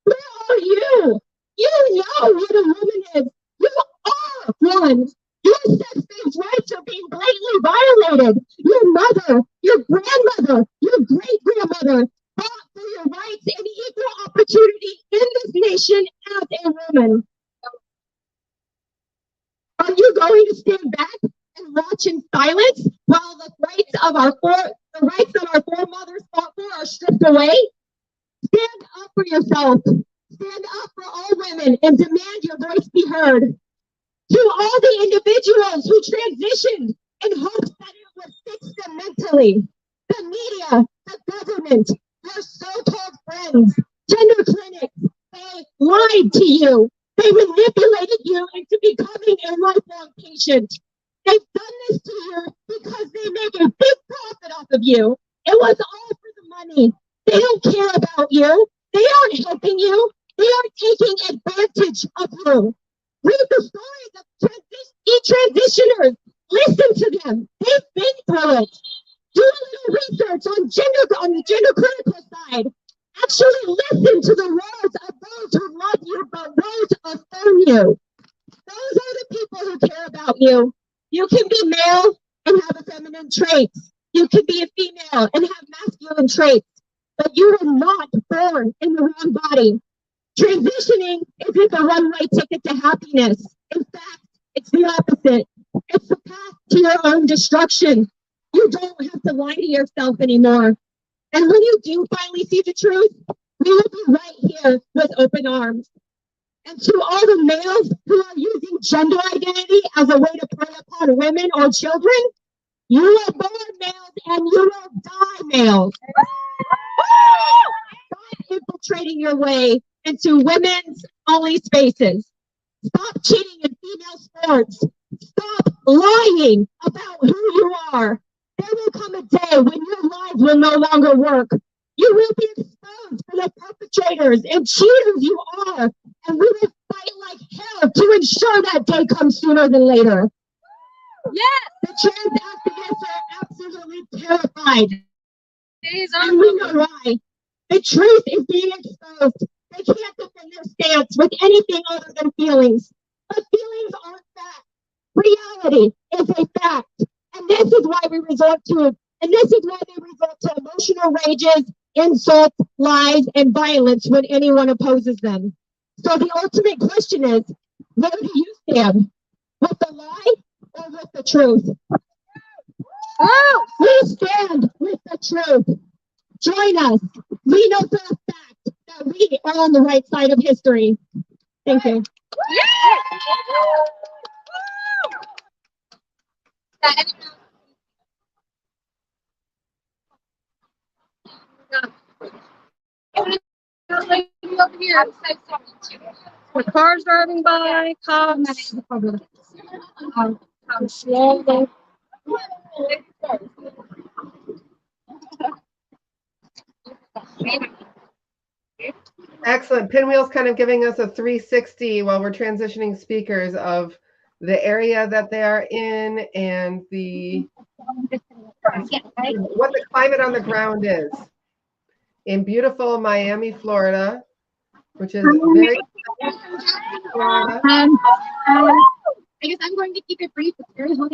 where are you? You know what a woman is. You are one. Your sex-based rights are being blatantly violated. Your mother, your grandmother, your great-grandmother fought for your rights and equal opportunity in this nation as a woman. Are you going to stand back and watch in silence while the rights that our foremothers fought for are stripped away? Stand up for yourself. Stand up for all women and demand your voice be heard. To all the individuals who transitioned in hopes that it would fix them mentally, the media, the government, your so-called friends, gender clinics, they lied to you. They manipulated you into becoming a lifelong patient. They've done this to you because they make a big profit off of you. It was all for the money. They don't care about you. They aren't helping you. They are taking advantage of you. Read the stories of detransitioners. Listen to them. They've been through it. Do a little research on the gender critical side. Actually listen to the words of those who love you but won't affirm you. Those are the people who care about you. You can be male and have feminine traits. You can be a female and have masculine traits. But you were not born in the wrong body. Transitioning isn't the one-way ticket to happiness. In fact, it's the opposite. It's the path to your own destruction. You don't have to lie to yourself anymore. And when you do finally see the truth, we will be right here with open arms. And to all the males who are using gender identity as a way to prey upon women or children, you are born males and you will die males. Stop infiltrating your way into women's only spaces. Stop cheating in female sports. Stop lying about who you are. There will come a day when your lives will no longer work. You will be exposed for the perpetrators and cheaters you are. And we will fight like hell to ensure that day comes sooner than later. Yes! The trans activists are absolutely terrified. And we know why. The truth is being exposed. They can't defend their stance with anything other than feelings. But feelings aren't fact. Reality is a fact. And this is why we resort to it. And this is why they resort to emotional rages, insults, lies, and violence when anyone opposes them. So the ultimate question is, where do you stand? With the lie or with the truth? We stand with the truth. Join us. We know for a fact that we are on the right side of history. Thank you. With cars driving by, cops. Slowly. Excellent. Pinwheel's kind of giving us a 360 while we're transitioning speakers of the area that they are in and what the climate on the ground is in beautiful Miami, Florida, which is very Florida. I guess I'm going to keep it brief. It's very hot.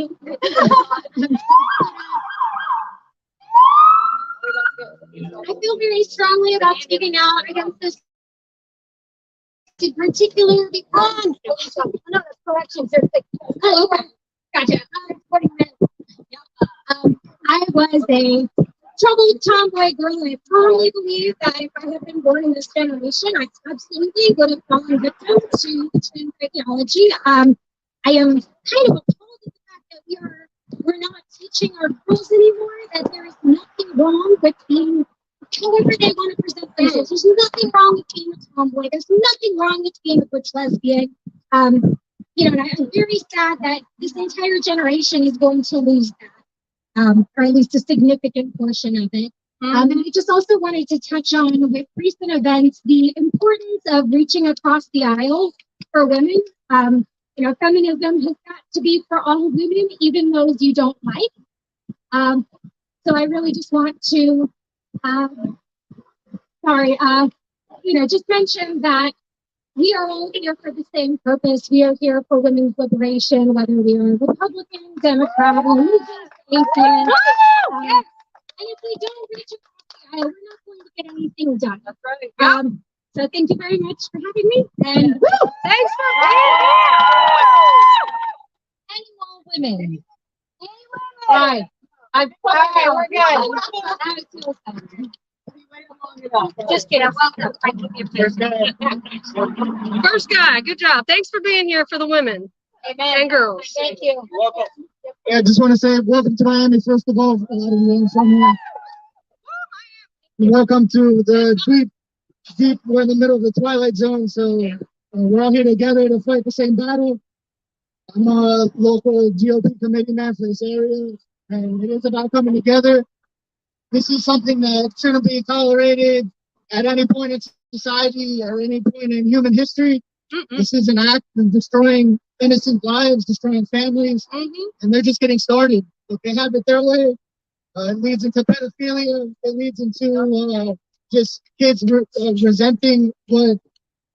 I feel very strongly about speaking out against this particular because no, that's correction. Oh, okay. Gotcha. 40 minutes. I was a troubled tomboy girl, and I firmly believe that if I had been born in this generation, I absolutely would have fallen victim to twin ideology. I am kind of appalled at the fact that we're not teaching our girls anymore that there is nothing wrong with being however they want to present themselves. There's nothing wrong with being a tomboy. There's nothing wrong with being a butch lesbian. And I'm very sad that this entire generation is going to lose that, or at least a significant portion of it. And I just also wanted to touch on, with recent events, the importance of reaching across the aisle for women. Feminism has got to be for all women, even those you don't like. So I really just want to, just mention that we are all here for the same purpose. We are here for women's liberation, whether we are Republican, Democrat, atheist. And if we don't reach across the aisle, we're not going to get anything done. That's right. So thank you very much for having me. And thanks for being here. Any more women? Right. We're good. Just kidding. Welcome. First guy, good job. Thanks for being here for the women. Amen. And girls. Thank you. Welcome. Yeah, I just want to say welcome to Miami, first of all. A lot of you from here. Welcome to the deep, we're in the middle of the twilight zone, so we're all here together to fight the same battle. I'm a local GOP committee man for this area, and it is about coming together. This is something that shouldn't be tolerated at any point in society or any point in human history. This is an act of destroying innocent lives, destroying families, and they're just getting started. If they have it their way, it leads into pedophilia. It leads into just kids resenting what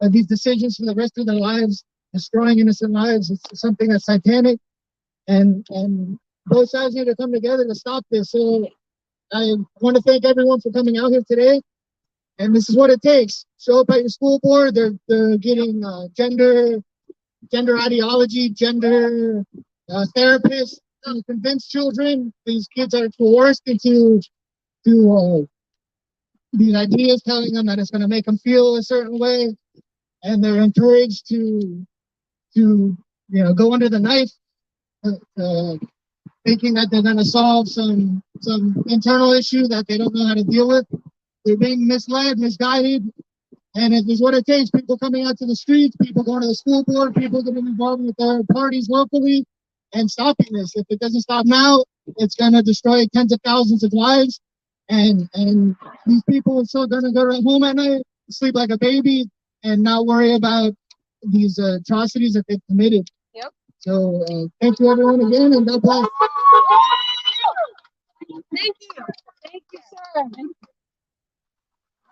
these decisions for the rest of their lives, destroying innocent lives. It's something that's satanic, and both sides need to come together to stop this. So I want to thank everyone for coming out here today. And this is what it takes. Show up at your school board. They're getting gender ideology, gender therapists to convince children. These kids are coerced into these ideas, telling them that it's going to make them feel a certain way, and they're encouraged to go under the knife, thinking that they're going to solve some internal issue that they don't know how to deal with. They're being misled, misguided, and it is what it takes. People coming out to the streets, people going to the school board, people getting involved with their parties locally, and stopping this. If it doesn't stop now, it's going to destroy tens of thousands of lives, and these people are still going to go home at night, sleep like a baby, and not worry about these atrocities that they've committed. Yep. So thank you everyone again, and God bless. Thank you. Thank you, sir.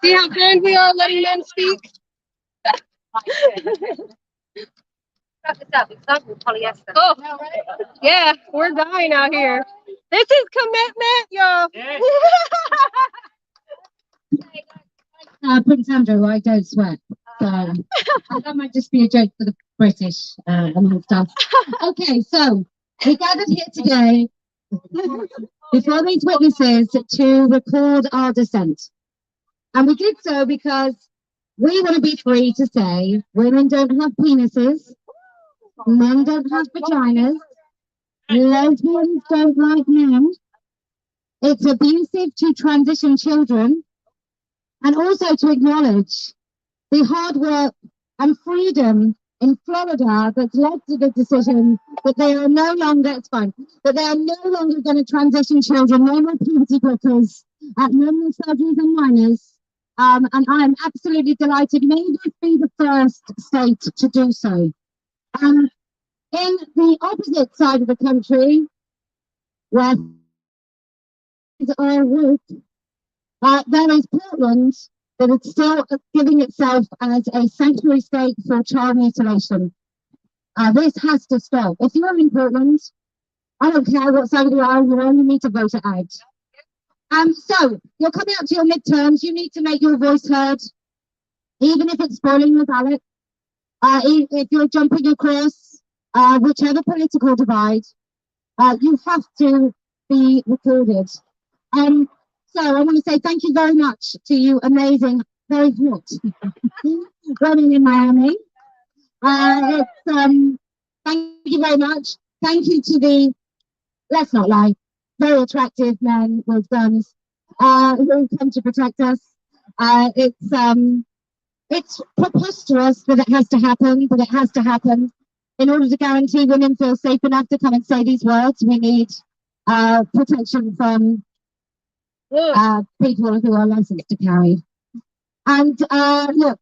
See how kind we are letting men speak? Oh, yeah, we're dying out here. This is commitment, y'all. Prince Andrew, I don't sweat. So that might just be a joke for the British amongst us. Okay, so we gathered here today before these witnesses to record our dissent. And we did so because we want to be free to say women don't have penises, men don't have vaginas, lesbians don't like men, it's abusive to transition children, and also to acknowledge the hard work and freedom in Florida that's led to the decision that they are no longer, it's fine, that they are no longer going to transition children, no more puberty blockers, no more surgeries on minors. And I'm absolutely delighted. May this be the first state to do so. In the opposite side of the country, where are weak, there is Portland that is still giving itself as a sanctuary state for child mutilation. This has to stop. If you're in Portland, I don't care what side of the aisle you're on, you need to vote it out. So you're coming up to your midterms, you need to make your voice heard, even if it's spoiling your ballot. If you're jumping across whichever political divide, you have to be recorded. So I want to say thank you very much to you amazing, very hot women in Miami. Thank you very much. Thank you to the, let's not lie, very attractive men with guns who come to protect us. It's preposterous that it has to happen, but it has to happen. In order to guarantee women feel safe enough to come and say these words, we need protection from people who are licensed to carry. And look,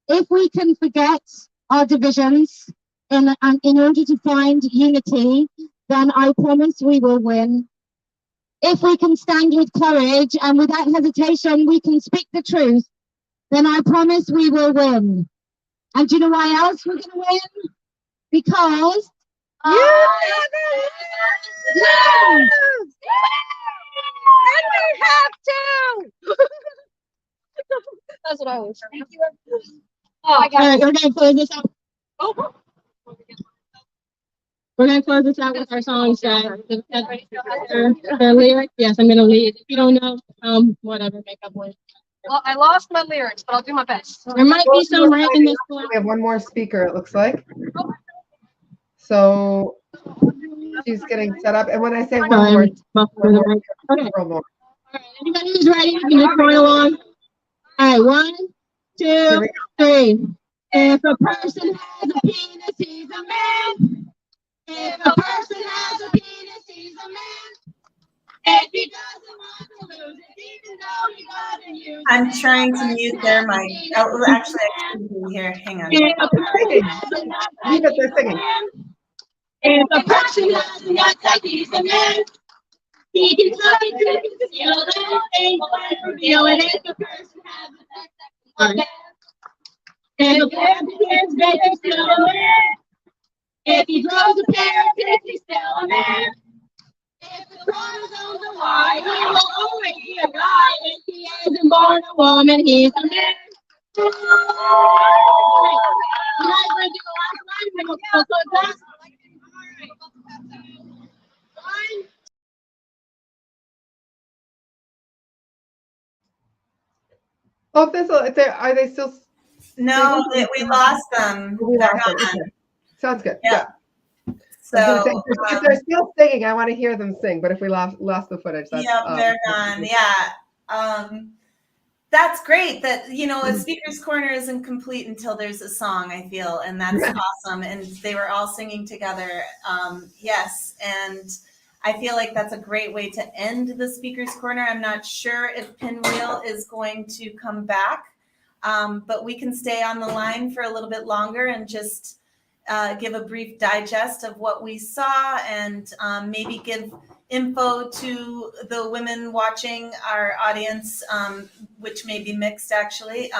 if we can forget our divisions in order to find unity, then I promise we will win. If we can stand with courage and without hesitation, we can speak the truth, then I promise we will win. And do you know why else we're going to win? Because you lose! And we have to! That's what I was saying. All right, we're going to close this out. We're going to close this out with our songs. Their lyrics. Yes, I'm going to lead. If you don't know, whatever, make up words. Well, I lost my lyrics, but I'll do my best. There might be some randomness. We have one more speaker, it looks like. So she's getting set up. And when I say one more, okay. One more. All right, anybody who's ready, you can just join along. All right, 1, 2, 3. If a person has a penis, he's a man. If a person has a penis, he's a man. If he doesn't want to lose it, even though he doesn't use it. I'm trying to mute their mic. Oh, actually, I can hear. Hang on. Leave it, they're singing. If a person has a nut, he's a man. He can suck it, drink it, steal it, ain't going to reveal it. If a person has a nut, he's a man. If a person is big, he's still a man. If he throws a pair of tits, he's still a man. If the chromosomes are Y, he will always be a guy. If he isn't born a woman, he's a man. You guys want to do the last line? Then we'll close that. Oh, Thistle, are they still? No, we lost them. They're gone. Sounds good. Yeah. So if they're still singing, I want to hear them sing. But if we lost the footage, that's they're gone. Yeah. That's great. That a speaker's corner isn't complete until there's a song. I feel, and that's awesome. And they were all singing together. Yes, and I feel like that's a great way to end the speaker's corner. I'm not sure if Pinwheel is going to come back, but we can stay on the line for a little bit longer and just give a brief digest of what we saw and maybe give info to the women watching our audience, which may be mixed actually,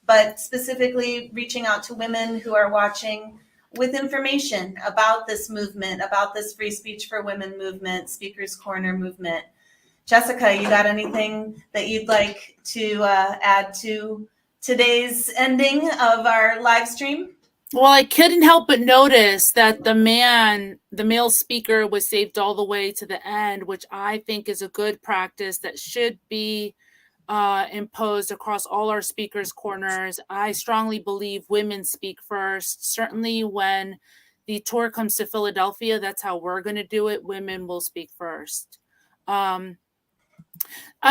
but specifically reaching out to women who are watching with information about this movement, about this Free Speech for Women movement, Speakers Corner movement. Jesika, you got anything that you'd like to add to today's ending of our live stream? Well, I couldn't help but notice that the male speaker was saved all the way to the end, which I think is a good practice that should be imposed across all our speakers' corners. I strongly believe women speak first. Certainly when the tour comes to Philadelphia, that's how we're going to do it. Women will speak first. I'm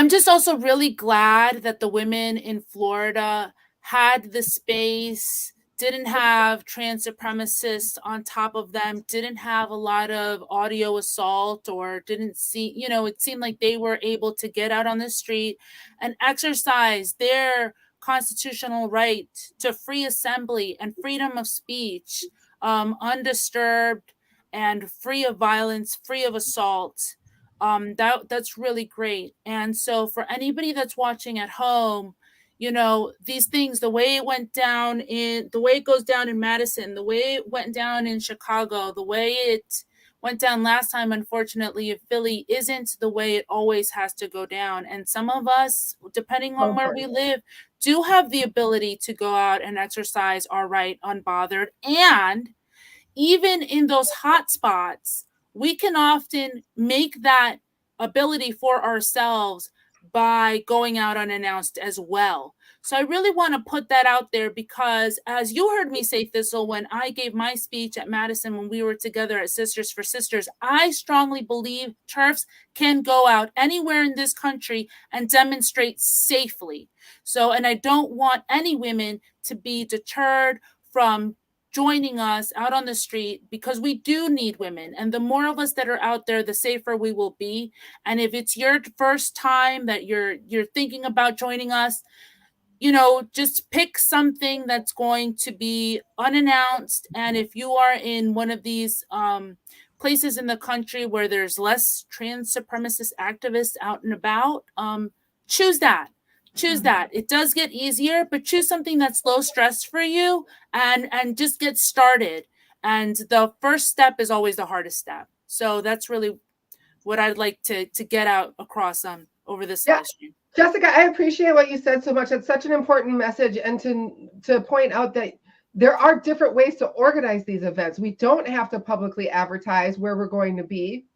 just also really glad that the women in Florida had the space, didn't have trans supremacists on top of them, didn't have a lot of audio assault, or didn't see, you know, it seemed like they were able to get out on the street and exercise their constitutional right to free assembly and freedom of speech, undisturbed and free of violence, free of assault. That's really great. And so for anybody that's watching at home, you know, these things, the way it went down the way it goes down in Madison, the way it went down in Chicago, the way it went down last time, unfortunately, in Philly, isn't the way it always has to go down. And some of us, depending on where we live, do have the ability to go out and exercise our right unbothered. And even in those hot spots, we can often make that ability for ourselves by going out unannounced as well. So I really want to put that out there because, as you heard me say, Thistle, when I gave my speech at Madison when we were together at Sisters for Sisters, I strongly believe TERFs can go out anywhere in this country and demonstrate safely. So, and I don't want any women to be deterred from joining us out on the street, because we do need women. And the more of us that are out there, the safer we will be. And if it's your first time that you're thinking about joining us, you know, just pick something that's going to be unannounced. And if you are in one of these places in the country where there's less trans supremacist activists out and about, choose that. Choose that. It does get easier, but choose something that's low stress for you and just get started. And the first step is always the hardest step. So that's really what I'd like to get out across over this live stream. Jesika, I appreciate what you said so much. It's such an important message, and to point out that there are different ways to organize these events. We don't have to publicly advertise where we're going to be.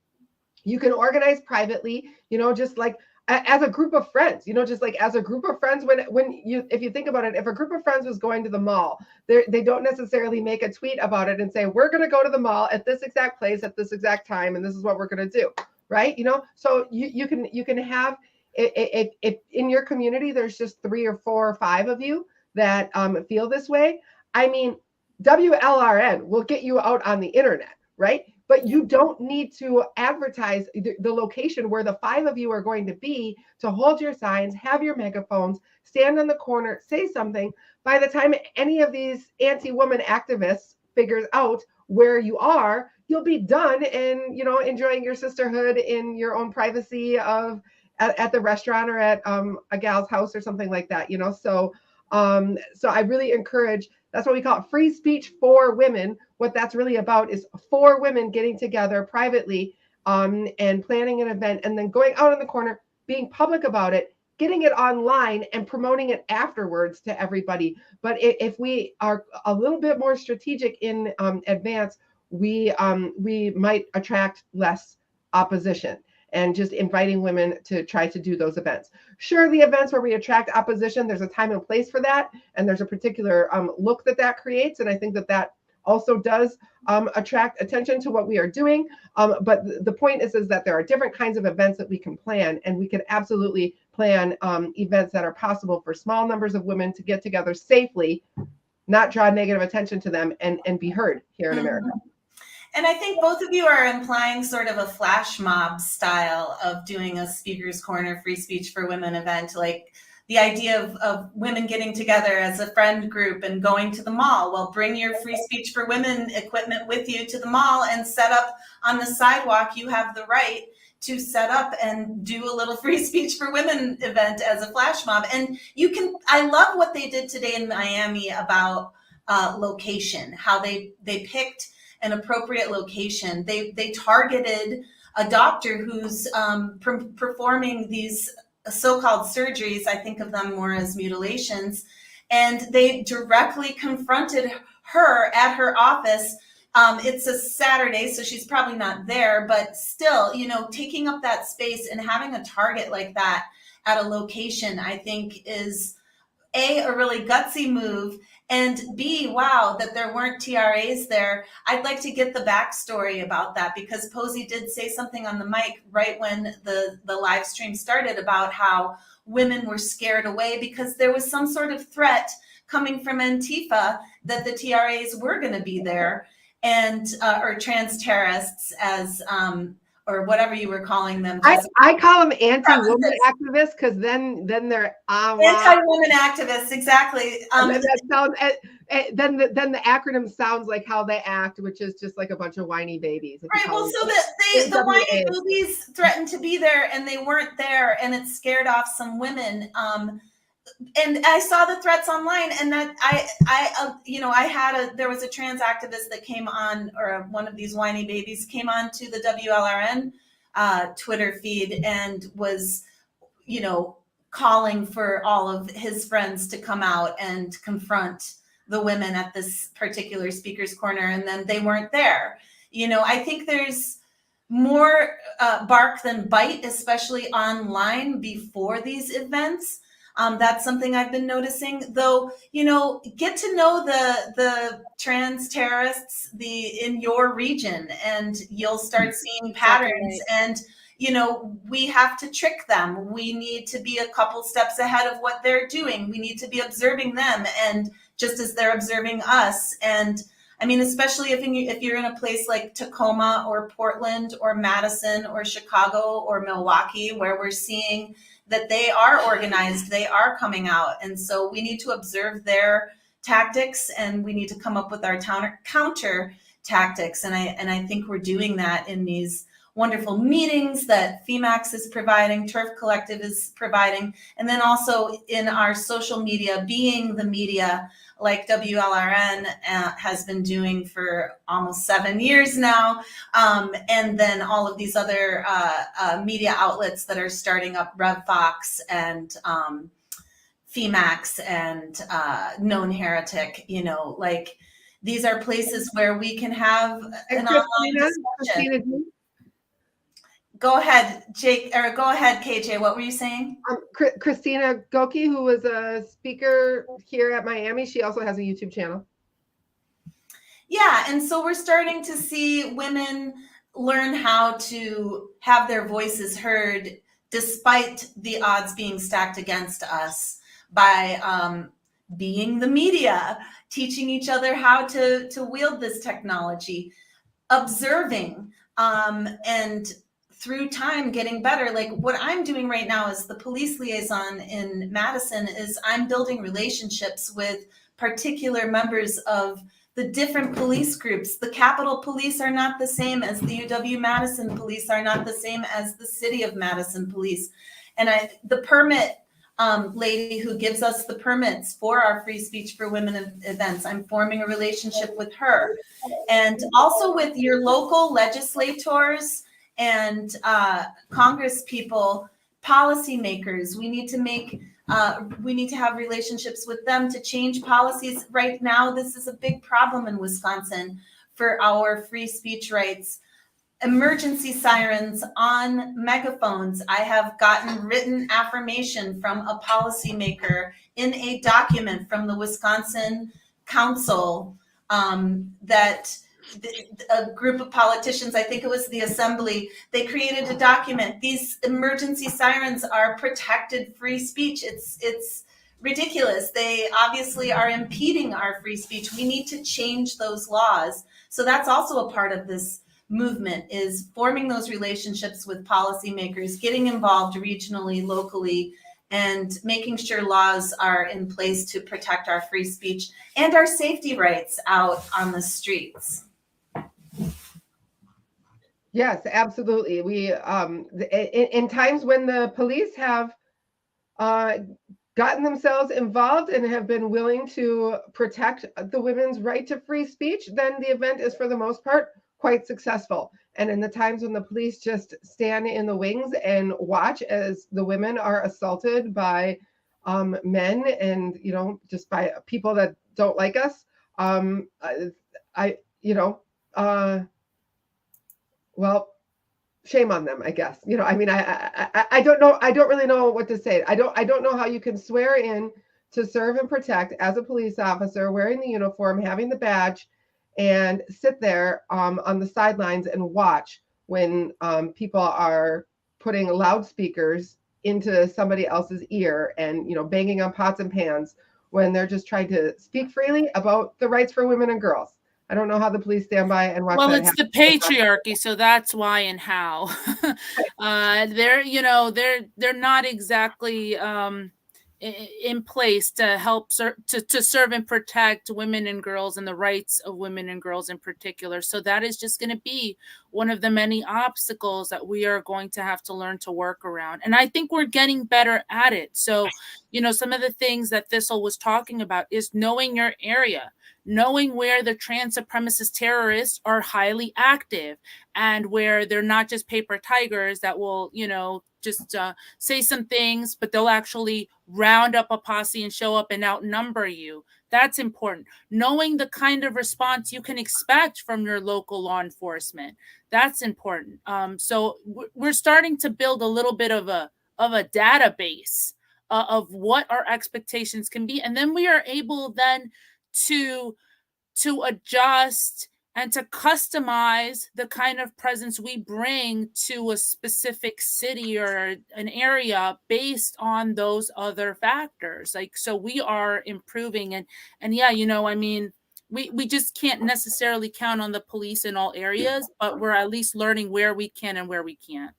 You can organize privately, you know, just like as a group of friends, you know, just like as a group of friends, if you think about it, if a group of friends was going to the mall, they don't necessarily make a tweet about it and say, we're going to go to the mall at this exact place at this exact time, and this is what we're going to do, right? You know, so you can have if in your community there's just 3 or 4 or 5 of you that feel this way. I mean, WLRN will get you out on the internet, right? But you don't need to advertise the location where the 5 of you are going to be to hold your signs, have your megaphones, stand on the corner, say something. By the time any of these anti-woman activists figures out where you are, you'll be done and, you know, enjoying your sisterhood in your own privacy of at the restaurant or at a gal's house or something like that, you know. So I really encourage, that's what we call it, free speech for women. What that's really about is 4 women getting together privately and planning an event, and then going out in the corner, being public about it, getting it online and promoting it afterwards to everybody. But if we are a little bit more strategic in advance, we might attract less opposition. And just inviting women to try to do those events. Sure, the events where we attract opposition, there's a time and place for that, and there's a particular look that creates, and I think that also does attract attention to what we are doing. But the point is that there are different kinds of events that we can plan, and we can absolutely plan events that are possible for small numbers of women to get together safely, not draw negative attention to them, and be heard here in America. And I think both of you are implying sort of a flash mob style of doing a Speakers Corner Free Speech for Women event, like the idea of women getting together as a friend group and going to the mall. Well, bring your Free Speech for Women equipment with you to the mall and set up on the sidewalk. You have the right to set up and do a little free speech for women event as a flash mob. And I love what they did today in Miami about location, how they picked an appropriate location. They targeted a doctor who's performing these so-called surgeries. I think of them more as mutilations. And they directly confronted her at her office. It's a Saturday, so she's probably not there, but still, taking up that space and having a target like that at a location, I think is A, really gutsy move, and B, wow, that there weren't TRAs there. I'd like to get the backstory about that, because Posey did say something on the mic right when the live stream started about how women were scared away because there was some sort of threat coming from Antifa that the TRAs were going to be there, and or trans terrorists, as or whatever you were calling them. I call them anti-woman activists, because then they're anti-woman activists, exactly. Then the acronym sounds like how they act, which is just like a bunch of whiny babies. Right. Well, so the whiny babies threatened to be there, and they weren't there, and it scared off some women. And I saw the threats online, and that there was a trans activist that came on, or one of these whiny babies came on to the WLRN Twitter feed and was, calling for all of his friends to come out and confront the women at this particular speaker's corner, and then they weren't there. I think there's more bark than bite, especially online before these events. That's something I've been noticing, though. Get to know the trans terrorists in your region, and you'll start seeing patterns. And we have to trick them. We need to be a couple steps ahead of what they're doing. We need to be observing them, and just as they're observing us. And I mean, especially if you're in a place like Tacoma or Portland or Madison or Chicago or Milwaukee, where we're seeing that they are organized, they are coming out. And so we need to observe their tactics, and we need to come up with our counter tactics. And I think we're doing that in these wonderful meetings that FemaXX is providing, TERF Collective is providing, and then also in our social media, being the media like WLRN has been doing for almost 7 years now. And then all of these other media outlets that are starting up, RevFox and FemaXX and Known Heretic, these are places where we can have an online discussion. Go ahead, Jake, or go ahead, KJ. What were you saying? Christina Goki, who was a speaker here at Miami, she also has a YouTube channel. Yeah, and so we're starting to see women learn how to have their voices heard despite the odds being stacked against us by being the media, teaching each other how to wield this technology, observing, and through time getting better. Like what I'm doing right now as the police liaison in Madison is I'm building relationships with particular members of the different police groups. The Capitol Police are not the same as the UW-Madison Police, are not the same as the City of Madison Police. And the permit lady who gives us the permits for our free speech for women events, I'm forming a relationship with her. And also with your local legislators and Congress people, policymakers, we need to have relationships with them to change policies. Right now, this is a big problem in Wisconsin for our free speech rights. Emergency sirens on megaphones. I have gotten written affirmation from a policymaker in a document from the Wisconsin Council that a group of politicians, I think it was the Assembly, they created a document. These emergency sirens are protected free speech. It's ridiculous. They obviously are impeding our free speech. We need to change those laws. So that's also a part of this movement, is forming those relationships with policymakers, getting involved regionally, locally, and making sure laws are in place to protect our free speech and our safety rights out on the streets. Yes, absolutely. We in times when the police have gotten themselves involved and have been willing to protect the women's right to free speech, then the event is for the most part quite successful. And in the times when the police just stand in the wings and watch as the women are assaulted by men and, you know, just by people that don't like us, well, shame on them, I guess. You know, I mean, I don't know. I don't really know what to say. I don't know how you can swear in to serve and protect as a police officer, wearing the uniform, having the badge, and sit there on the sidelines and watch when people are putting loudspeakers into somebody else's ear and, you know, banging on pots and pans when they're just trying to speak freely about the rights for women and girls. I don't know how the police stand by and watch. Well, that it's happen. the patriarchy, so that's why and how. They're, you know, they're not exactly in place to help to serve and protect women and girls and the rights of women and girls in particular. So that is just going to be one of the many obstacles that we are going to have to learn to work around. And I think we're getting better at it. So, you know, some of the things that Thistle was talking about is knowing your area, knowing where the trans supremacist terrorists are highly active and where they're not just paper tigers that will, you know, just say some things, but they'll actually round up a posse and show up and outnumber you. That's important. Knowing the kind of response you can expect from your local law enforcement. That's important. So we're starting to build a little bit of a database of what our expectations can be. And then we are able then to adjust and to customize the kind of presence we bring to a specific city or an area based on those other factors. Like, so we are improving and yeah, you know, I mean, we just can't necessarily count on the police in all areas, but we're at least learning where we can and where we can't.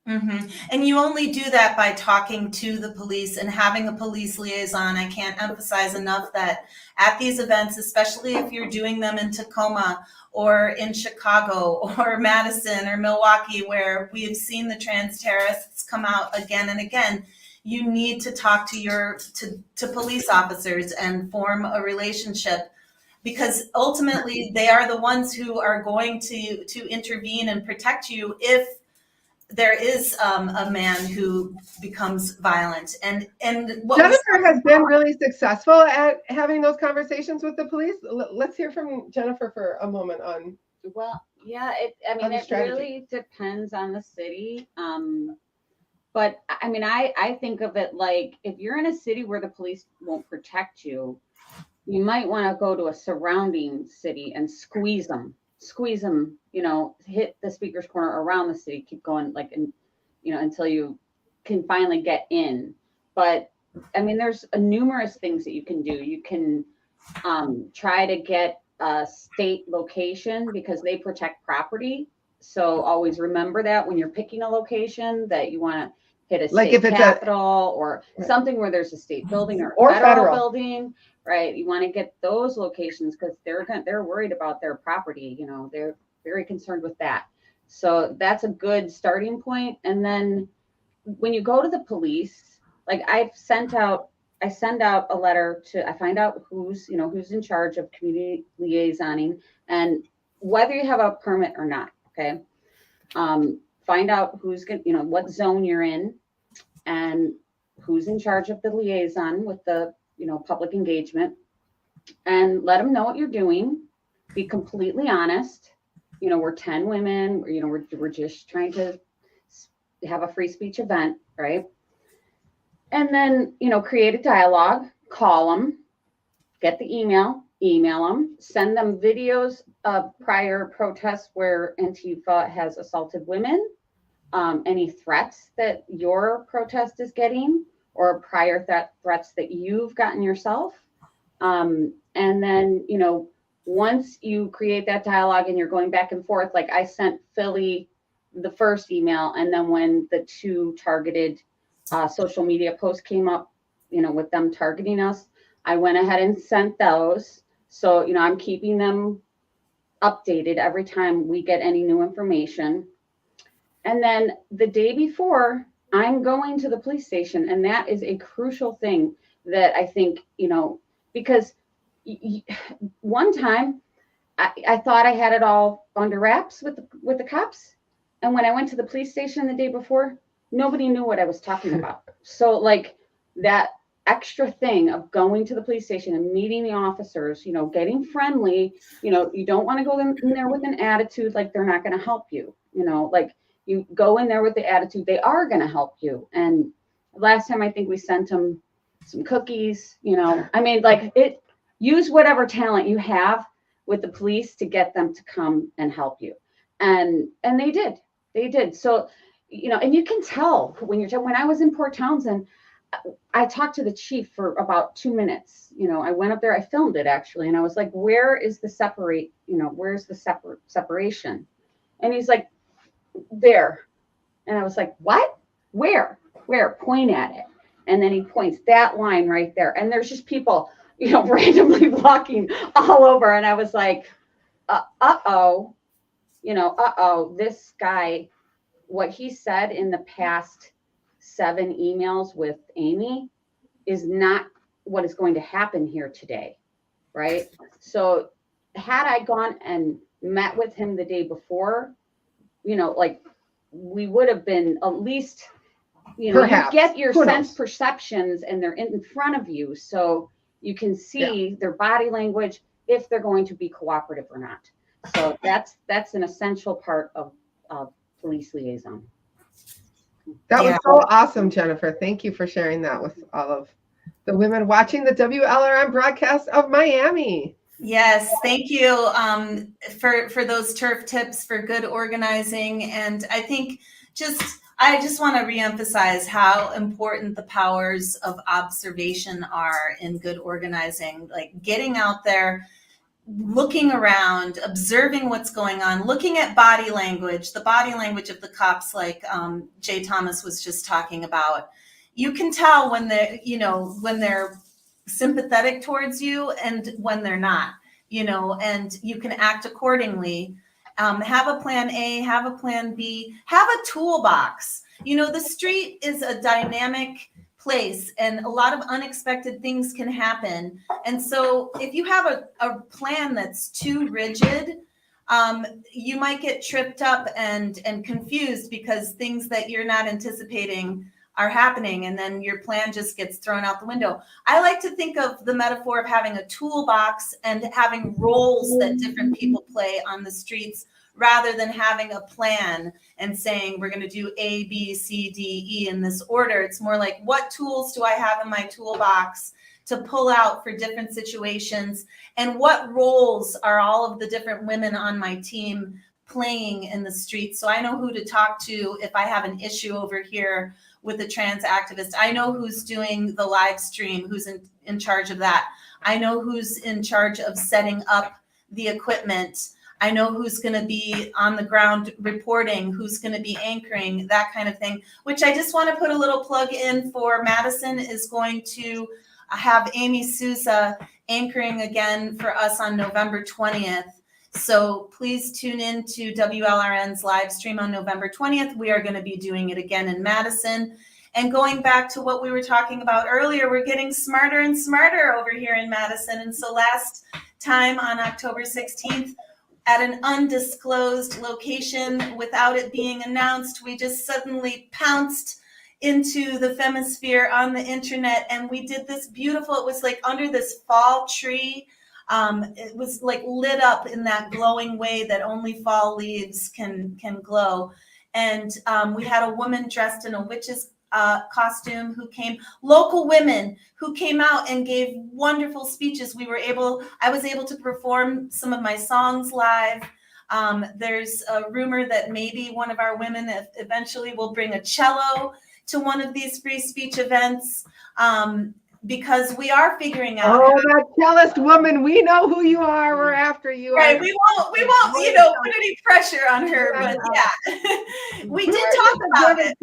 Mm-hmm. And you only do that by talking to the police and having a police liaison. I can't emphasize enough that at these events, especially if you're doing them in Tacoma or in Chicago or Madison or Milwaukee, where we have seen the trans terrorists come out again and again, you need to talk to to police officers and form a relationship, because ultimately they are the ones who are going to intervene and protect you if there is a man who becomes violent. And what Jennifer has been really successful at having those conversations with the police. Let's hear from Jennifer for a moment on. Well, yeah, it really depends on the city. But I mean, I think of it like, if you're in a city where the police won't protect you, you might want to go to a surrounding city and squeeze them, you know, hit the speaker's corner around the city, keep going, like, and, you know, until you can finally get in. But I mean, there's numerous things that you can do. You can try to get a state location because they protect property. So always remember that when you're picking a location, that you want to hit a state capital or something where there's a state building or federal building, right? You want to get those locations because they're worried about their property. You know, they're very concerned with that. So that's a good starting point. And then when you go to the police, like I send out a letter I find out who's in charge of community liaisoning and whether you have a permit or not. Okay. Find out who's going, you know, what zone you're in and who's in charge of the liaison with the, you know, public engagement, and let them know what you're doing. Be completely honest. You know, we're 10 women, you know, we're just trying to have a free speech event, right? And then, you know, create a dialogue, call them, get the email them, send them videos of prior protests where Antifa has assaulted women, any threats that your protest is getting, or prior threats that you've gotten yourself. And then, you know, once you create that dialogue and you're going back and forth, like I sent Philly the first email, and then when the two targeted social media posts came up, you know, with them targeting us, I went ahead and sent those. So, you know, I'm keeping them updated every time we get any new information. And then the day before, I'm going to the police station, and that is a crucial thing that I think, you know, because one time I thought I had it all under wraps with the cops, and when I went to the police station the day before, nobody knew what I was talking about. So like that extra thing of going to the police station and meeting the officers, you know, getting friendly, you know, you don't want to go in there with an attitude like they're not going to help you, you know, like you go in there with the attitude they are going to help you. And last time I think we sent them some cookies, you know, I mean, like use whatever talent you have with the police to get them to come and help you. And they did. So, you know, and you can tell when I was in Port Townsend, I talked to the chief for about 2 minutes. You know, I went up there, I filmed it actually. And I was like, where's the separation? And he's like, there. And I was like, what? Where? Point at it. And then he points that line right there. And there's just people, you know, randomly walking all over. And I was like, uh-oh, you know, this guy, what he said in the past 7 emails with Amy is not what is going to happen here today, right? So had I gone and met with him the day before, you know, like we would have been at least, you know, you get your sense perceptions and they're in front of you. So you can see their body language, if they're going to be cooperative or not. So that's an essential part of police liaison. That was so awesome, Jennifer. Thank you for sharing that with all of the women watching the WLRN broadcast of Miami. Yes, thank you for those TERF tips for good organizing. And I think I just want to reemphasize how important the powers of observation are in good organizing, like getting out there, looking around, observing what's going on, looking at body language, the body language of the cops, like Jay Thomas was just talking about. You can tell when they're, you know, when they're sympathetic towards you and when they're not, you know, and you can act accordingly. Have a plan A, have a plan B, have a toolbox. You know, the street is a dynamic place and a lot of unexpected things can happen. And so if you have a plan that's too rigid, you might get tripped up and confused because things that you're not anticipating are happening, and then your plan just gets thrown out the window. I like to think of the metaphor of having a toolbox and having roles that different people play on the streets, rather than having a plan and saying we're going to do A, B, C, D, E in this order. It's more like, what tools do I have in my toolbox to pull out for different situations, and what roles are all of the different women on my team playing in the streets? So I know who to talk to if I have an issue over here with a trans activist. I know who's doing the live stream, who's in charge of that. I know who's in charge of setting up the equipment. I know who's going to be on the ground reporting, who's going to be anchoring, that kind of thing, which I just want to put a little plug in for. Madison is going to have Amy Souza anchoring again for us on November 20th. So please tune in to WLRN's live stream on November 20th. We are going to be doing it again in Madison. And going back to what we were talking about earlier, we're getting smarter and smarter over here in Madison. And so last time on October 16th, at an undisclosed location without it being announced, we just suddenly pounced into the Femasphere on the internet, and we did this beautiful, it was like under this fall tree. It was like lit up in that glowing way that only fall leaves can glow. And we had a woman dressed in a witch's costume who came, local women who came out and gave wonderful speeches. I was able to perform some of my songs live. There's a rumor that maybe one of our women eventually will bring a cello to one of these free speech events. Because we are figuring out. Oh, that cellist woman, we know who you are. We're after you. Right, we won't, you know, put any pressure on her, but yeah, we did talk about it.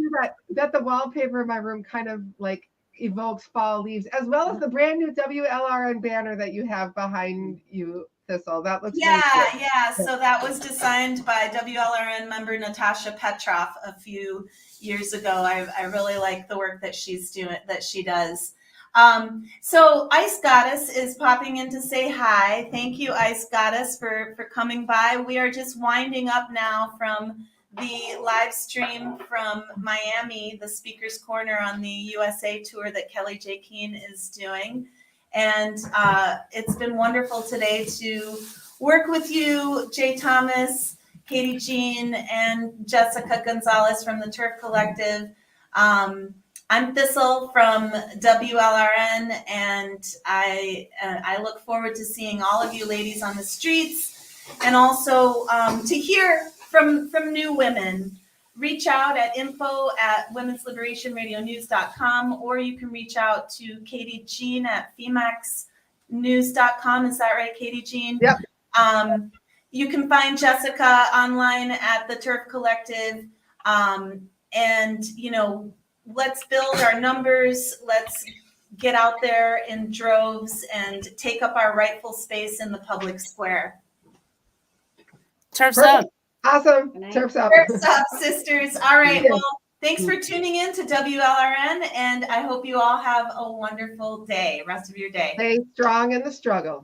That the wallpaper in my room kind of like evokes fall leaves, as well as the brand new WLRN banner that you have behind you Thistle. That looks Yeah, really good. yeah. So that was designed by WLRN member Natasha Petrov a few years ago. I really like the work that she's doing, that she does. So Ice Goddess is popping in to say hi. Thank you, Ice Goddess, for coming by. We are just winding up now from the live stream from Miami, the Speaker's Corner on the USA tour that Kelly J. Keene is doing. And it's been wonderful today to work with you, Jay Thomas, Katy Jean, and Jesika Gonzalez from the TERF Collective. I'm Thistle from WLRN, and I look forward to seeing all of you ladies on the streets, and also to hear from new women. Reach out at info@womensliberationradionews.com, or you can reach out to Katy Jean at FemaXX.news.com. Is that right, Katy Jean? Yep. You can find Jesika online at the TERF Collective. And, you know, let's build our numbers. Let's get out there in droves and take up our rightful space in the public square. TERF's up. Awesome. TERF's up. TERF's up, sisters. All right. Well, thanks for tuning in to WLRN, and I hope you all have a wonderful day, rest of your day. Stay strong in the struggle.